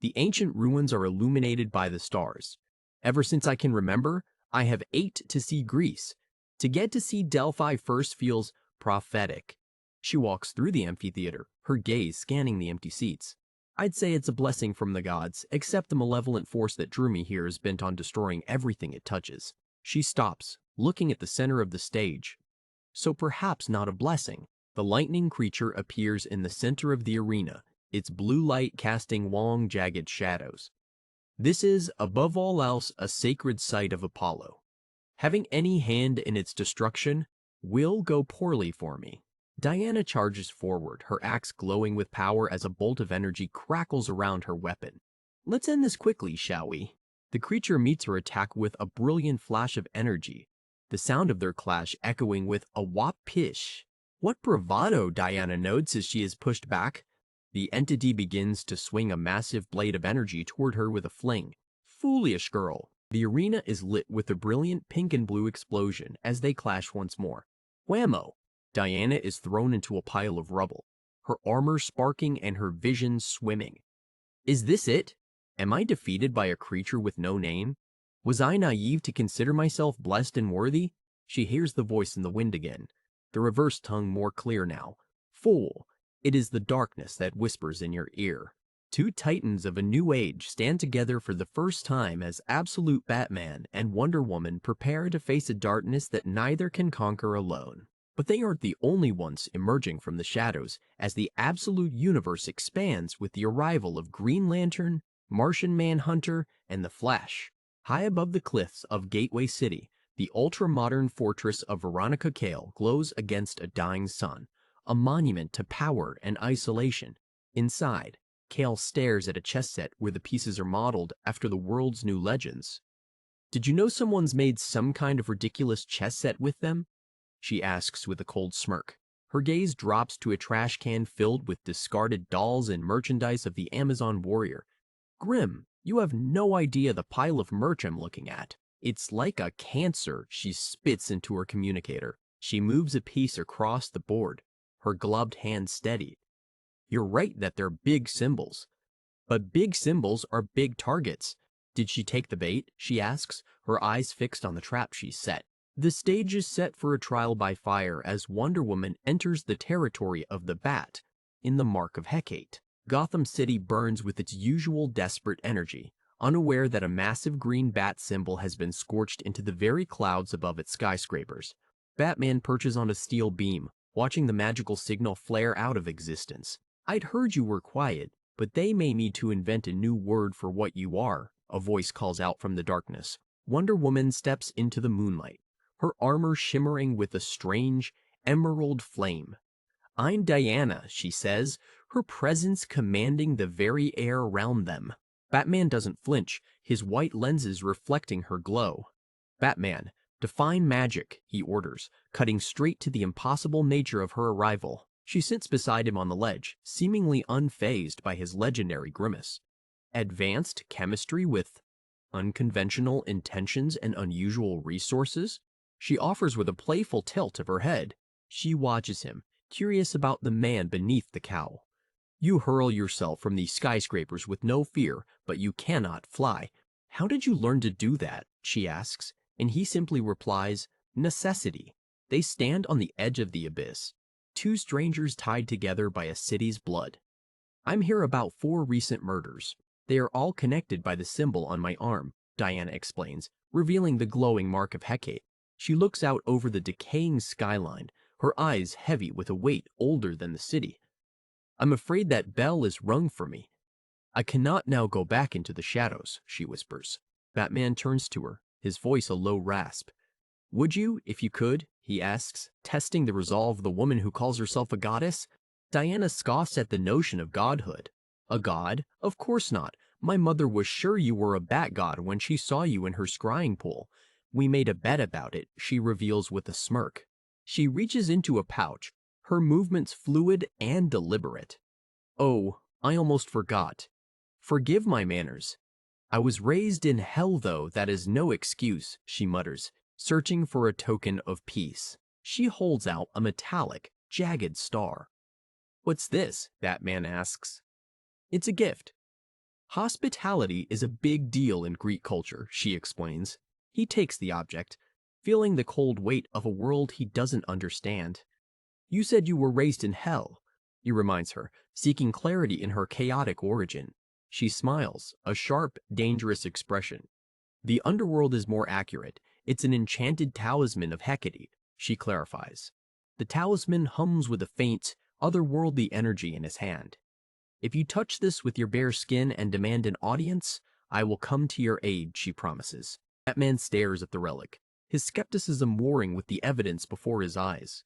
The ancient ruins are illuminated by the stars. Ever since I can remember, I have ached to see Greece. To get to see Delphi first feels prophetic. She walks through the amphitheater, her gaze scanning the empty seats. I'd say it's a blessing from the gods, except the malevolent force that drew me here is bent on destroying everything it touches. She stops, looking at the center of the stage. So perhaps not a blessing. The lightning creature appears in the center of the arena, its blue light casting long, jagged shadows. This is, above all else, a sacred site of Apollo. Having any hand in its destruction will go poorly for me. Diana charges forward, her axe glowing with power as a bolt of energy crackles around her weapon. Let's end this quickly, shall we? The creature meets her attack with a brilliant flash of energy, the sound of their clash echoing with a whop pish. What bravado, Diana notes as she is pushed back. The entity begins to swing a massive blade of energy toward her with a fling. Foolish girl. The arena is lit with a brilliant pink and blue explosion as they clash once more. Whammo! Diana is thrown into a pile of rubble, her armor sparking and her vision swimming. Is this it? Am I defeated by a creature with no name? Was I naive to consider myself blessed and worthy? She hears the voice in the wind again, the reverse tongue more clear now. Fool! It is the darkness that whispers in your ear. Two titans of a new age stand together for the first time as absolute Batman and Wonder Woman prepare to face a darkness that neither can conquer alone. But they aren't the only ones emerging from the shadows as the absolute universe expands with the arrival of Green Lantern, Martian Manhunter, and the Flash. High above the cliffs of Gateway City, the ultra-modern fortress of Veronica Cale glows against a dying sun, a monument to power and isolation. Inside, Cale stares at a chess set where the pieces are modeled after the world's new legends. Did you know someone's made some kind of ridiculous chess set with them? She asks with a cold smirk. Her gaze drops to a trash can filled with discarded dolls and merchandise of the Amazon warrior. Grim, you have no idea the pile of merch I'm looking at. It's like a cancer, she spits into her communicator. She moves a piece across the board, her gloved hand steady. You're right that they're big symbols. But big symbols are big targets. Did she take the bait? She asks, her eyes fixed on the trap she's set. The stage is set for a trial by fire as Wonder Woman enters the territory of the Bat in the Mark of Hecate. Gotham City burns with its usual desperate energy, unaware that a massive green bat symbol has been scorched into the very clouds above its skyscrapers. Batman perches on a steel beam, watching the magical signal flare out of existence. I'd heard you were quiet. But they may need to invent a new word for what you are, a voice calls out from the darkness. Wonder Woman steps into the moonlight, her armor shimmering with a strange emerald flame. "I'm Diana," she says, her presence commanding the very air around them. Batman doesn't flinch, his white lenses reflecting her glow. "Batman, define magic," he orders, cutting straight to the impossible nature of her arrival. She sits beside him on the ledge, seemingly unfazed by his legendary grimace. "Advanced chemistry with unconventional intentions and unusual resources?" she offers with a playful tilt of her head. She watches him, curious about the man beneath the cowl. "You hurl yourself from these skyscrapers with no fear, but you cannot fly. How did you learn to do that?" she asks, and he simply replies, "Necessity." They stand on the edge of the abyss, two strangers tied together by a city's blood. "I'm here about 4 recent murders. They are all connected by the symbol on my arm," Diana explains, revealing the glowing mark of Hecate. She looks out over the decaying skyline, her eyes heavy with a weight older than the city. "I'm afraid that bell is rung for me. I cannot now go back into the shadows," she whispers. Batman turns to her, his voice a low rasp. "Would you, if you could?" he asks, testing the resolve of the woman who calls herself a goddess. Diana scoffs at the notion of godhood. "A god? Of course not. My mother was sure you were a bat god when she saw you in her scrying pool. We made a bet about it," she reveals with a smirk. She reaches into a pouch, her movements fluid and deliberate. "Oh, I almost forgot. Forgive my manners. I was raised in hell, though that is no excuse," she mutters, searching for a token of peace. She holds out a metallic, jagged star. "What's this?" Batman asks. "It's a gift. Hospitality is a big deal in Greek culture," she explains. He takes the object, feeling the cold weight of a world he doesn't understand. "You said you were raised in hell," he reminds her, seeking clarity in her chaotic origin. She smiles, a sharp, dangerous expression. "The underworld is more accurate. It's an enchanted talisman of Hecate," she clarifies. The talisman hums with a faint, otherworldly energy in his hand. "If you touch this with your bare skin and demand an audience, I will come to your aid," she promises. Batman stares at the relic, his skepticism warring with the evidence before his eyes.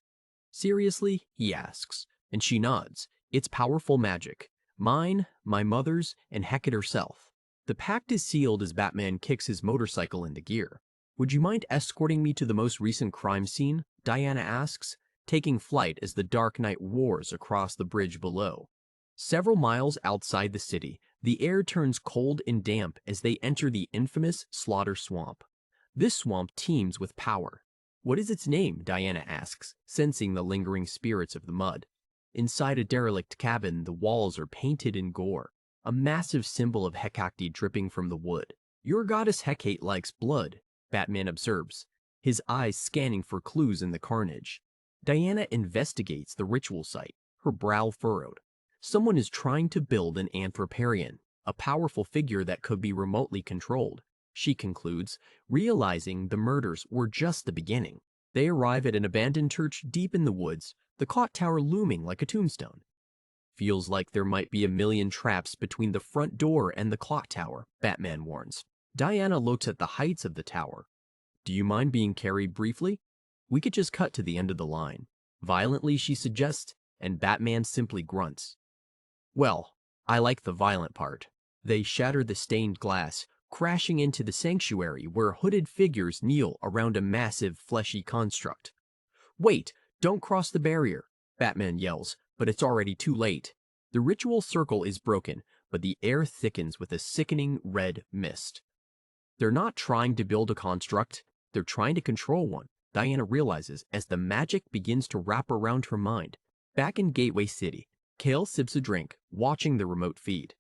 "Seriously?" he asks, and she nods. "It's powerful magic. Mine, my mother's, and Hecate herself." The pact is sealed as Batman kicks his motorcycle into gear. "Would you mind escorting me to the most recent crime scene?" Diana asks, taking flight as the dark night roars across the bridge below. Several miles outside the city, the air turns cold and damp as they enter the infamous Slaughter Swamp. This swamp teems with power. "What is its name?" Diana asks, sensing the lingering spirits of the mud. Inside a derelict cabin, the walls are painted in gore, a massive symbol of Hecate dripping from the wood. "Your goddess Hecate likes blood," Batman observes, his eyes scanning for clues in the carnage. Diana investigates the ritual site, her brow furrowed. Someone is trying to build an Anthroparian, a powerful figure that could be remotely controlled, she concludes, realizing the murders were just the beginning. They arrive at an abandoned church deep in the woods, the clock tower looming like a tombstone. "Feels like there might be a million traps between the front door and the clock tower," Batman warns. Diana looks at the heights of the tower. "Do you mind being carried briefly? We could just cut to the end of the line." Violently, she suggests, and Batman simply grunts. "Well, I like the violent part." They shatter the stained glass, crashing into the sanctuary where hooded figures kneel around a massive, fleshy construct. "Wait! Don't cross the barrier!" Batman yells, but it's already too late. The ritual circle is broken, but the air thickens with a sickening red mist. They're not trying to build a construct, they're trying to control one, Diana realizes as the magic begins to wrap around her mind. Back in Gateway City, Kale sips a drink, watching the remote feed.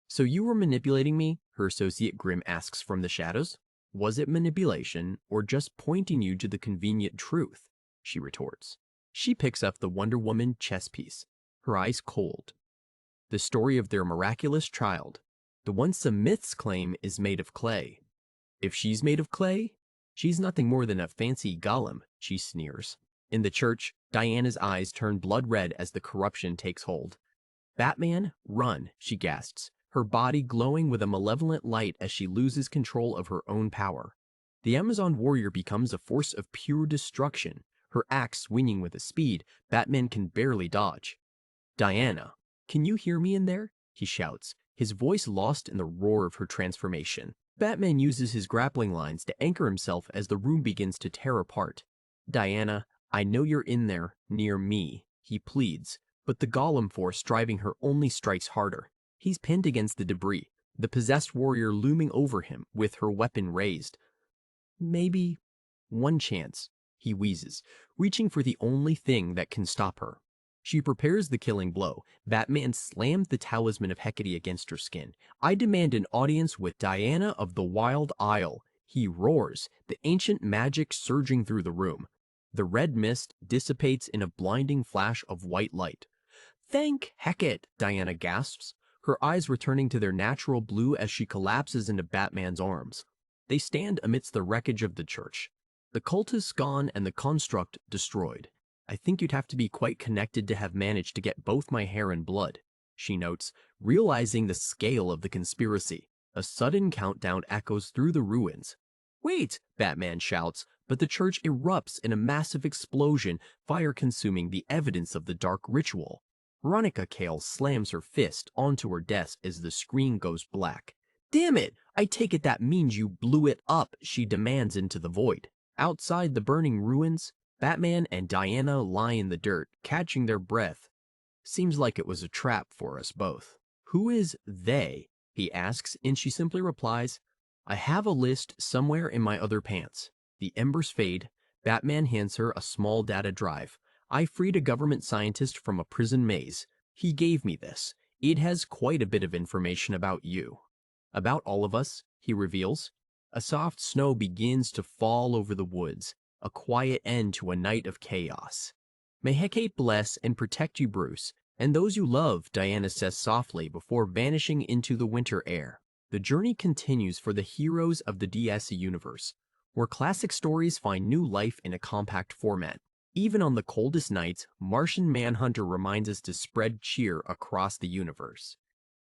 "So you were manipulating me?" her associate Grim asks from the shadows. "Was it manipulation, or just pointing you to the convenient truth?" she retorts. She picks up the Wonder Woman chess piece, her eyes cold. The story of their miraculous child, the one some myths claim is made of clay. If she's made of clay, she's nothing more than a fancy golem, she sneers. In the church, Diana's eyes turn blood red as the corruption takes hold. Batman, run, she gasps, her body glowing with a malevolent light as she loses control of her own power. The Amazon warrior becomes a force of pure destruction, her axe swinging with a speed Batman can barely dodge. Diana, can you hear me in there? He shouts, his voice lost in the roar of her transformation. Batman uses his grappling lines to anchor himself as the room begins to tear apart. Diana, I know you're in there, near me, he pleads, but the golem force driving her only strikes harder. He's pinned against the debris, the possessed warrior looming over him with her weapon raised. Maybe one chance, he wheezes, reaching for the only thing that can stop her. She prepares the killing blow. Batman slams the talisman of Hecate against her skin. I demand an audience with Diana of the Wild Isle. He roars, the ancient magic surging through the room. The red mist dissipates in a blinding flash of white light. Thank Hecate, Diana gasps, her eyes returning to their natural blue as she collapses into Batman's arms. They stand amidst the wreckage of the church. The cult is gone and the construct destroyed. I think you'd have to be quite connected to have managed to get both my hair and blood, she notes, realizing the scale of the conspiracy. A sudden countdown echoes through the ruins. Wait, Batman shouts, but the church erupts in a massive explosion, fire consuming the evidence of the dark ritual. Veronica Cale slams her fist onto her desk as the screen goes black. Damn it! I take it that means you blew it up, she demands into the void. Outside the burning ruins, Batman and Diana lie in the dirt, catching their breath. Seems like it was a trap for us both. Who is they? He asks, and she simply replies, I have a list somewhere in my other pants. The embers fade. Batman hands her a small data drive. I freed a government scientist from a prison maze. He gave me this. It has quite a bit of information about you. About all of us, he reveals. A soft snow begins to fall over the woods, a quiet end to a night of chaos. May Hecate bless and protect you, Bruce, and those you love, Diana says softly before vanishing into the winter air. The journey continues for the heroes of the DC universe, where classic stories find new life in a compact format. Even on the coldest nights, Martian Manhunter reminds us to spread cheer across the universe.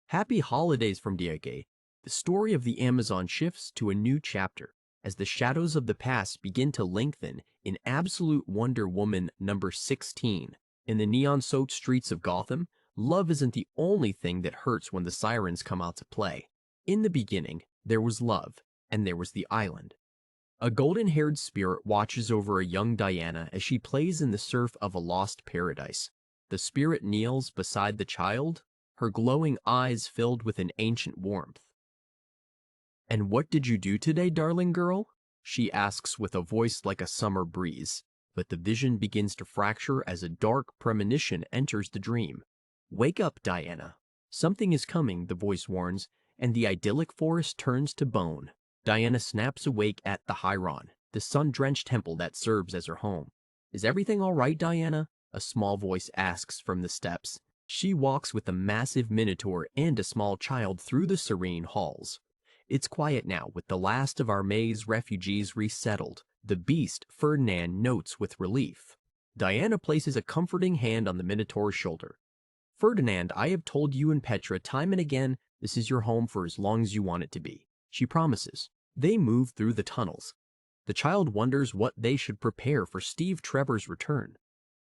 Happy holidays from DIK. The story of the Amazon shifts to a new chapter as the shadows of the past begin to lengthen in Absolute Wonder Woman number 16. In the neon-soaked streets of Gotham, love isn't the only thing that hurts when the sirens come out to play. In the beginning, there was love, and there was the island. A golden-haired spirit watches over a young Diana as she plays in the surf of a lost paradise. The spirit kneels beside the child, her glowing eyes filled with an ancient warmth. And what did you do today, darling girl? She asks with a voice like a summer breeze. But the vision begins to fracture as a dark premonition enters the dream. Wake up, Diana. Something is coming, the voice warns, and the idyllic forest turns to bone. Diana snaps awake at the Hyron, the sun-drenched temple that serves as her home. Is everything all right, Diana? A small voice asks from the steps. She walks with a massive minotaur and a small child through the serene halls. It's quiet now, with the last of our maze refugees resettled. The beast, Ferdinand, notes with relief. Diana places a comforting hand on the minotaur's shoulder. Ferdinand, I have told you and Petra time and again, this is your home for as long as you want it to be. She promises. They move through the tunnels. The child wonders what they should prepare for Steve Trevor's return.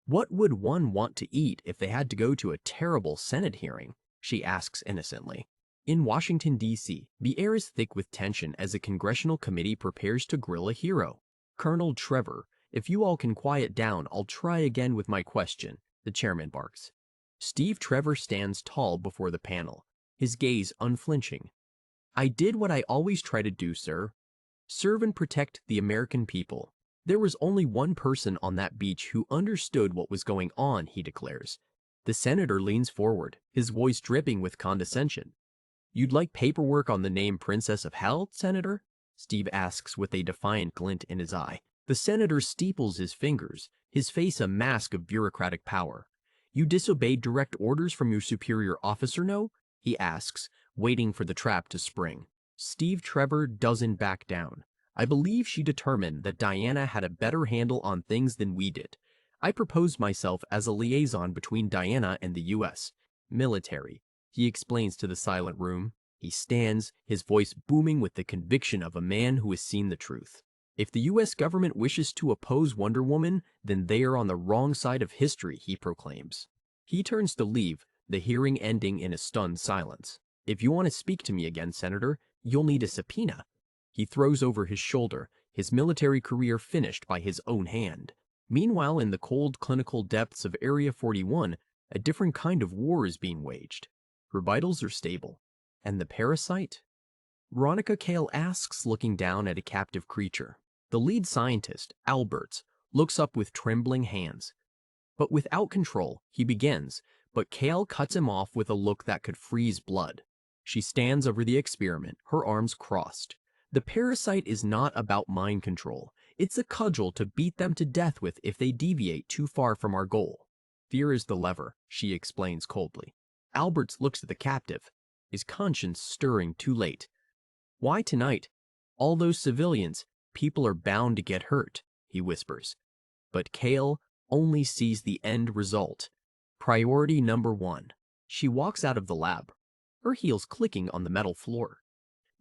What would one want to eat if they had to go to a terrible Senate hearing? She asks innocently. In Washington, D.C., the air is thick with tension as a congressional committee prepares to grill a hero. Colonel Trevor, if you all can quiet down, I'll try again with my question, the chairman barks. Steve Trevor stands tall before the panel, his gaze unflinching. I did what I always try to do, sir. Serve and protect the American people. There was only one person on that beach who understood what was going on, he declares. The senator leans forward, his voice dripping with condescension. You'd like paperwork on the name Princess of Hell, Senator? Steve asks with a defiant glint in his eye. The senator steeples his fingers, his face a mask of bureaucratic power. You disobeyed direct orders from your superior officer, no? He asks, waiting for the trap to spring. Steve Trevor doesn't back down. I believe she determined that Diana had a better handle on things than we did. I proposed myself as a liaison between Diana and the U.S. Military, he explains to the silent room. He stands, his voice booming with the conviction of a man who has seen the truth. If the US government wishes to oppose Wonder Woman, then they are on the wrong side of history, he proclaims. He turns to leave, the hearing ending in a stunned silence. If you want to speak to me again, Senator, you'll need a subpoena. He throws over his shoulder, his military career finished by his own hand. Meanwhile, in the cold clinical depths of Area 41, a different kind of war is being waged. Her vitals are stable. And the parasite? Veronica Cale asks, looking down at a captive creature. The lead scientist, Alberts, looks up with trembling hands. But without control, he begins, but Cale cuts him off with a look that could freeze blood. She stands over the experiment, her arms crossed. The parasite is not about mind control. It's a cudgel to beat them to death with if they deviate too far from our goal. Fear is the lever, she explains coldly. Alberts looks at the captive, his conscience stirring too late. Why tonight? All those civilians, people are bound to get hurt, he whispers. But Cale only sees the end result. Priority number 1. She walks out of the lab, her heels clicking on the metal floor.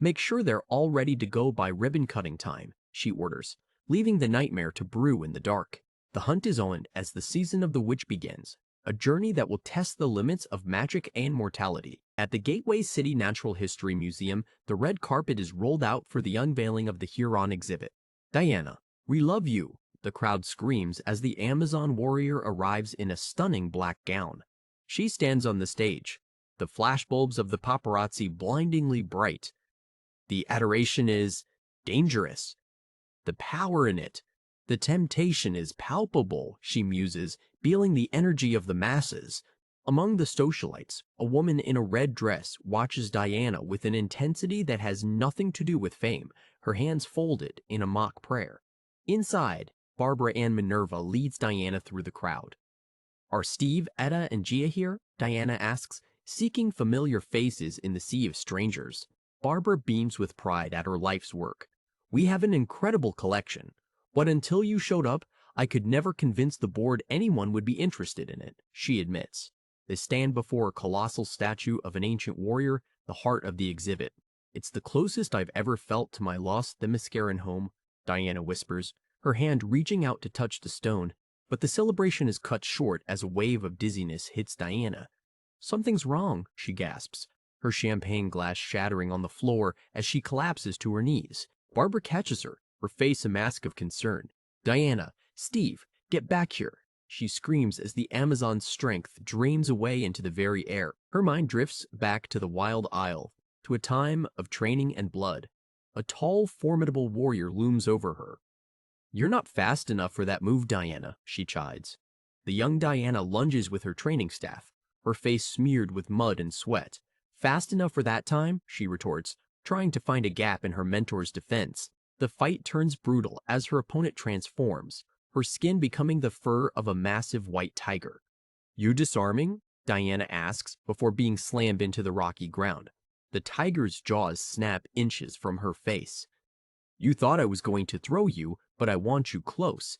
Make sure they're all ready to go by ribbon cutting time, she orders, leaving the nightmare to brew in the dark. The hunt is on as the season of the witch begins, a journey that will test the limits of magic and mortality. At the Gateway City Natural History Museum, the red carpet is rolled out for the unveiling of the Huron exhibit. Diana, we love you, the crowd screams as the Amazon warrior arrives in a stunning black gown. She stands on the stage, the flashbulbs of the paparazzi blindingly bright. The adoration is dangerous. The power in it, the temptation is palpable, she muses, feeling the energy of the masses. Among the socialites, a woman in a red dress watches Diana with an intensity that has nothing to do with fame, her hands folded in a mock prayer. Inside, Barbara Ann Minerva leads Diana through the crowd. Are Steve, Etta, and Gia here? Diana asks, seeking familiar faces in the sea of strangers. Barbara beams with pride at her life's work. We have an incredible collection, but until you showed up, I could never convince the board anyone would be interested in it, she admits. They stand before a colossal statue of an ancient warrior, the heart of the exhibit. It's the closest I've ever felt to my lost Themysciran home, Diana whispers, her hand reaching out to touch the stone, but the celebration is cut short as a wave of dizziness hits Diana. Something's wrong, she gasps, her champagne glass shattering on the floor as she collapses to her knees. Barbara catches her, her face a mask of concern. Diana, Steve, get back here, she screams as the Amazon's strength drains away into the very air. Her mind drifts back to the Wild Isle, to a time of training and blood. A tall, formidable warrior looms over her. You're not fast enough for that move, Diana, she chides. The young Diana lunges with her training staff, her face smeared with mud and sweat. Fast enough for that time, she retorts, trying to find a gap in her mentor's defense. The fight turns brutal as her opponent transforms, her skin becoming the fur of a massive white tiger. You disarming? Diana asks before being slammed into the rocky ground. The tiger's jaws snap inches from her face. You thought I was going to throw you, but I want you close.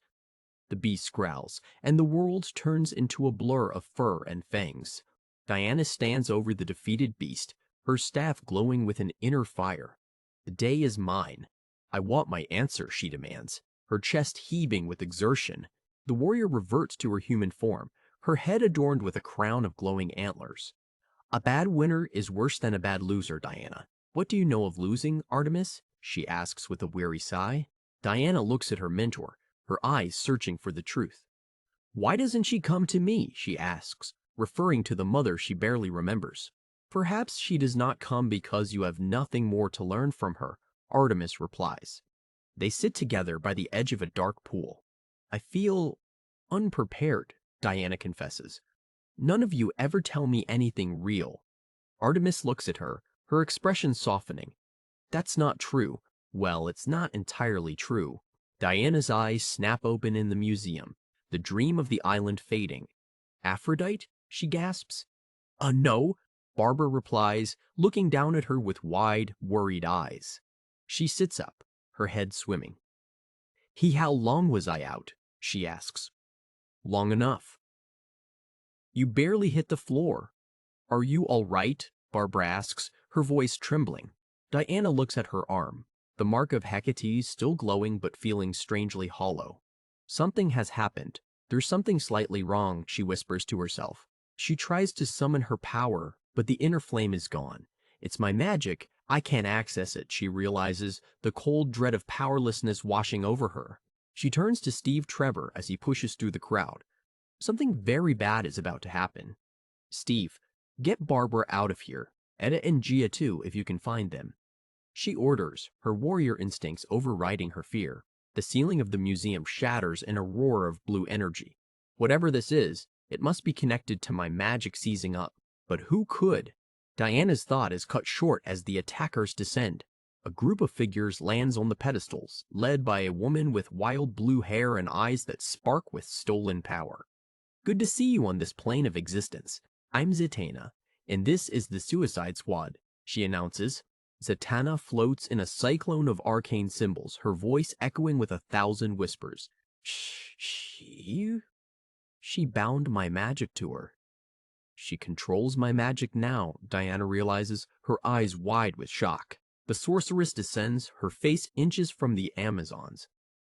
The beast growls, and the world turns into a blur of fur and fangs. Diana stands over the defeated beast, her staff glowing with an inner fire. The day is mine. I want my answer, she demands, her chest heaving with exertion. The warrior reverts to her human form, her head adorned with a crown of glowing antlers. A bad winner is worse than a bad loser, Diana. What do you know of losing, Artemis? She asks with a weary sigh. Diana looks at her mentor, her eyes searching for the truth. Why doesn't she come to me? She asks, referring to the mother she barely remembers. Perhaps she does not come because you have nothing more to learn from her, Artemis replies. They sit together by the edge of a dark pool. I feel unprepared, Diana confesses. None of you ever tell me anything real. Artemis looks at her, her expression softening. That's not true. Well, it's not entirely true. Diana's eyes snap open in the museum, the dream of the island fading. Aphrodite? She gasps. No, Barbara replies, looking down at her with wide, worried eyes. She sits up, her head swimming. How long was I out? She asks. Long enough. You barely hit the floor. "Are you all right?" Barbara asks, her voice trembling. Diana looks at her arm, the mark of Hecate's still glowing but feeling strangely hollow. Something has happened. There's something slightly wrong, she whispers to herself. She tries to summon her power, but the inner flame is gone. It's my magic. I can't access it, she realizes, the cold dread of powerlessness washing over her. She turns to Steve Trevor as he pushes through the crowd. Something very bad is about to happen. "Steve, get Barbara out of here. Etta and Gia too, if you can find them." She orders, her warrior instincts overriding her fear. The ceiling of the museum shatters in a roar of blue energy. Whatever this is, it must be connected to my magic seizing up. But who could? Diana's thought is cut short as the attackers descend. A group of figures lands on the pedestals, led by a woman with wild blue hair and eyes that spark with stolen power. "Good to see you on this plane of existence. I'm Zatanna, and this is the Suicide Squad," she announces. Zatanna floats in a cyclone of arcane symbols, her voice echoing with 1,000 whispers. She bound my magic to her. She controls my magic now, Diana realizes, her eyes wide with shock. The sorceress descends, her face inches from the Amazons.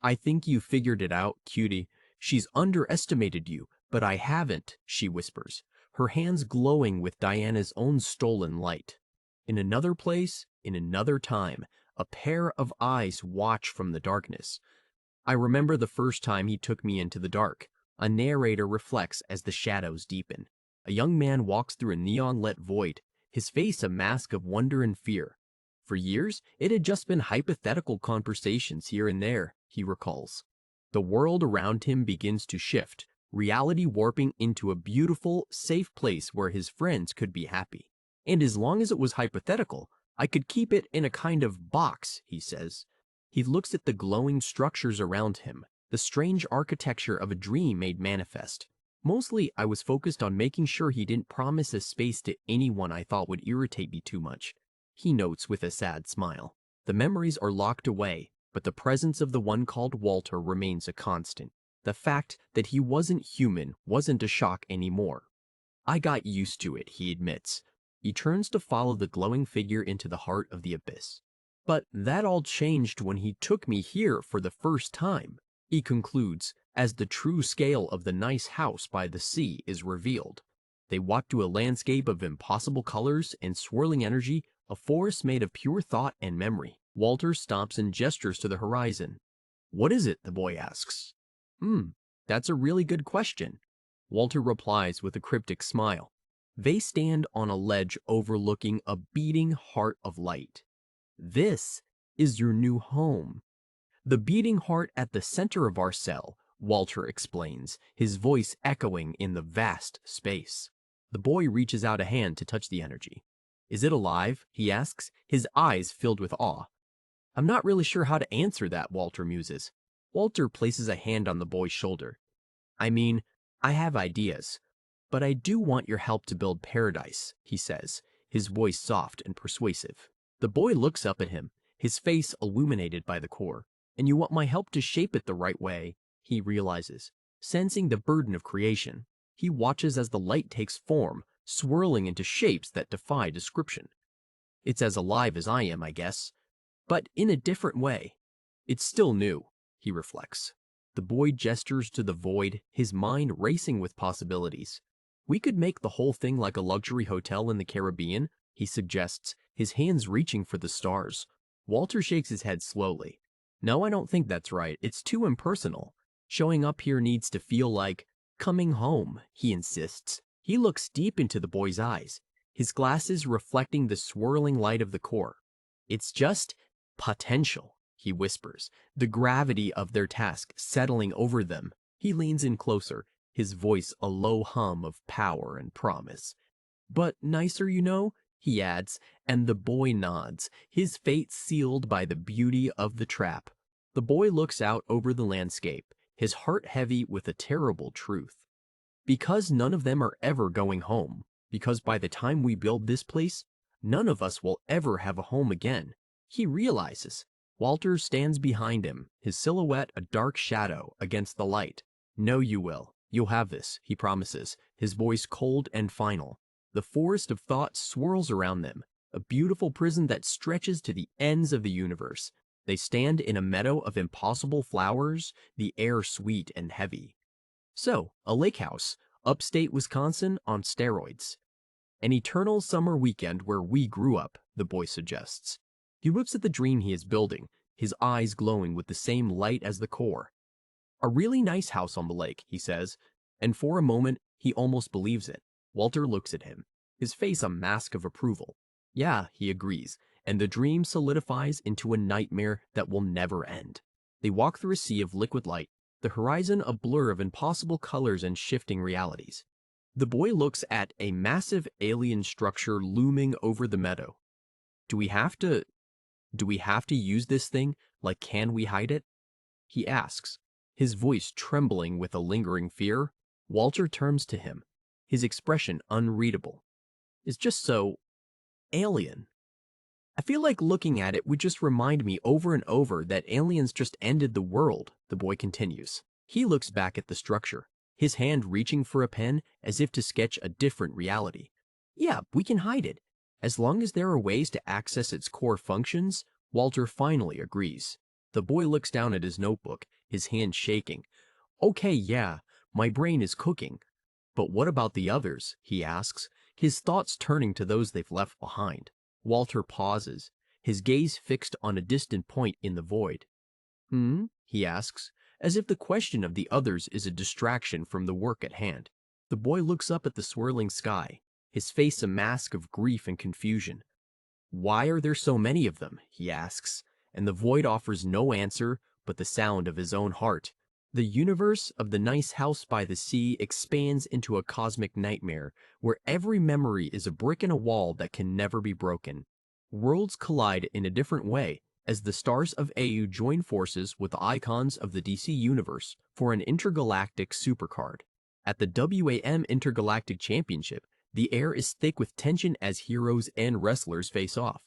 "I think you figured it out, cutie. She's underestimated you, but I haven't," she whispers, her hands glowing with Diana's own stolen light. In another place, in another time, a pair of eyes watch from the darkness. "I remember the first time he took me into the dark," a narrator reflects as the shadows deepen. A young man walks through a neon-lit void, his face a mask of wonder and fear. For years, it had just been hypothetical conversations here and there, he recalls. The world around him begins to shift, reality warping into a beautiful, safe place where his friends could be happy. "And as long as it was hypothetical, I could keep it in a kind of box," he says. He looks at the glowing structures around him, the strange architecture of a dream made manifest. "Mostly, I was focused on making sure he didn't promise a space to anyone I thought would irritate me too much," he notes with a sad smile. The memories are locked away, but the presence of the one called Walter remains a constant. The fact that he wasn't human wasn't a shock anymore. "I got used to it," he admits. He turns to follow the glowing figure into the heart of the abyss. "But that all changed when he took me here for the first time," he concludes, as the true scale of the nice house by the sea is revealed. They walk to a landscape of impossible colors and swirling energy, a forest made of pure thought and memory. Walter stops and gestures to the horizon. "What is it?" the boy asks. That's a really good question," Walter replies with a cryptic smile. They stand on a ledge overlooking a beating heart of light. "This is your new home." "The beating heart at the center of our cell," Walter explains, his voice echoing in the vast space. The boy reaches out a hand to touch the energy. "Is it alive?" he asks, his eyes filled with awe. "I'm not really sure how to answer that," Walter muses. Walter places a hand on the boy's shoulder. "I mean, I have ideas, but I do want your help to build paradise," he says, his voice soft and persuasive. The boy looks up at him, his face illuminated by the core. "And you want my help to shape it the right way," he realizes, sensing the burden of creation. He watches as the light takes form, swirling into shapes that defy description. "It's as alive as I am, I guess, but in a different way. It's still new," he reflects. The boy gestures to the void, his mind racing with possibilities. "We could make the whole thing like a luxury hotel in the Caribbean," he suggests, his hands reaching for the stars. Walter shakes his head slowly. "No, I don't think that's right. It's too impersonal. Showing up here needs to feel like coming home," he insists. He looks deep into the boy's eyes, his glasses reflecting the swirling light of the core. "It's just potential," he whispers, the gravity of their task settling over them. He leans in closer, his voice a low hum of power and promise. "But nicer, you know," he adds, and the boy nods, his fate sealed by the beauty of the trap. The boy looks out over the landscape, his heart heavy with a terrible truth. Because none of them are ever going home, because by the time we build this place, none of us will ever have a home again, he realizes. Walter stands behind him, his silhouette a dark shadow against the light. "No, you will. You'll have this," he promises, his voice cold and final. The forest of thought swirls around them, a beautiful prison that stretches to the ends of the universe. They stand in a meadow of impossible flowers, the air sweet and heavy. So, a lake house, upstate Wisconsin on steroids. An eternal summer weekend where we grew up, the boy suggests. He looks at the dream he is building, his eyes glowing with the same light as the core. A really nice house on the lake, he says, and for a moment he almost believes it. Walter looks at him, his face a mask of approval. Yeah, he agrees, and the dream solidifies into a nightmare that will never end. They walk through a sea of liquid light, the horizon a blur of impossible colors and shifting realities. The boy looks at a massive alien structure looming over the meadow. Do we have to use this thing? Like, can we hide it? He asks, his voice trembling with a lingering fear. Walter turns to him, his expression unreadable. It's just so alien. I feel like looking at it would just remind me over and over that aliens just ended the world, the boy continues. He looks back at the structure, his hand reaching for a pen as if to sketch a different reality. Yeah, we can hide it. As long as there are ways to access its core functions, Walter finally agrees. The boy looks down at his notebook, his hand shaking. Okay, yeah, my brain is cooking. But what about the others? He asks, his thoughts turning to those they've left behind. Walter pauses, his gaze fixed on a distant point in the void. He asks, as if the question of the others is a distraction from the work at hand. The boy looks up at the swirling sky, his face a mask of grief and confusion. Why are there so many of them? He asks, and the void offers no answer but the sound of his own heart. The universe of the nice house by the sea expands into a cosmic nightmare where every memory is a brick in a wall that can never be broken. Worlds collide in a different way as the stars of AU join forces with the icons of the DC universe for an intergalactic supercard. At the WAM Intergalactic Championship, the air is thick with tension as heroes and wrestlers face off.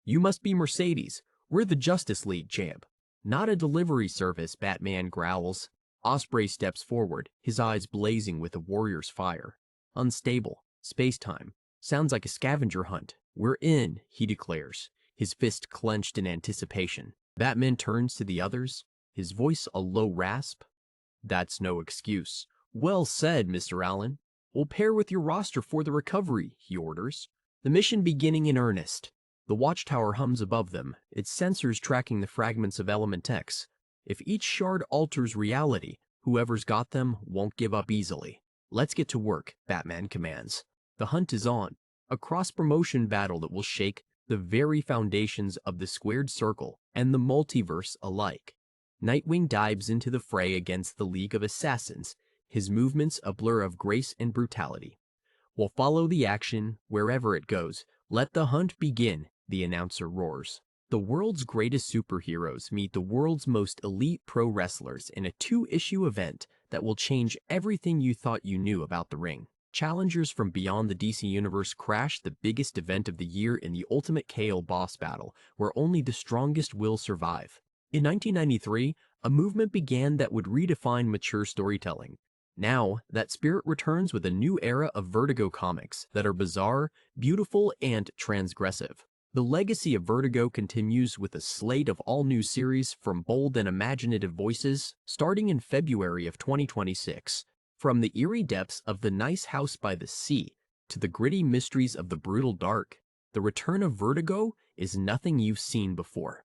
You must be Mercedes. We're the Justice League, champ. Not a delivery service, Batman growls. Osprey steps forward, his eyes blazing with a warrior's fire. Unstable. Space-time. Sounds like a scavenger hunt. We're in, he declares, his fist clenched in anticipation. Batman turns to the others, his voice a low rasp. That's no excuse. Well said, Mr. Allen. We'll pair with your roster for the recovery, he orders. The mission beginning in earnest. The watchtower hums above them, its sensors tracking the fragments of Element X. If each shard alters reality, whoever's got them won't give up easily. Let's get to work, Batman commands. The hunt is on, a cross-promotion battle that will shake the very foundations of the squared circle and the multiverse alike. Nightwing dives into the fray against the League of Assassins, his movements a blur of grace and brutality. We'll follow the action wherever it goes. Let the hunt begin, the announcer roars. The world's greatest superheroes meet the world's most elite pro wrestlers in a 2-issue event that will change everything you thought you knew about the ring. Challengers from beyond the DC Universe crash the biggest event of the year in the Ultimate KO boss battle, where only the strongest will survive. In 1993, a movement began that would redefine mature storytelling. Now, that spirit returns with a new era of Vertigo comics that are bizarre, beautiful, and transgressive. The legacy of Vertigo continues with a slate of all-new series from bold and imaginative voices, starting in February of 2026. From the eerie depths of the nice house by the sea to the gritty mysteries of the brutal dark, the return of Vertigo is nothing you've seen before.